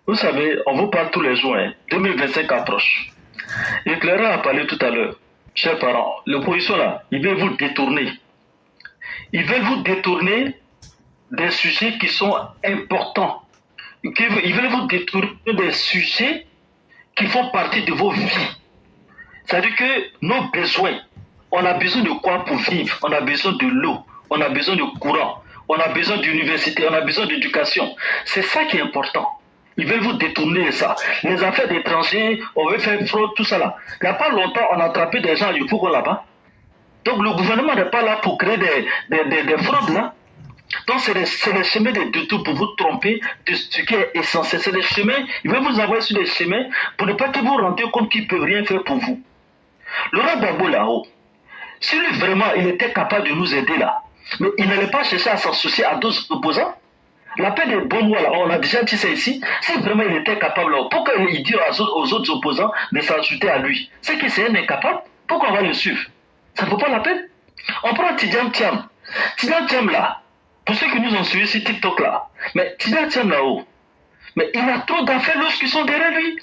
vous savez, on vous parle tous les jours, 2025 approche. Et Clara a parlé tout à l'heure. Chers parents, l'opposition là, ils veulent vous détourner. Ils veulent vous détourner des sujets qui sont importants. Ils veulent vous détourner des sujets qui font partie de vos vies. C'est-à-dire que nos besoins, on a besoin de quoi pour vivre? On a besoin de l'eau, on a besoin de courant, on a besoin d'université, on a besoin d'éducation. C'est ça qui est important. Ils veulent vous détourner de ça. Les affaires d'étrangers, on veut faire fraude, tout ça là. Il n'y a pas longtemps, on a attrapé des gens à Yopougon là-bas. Donc le gouvernement n'est pas là pour créer des fraudes là. Donc c'est les chemins de détour pour vous tromper de ce qui est essentiel. C'est des chemins, ils veulent vous envoyer sur des chemins pour ne pas que vous rendiez compte qu'ils ne peuvent rien faire pour vous. Laurent Gbagbo là-haut, si lui vraiment il était capable de nous aider là, mais il n'allait pas chercher à s'associer à d'autres opposants. La paix des Benoît, là, on a déjà dit ça ici, si vraiment il était capable, pourquoi il dit aux autres opposants de s'ajouter à lui? C'est que c'est un incapable, pourquoi on va le suivre? Ça ne vaut pas la peine. On prend Tidjane Thiam. Tidjane Thiam là, pour ceux qui nous ont suivis sur TikTok là, mais Tidjane Thiam là-haut, mais il a trop d'affaires lorsqu'ils sont derrière lui.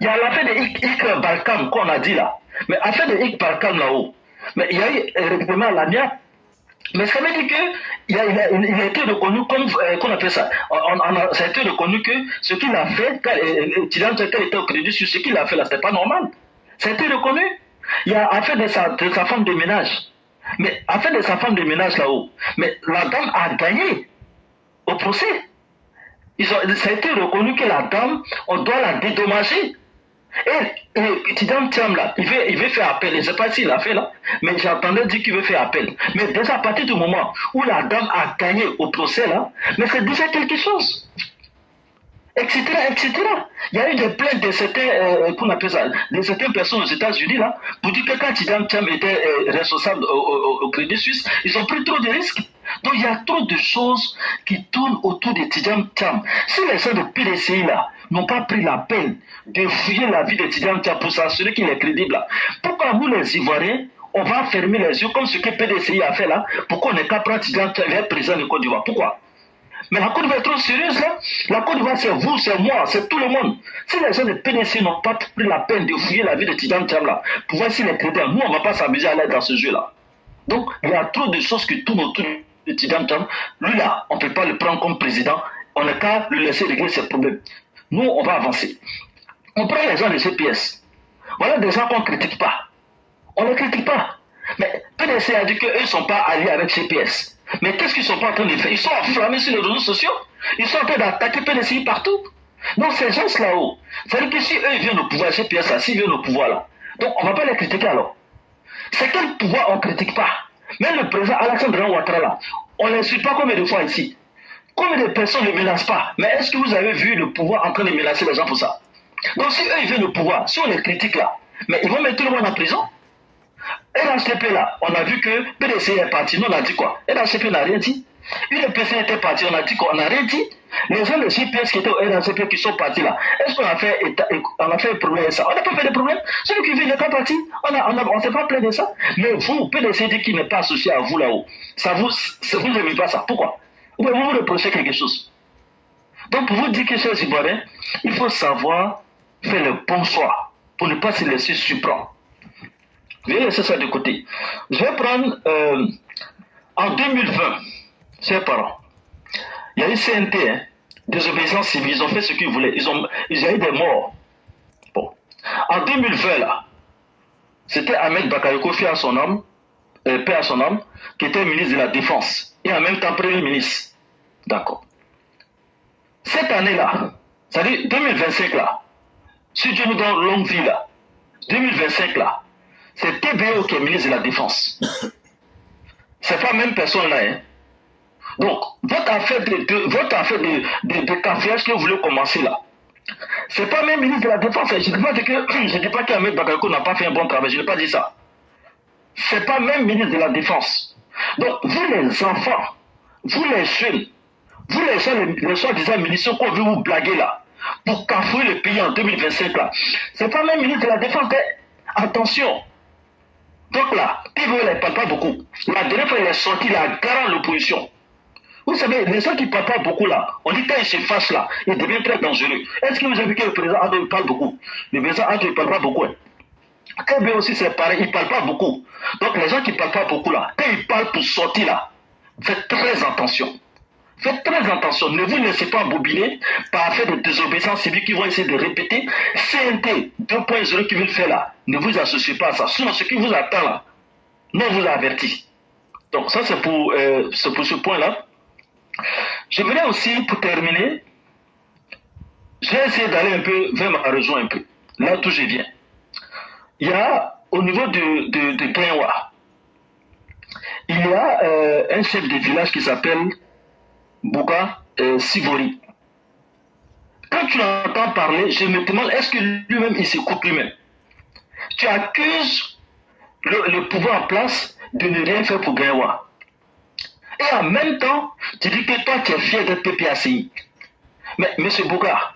Il y a l'affaire de Ik Barkam qu'on a dit là, mais l'affaire de Ik Barkam là-haut, mais il y a eu un règlement à l'ANIA. Mais ça veut dire qu'il a été reconnu comme, qu'on appelle ça, ça a été reconnu que ce qu'il a fait, quand il était au crédit sur ce qu'il a fait là, c'était pas normal. Ça a été reconnu. Il y a affaire de sa femme de ménage. Mais affaire de sa femme de ménage là-haut. Mais la dame a gagné au procès. Ça a été reconnu que la dame, on doit la dédommager. Et Tidjane Thiam là, il veut faire appel. Je ne sais pas s'il l'a fait là, mais j'entendais dire qu'il veut faire appel. Mais déjà à partir du moment où la dame a gagné au procès là, mais c'est déjà quelque chose. Etc., etc. Il y a eu des plaintes de certains, qu'on appelle ça, de certaines personnes aux États-Unis là, pour dire que quand Tidjane Thiam était responsable au Crédit Suisse, ils ont pris trop de risques. Donc il y a trop de choses qui tournent autour de Tidjane Thiam. Si les gens de PDCI là n'ont pas pris la peine de fouiller la vie de Tidjane Thiam pour s'assurer qu'il est crédible là, pourquoi nous les Ivoiriens, on va fermer les yeux comme ce que PDCI a fait là, pourquoi on n'est qu'à prendre Tidjane Thiam et être président de Côte d'Ivoire? Pourquoi? Mais la Côte d'Ivoire est trop sérieuse là. La Côte d'Ivoire c'est vous, c'est moi, c'est tout le monde. Si les gens de PDCI n'ont pas pris la peine de fouiller la vie de Tidjane Thiam là, pour voir s'il est crédible, nous on ne va pas s'amuser à aller dans ce jeu là. Donc il y a trop de choses qui tournent autour de Tidjane Thiam. Lui là, on ne peut pas le prendre comme président, on n'a qu'à le laisser régler ses problèmes. Nous, on va avancer. On prend les gens de GPS. Voilà des gens qu'on ne critique pas. On ne les critique pas. Mais PDC a dit qu'eux ne sont pas alliés avec GPS. Mais qu'est-ce qu'ils ne sont pas en train de faire? Ils sont enflammés sur les réseaux sociaux. Ils sont en train d'attaquer PDC partout. Donc ces gens là-haut, c'est-à-dire que si eux viennent au pouvoir, GPS là, s'ils viennent au pouvoir là, donc on ne va pas les critiquer alors. C'est quel pouvoir on ne critique pas? Même le président Alassane Ouattara là, on ne l'insulte pas combien de fois ici? Combien de personnes ne menacent pas? Mais est-ce que vous avez vu le pouvoir en train de menacer les gens pour ça? Donc si eux ils viennent au pouvoir, si on les critique là, mais ils vont mettre tout le monde en prison. LHCP là, on a vu que PDC est parti, nous on a dit quoi? LHCP n'a rien dit. UNPC était parti, on a dit qu'on n'a rien dit. Les gens de GPS qui étaient au LHCP qui sont partis là, est-ce qu'on a fait un problème avec ça? On n'a pas fait de problème. Celui qui vit n'est pas parti, on ne s'est pas plaint de ça. Mais vous, PDC dit qu'il n'est pas associé à vous là-haut, vous n'aimez pas ça. Pourquoi? Vous vous reprochez quelque chose. Donc pour vous dire que chers Ivoiriens, il faut savoir faire le bon choix pour ne pas se laisser surprendre. Je vais laisser ça de côté. Je vais prendre en 2020, chers parents, il y a eu CNT, désobéissance civile, ils ont fait ce qu'ils voulaient. Ils ont eu des morts. Bon. En 2020, là, c'était Ahmed Bakayoko, paix à son âme, qui était ministre de la Défense et en même temps Premier ministre. D'accord. Cette année-là, c'est-à-dire 2025 là, si Dieu nous donne longue vie là, 2025 là, c'est TBO qui est ministre de la Défense. C'est pas la même personne là. Hein. Donc, votre affaire de caféage que vous voulez commencer là, c'est pas même ministre de la Défense. Je ne dis pas qu'Ahmed Bakayoko n'a pas fait un bon travail, je n'ai pas dit ça. C'est pas même ministre de la Défense. Donc, vous les enfants, vous les jeunes, vous les soi-disant miliciens qu'on veut vous blaguer là, pour cafouiller le pays en 2025 là, c'est pas même ministre de la Défense. Attention. Donc là, TVO ne parle pas beaucoup. La dernière fois, il est sorti la garant l'opposition. Vous savez, les gens qui ne parlent pas beaucoup là, on dit quand ils se fâchent là, ils deviennent très dangereux. Est-ce que vous avez vu que le président Ado il parle beaucoup? Le président Ado il ne parle pas beaucoup. Hein. KB aussi c'est pareil, il ne parle pas beaucoup. Donc les gens qui ne parlent pas beaucoup là, quand ils parlent pour sortir là, faites très attention. Faites très attention, ne vous laissez pas embobiner par affaire de désobéissance civile qui vont essayer de répéter. CNT 2.0 qui veulent faire là, ne vous associez pas à ça. Sinon ce qui vous attend là, non vous avertit. Donc ça c'est pour ce point là. Je voulais aussi, pour terminer, j'ai essayé d'aller un peu vers ma région un peu, là d'où je viens. Il y a, au niveau de Guinwa, il y a un chef de village qui s'appelle Bouka Sivori. Quand tu l'entends parler, je me demande, est-ce que lui-même, il s'écoute lui-même? Tu accuses le pouvoir en place de ne rien faire pour Guinwa. Et en même temps, tu dis que toi, tu es fier d'être PPACI. Mais, M. Bouka,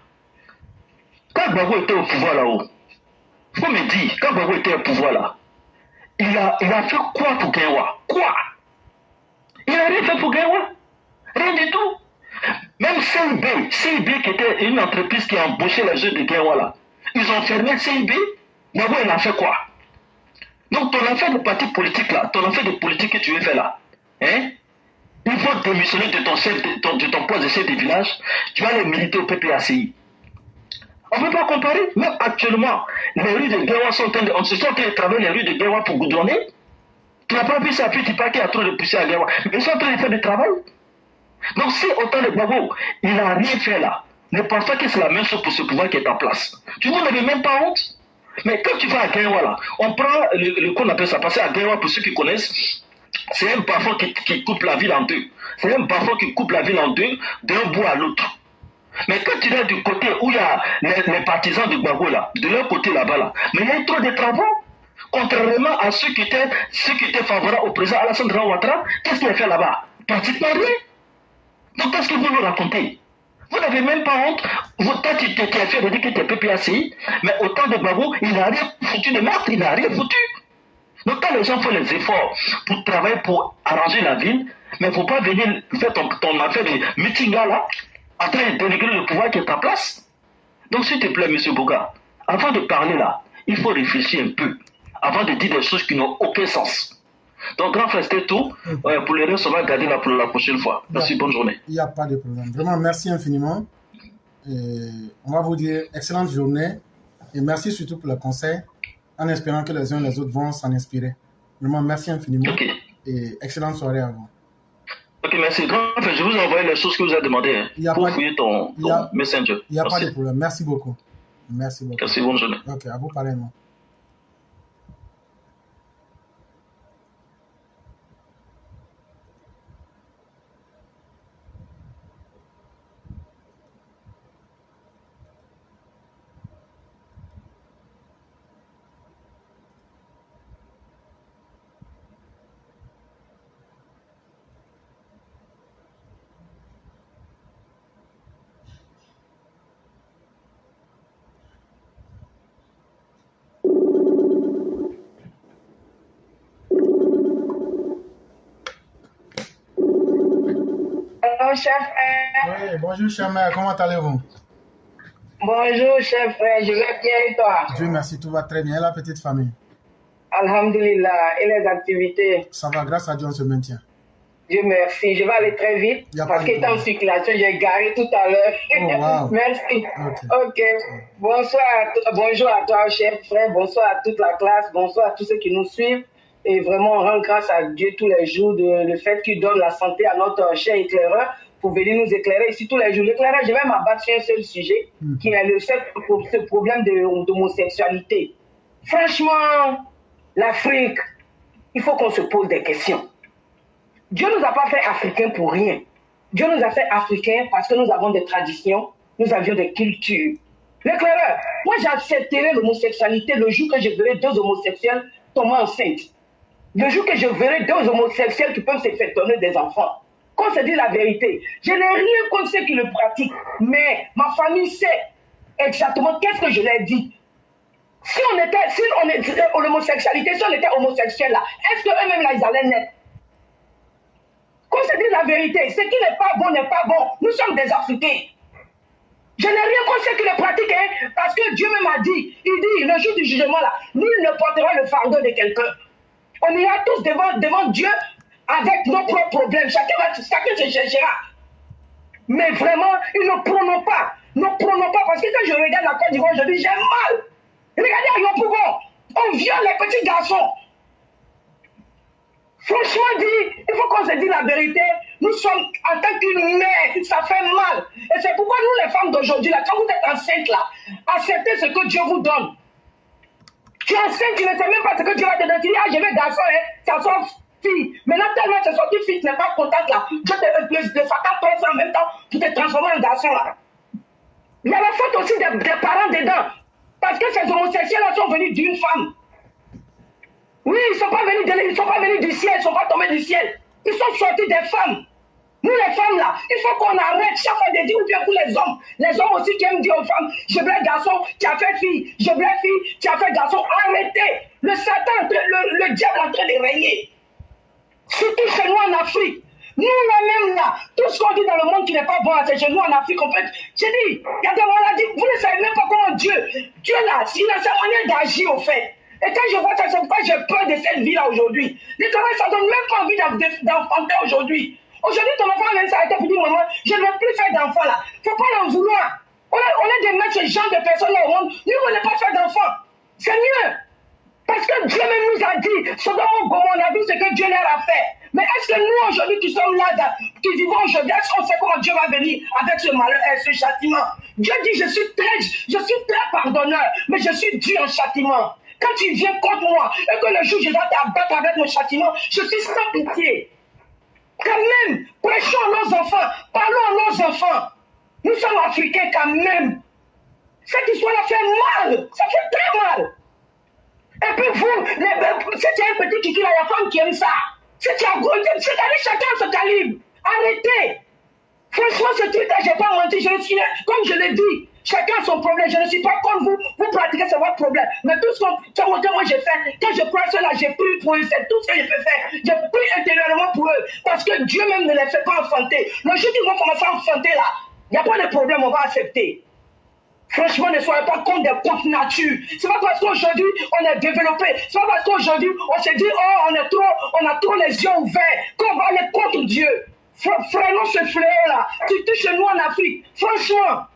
quand Gbagbo était au pouvoir là-haut, il faut me dire, quand Gbagbo était au pouvoir là, il a fait quoi pour Guinwa? Quoi? Il n'a rien fait pour Guinwa? Rien du tout. Même CIB qui était une entreprise qui a embauché les jeunes de Guinwa là, ils ont fermé CIB. Gbagbo, il a fait quoi? Donc, ton affaire de parti politique là, ton affaire de politique que tu veux faire là, hein? Il faut démissionner de ton poste de chef de village, tu vas aller militer au PPACI. On ne peut pas comparer. Même actuellement, les rues de Guinwa sont en train de travailler les rues de Guinwa pour goudronner. Tu n'as pas vu ça, puis tu pas qu'il y a trop de poussière à Guinwa. Mais ils sont en train de faire du travail. Donc si autant de Gbagbo, il n'a rien fait là, ne pense pas que c'est la même chose pour ce pouvoir qui est en place. Tu vous n'avez même pas honte. Mais quand tu vas à Guinwa là, on prend le qu'on appelle ça, passer à Guinwa pour ceux qui connaissent, c'est un bas-fond qui coupe la ville en deux. C'est un bas-fond qui coupe la ville en deux, d'un bout à l'autre. Mais quand tu es du côté où il y a les partisans de Gbagbo là, de leur côté là-bas là, mais il y a trop de travaux. Contrairement à ceux qui étaient favorables au président Alassane Ouattara, qu'est-ce qu'il a fait là-bas? Pratiquement rien. Donc qu'est-ce que vous nous racontez? Vous n'avez même pas honte. Toi, tu es fier de dire que tu es PPACI, mais au temps de Gbagbo, il n'a rien foutu de meurtre, il n'a rien foutu. Donc quand les gens font les efforts pour travailler, pour arranger la ville, mais il ne faut pas venir faire ton affaire de meeting là, en train de dénigrer le pouvoir qui est en place. Donc s'il te plaît, M. Bouga, avant de parler là, il faut réfléchir un peu, avant de dire des choses qui n'ont aucun sens. Donc grand frère, c'était tout. Pour le reste, on va garder là pour la prochaine fois. Merci, bonne journée. Il n'y a pas de problème. Vraiment, merci infiniment. Et on va vous dire excellente journée. Et merci surtout pour le conseil, en espérant que les uns et les autres vont s'en inspirer. Vraiment, merci infiniment. Okay. Et excellente soirée à vous. Ok, merci. Grand frère, je vous envoie les choses que vous avez demandées pour fouiller ton messenger. Il n'y a pas de problème. Merci beaucoup. Merci beaucoup. Merci, bonne journée. Ok, à vous pareillement. Chef frère. Oui, bonjour cher mère, comment allez-vous? Bonjour chef frère, je vais bien et toi? Dieu merci, tout va très bien. Et la petite famille? Alhamdulillah, et les activités? Ça va, grâce à Dieu, on se maintient. Dieu merci. Je vais aller très vite parce qu'étant en circulation, j'ai garé tout à l'heure. Oh, wow. Merci. Ok. Bonjour à toi, cher frère. Bonsoir à toute la classe. Bonsoir à tous ceux qui nous suivent. Et vraiment, on rend grâce à Dieu tous les jours de le fait qu'il donne la santé à notre cher éclaireur pour venir nous éclairer ici tous les jours. L'éclaireur, je vais m'abattre sur un seul sujet qui est ce problème d'homosexualité. Franchement, l'Afrique, il faut qu'on se pose des questions. Dieu ne nous a pas fait africains pour rien. Dieu nous a fait africains parce que nous avons des traditions, nous avions des cultures. L'éclaireur, moi j'accepterai l'homosexualité le jour que je verrai deux homosexuels tomber enceintes. Le jour que je verrai deux homosexuels qui peuvent se faire donner des enfants. Qu'on se dit la vérité. Je n'ai rien contre ceux qui le pratiquent, mais ma famille sait exactement qu'est-ce que je leur dis. Si on était l'homosexualité, si on était homosexuel là, est-ce qu'eux-mêmes là ils allaient naître? Qu'on se dise la vérité, ce qui n'est pas bon n'est pas bon. Nous sommes des Africains. Je n'ai rien contre ceux qui le pratiquent, hein, parce que Dieu même a dit, il dit, le jour du jugement là, nul ne portera le fardeau de quelqu'un. On ira tous devant Dieu avec nos propres problèmes. Chacun se cherchera. Mais vraiment, ils ne prônent pas. Parce que quand je regarde la Côte d'Ivoire, je dis, j'ai mal. Regardez à Yopougon, on viole les petits garçons. Franchement dit, il faut qu'on se dise la vérité. Nous sommes en tant qu'une mère, ça fait mal. Et c'est pourquoi nous les femmes d'aujourd'hui, là, quand vous êtes enceinte là, acceptez ce que Dieu vous donne. Tu es enceinte, tu ne sais même pas ce que Dieu va te donner. Tu dis, ah, je vais garçon, hein, ça sort fille. Maintenant, tellement c'est sorti fille, tu n'es pas contente là. Dieu te s'attend toi en même temps pour te transformer en garçon là. Il y a la faute aussi des parents dedans. Parce que ces homosexuels là sont venus d'une femme. Oui, ils ne sont pas venus du ciel, ils ne sont pas tombés du ciel. Ils sont sortis des femmes. Nous les femmes là, il faut qu'on arrête chaque fois de dire, ou bien pour les hommes aussi qui aiment dire aux femmes, je blesse garçon, tu as fait fille, je blesse fille, tu as fait garçon. Arrêtez. Le Satan, le diable est en train de régner. Surtout chez nous en Afrique. Nous là même là, tout ce qu'on dit dans le monde qui n'est pas bon, c'est chez nous en Afrique. En fait, j'ai dit, il y a des maladies, vous ne savez même pas comment Dieu là, il a sa manière d'agir au fait. Et quand je vois ça, c'est pourquoi j'ai peur de cette vie-là aujourd'hui. Les travailleurs, ça ne donne même pas envie d'enfanter aujourd'hui. Aujourd'hui, ton enfant même s'arrête pour dire, maman, je ne veux plus faire d'enfants là. Il ne faut pas leur vouloir. On est de mettre ce genre de personnes-là au monde. Nous, on ne veut pas faire d'enfants. C'est mieux. Parce que Dieu même nous a dit, Sodome et Gomorrhe, on a vu ce que Dieu leur a fait. Mais est-ce que nous, aujourd'hui, qui sommes là, qui vivons aujourd'hui, est-ce qu'on sait comment Dieu va venir avec ce malheur et ce châtiment? Dieu dit, je suis très pardonneur, mais je suis dur en châtiment. Quand tu viens contre moi et que le jour je dois t'abattre avec mon châtiment, je suis sans pitié. Quand même, prêchons à nos enfants, parlons à nos enfants. Nous sommes africains quand même. Cette histoire-là fait mal, ça fait très mal. Et puis vous, si tu as un petit kiki, il y a la femme qui aime ça. Si tu as gros, c'est-à-dire chacun ce calibre. Arrêtez. Franchement, ce truc-là, je n'ai pas menti, je le suis, comme je l'ai dit. Chacun son problème. Je ne suis pas comme vous. Vous pratiquez, c'est votre problème. Mais tout ce que moi j'ai fait, quand je crois cela, j'ai pris pour eux. C'est tout ce que je peux faire. J'ai pris intérieurement pour eux. Parce que Dieu même ne les fait pas enfanter. Le jour qu'ils vont commencer à enfanter là, il n'y a pas de problème, on va accepter. Franchement, ne soyez pas contre des contre nature. C'est pas parce qu'aujourd'hui on est développé. C'est pas parce qu'aujourd'hui on se dit, oh, on a trop les yeux ouverts qu'on va aller contre Dieu. Freinons ce fléau là. Surtout chez nous en Afrique. Franchement.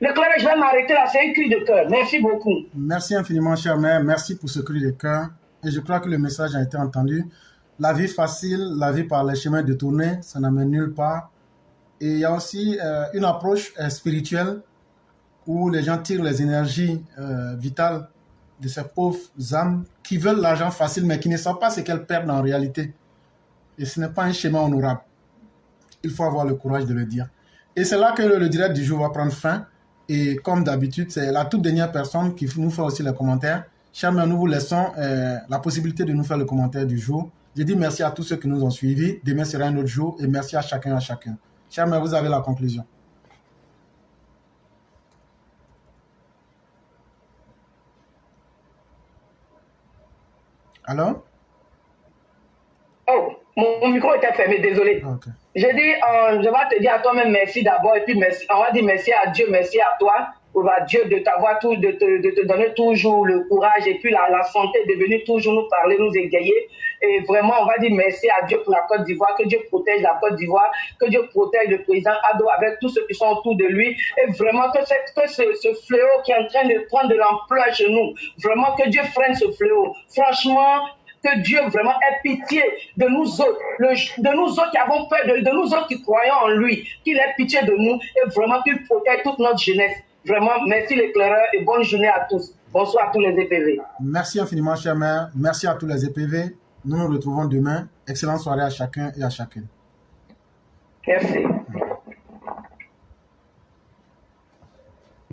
L'éclairage, je vais m'arrêter là, c'est un cri de cœur. Merci beaucoup. Merci infiniment, chère mère. Merci pour ce cri de cœur. Et je crois que le message a été entendu. La vie facile, la vie par les chemins détournés, ça n'amène nulle part. Et il y a aussi une approche spirituelle où les gens tirent les énergies vitales de ces pauvres âmes qui veulent l'argent facile, mais qui ne savent pas ce qu'elles perdent en réalité. Et ce n'est pas un schéma honorable. Il faut avoir le courage de le dire. Et c'est là que le direct du jour va prendre fin. Et comme d'habitude, c'est la toute dernière personne qui nous fait aussi les commentaires. Chers mères, nous vous laissons la possibilité de nous faire le commentaire du jour. Je dis merci à tous ceux qui nous ont suivis. Demain sera un autre jour. Et merci à chacun. Chers mères, vous avez la conclusion. Allô? Oh, mon micro était fermé, désolé. Okay. Je dis, je vais te dire à toi-même merci d'abord, et puis merci, on va dire merci à Dieu, merci à toi, à Dieu de t'avoir tout, de te donner toujours le courage, et puis la santé de venir toujours nous parler, nous égayer. Et vraiment, on va dire merci à Dieu pour la Côte d'Ivoire, que Dieu protège la Côte d'Ivoire, que Dieu protège le président Ado avec tous ceux qui sont autour de lui. Et vraiment, que ce fléau qui est en train de prendre de l'ampleur chez nous, vraiment que Dieu freine ce fléau. Franchement, que Dieu vraiment ait pitié de nous autres, de nous autres qui avons peur, de nous autres qui croyons en lui, qu'il ait pitié de nous et vraiment qu'il protège toute notre jeunesse. Vraiment, merci l'éclaireur et bonne journée à tous. Bonsoir à tous les EPV. Merci infiniment, cher maire. Merci à tous les EPV. Nous nous retrouvons demain. Excellente soirée à chacun et à chacune. Merci.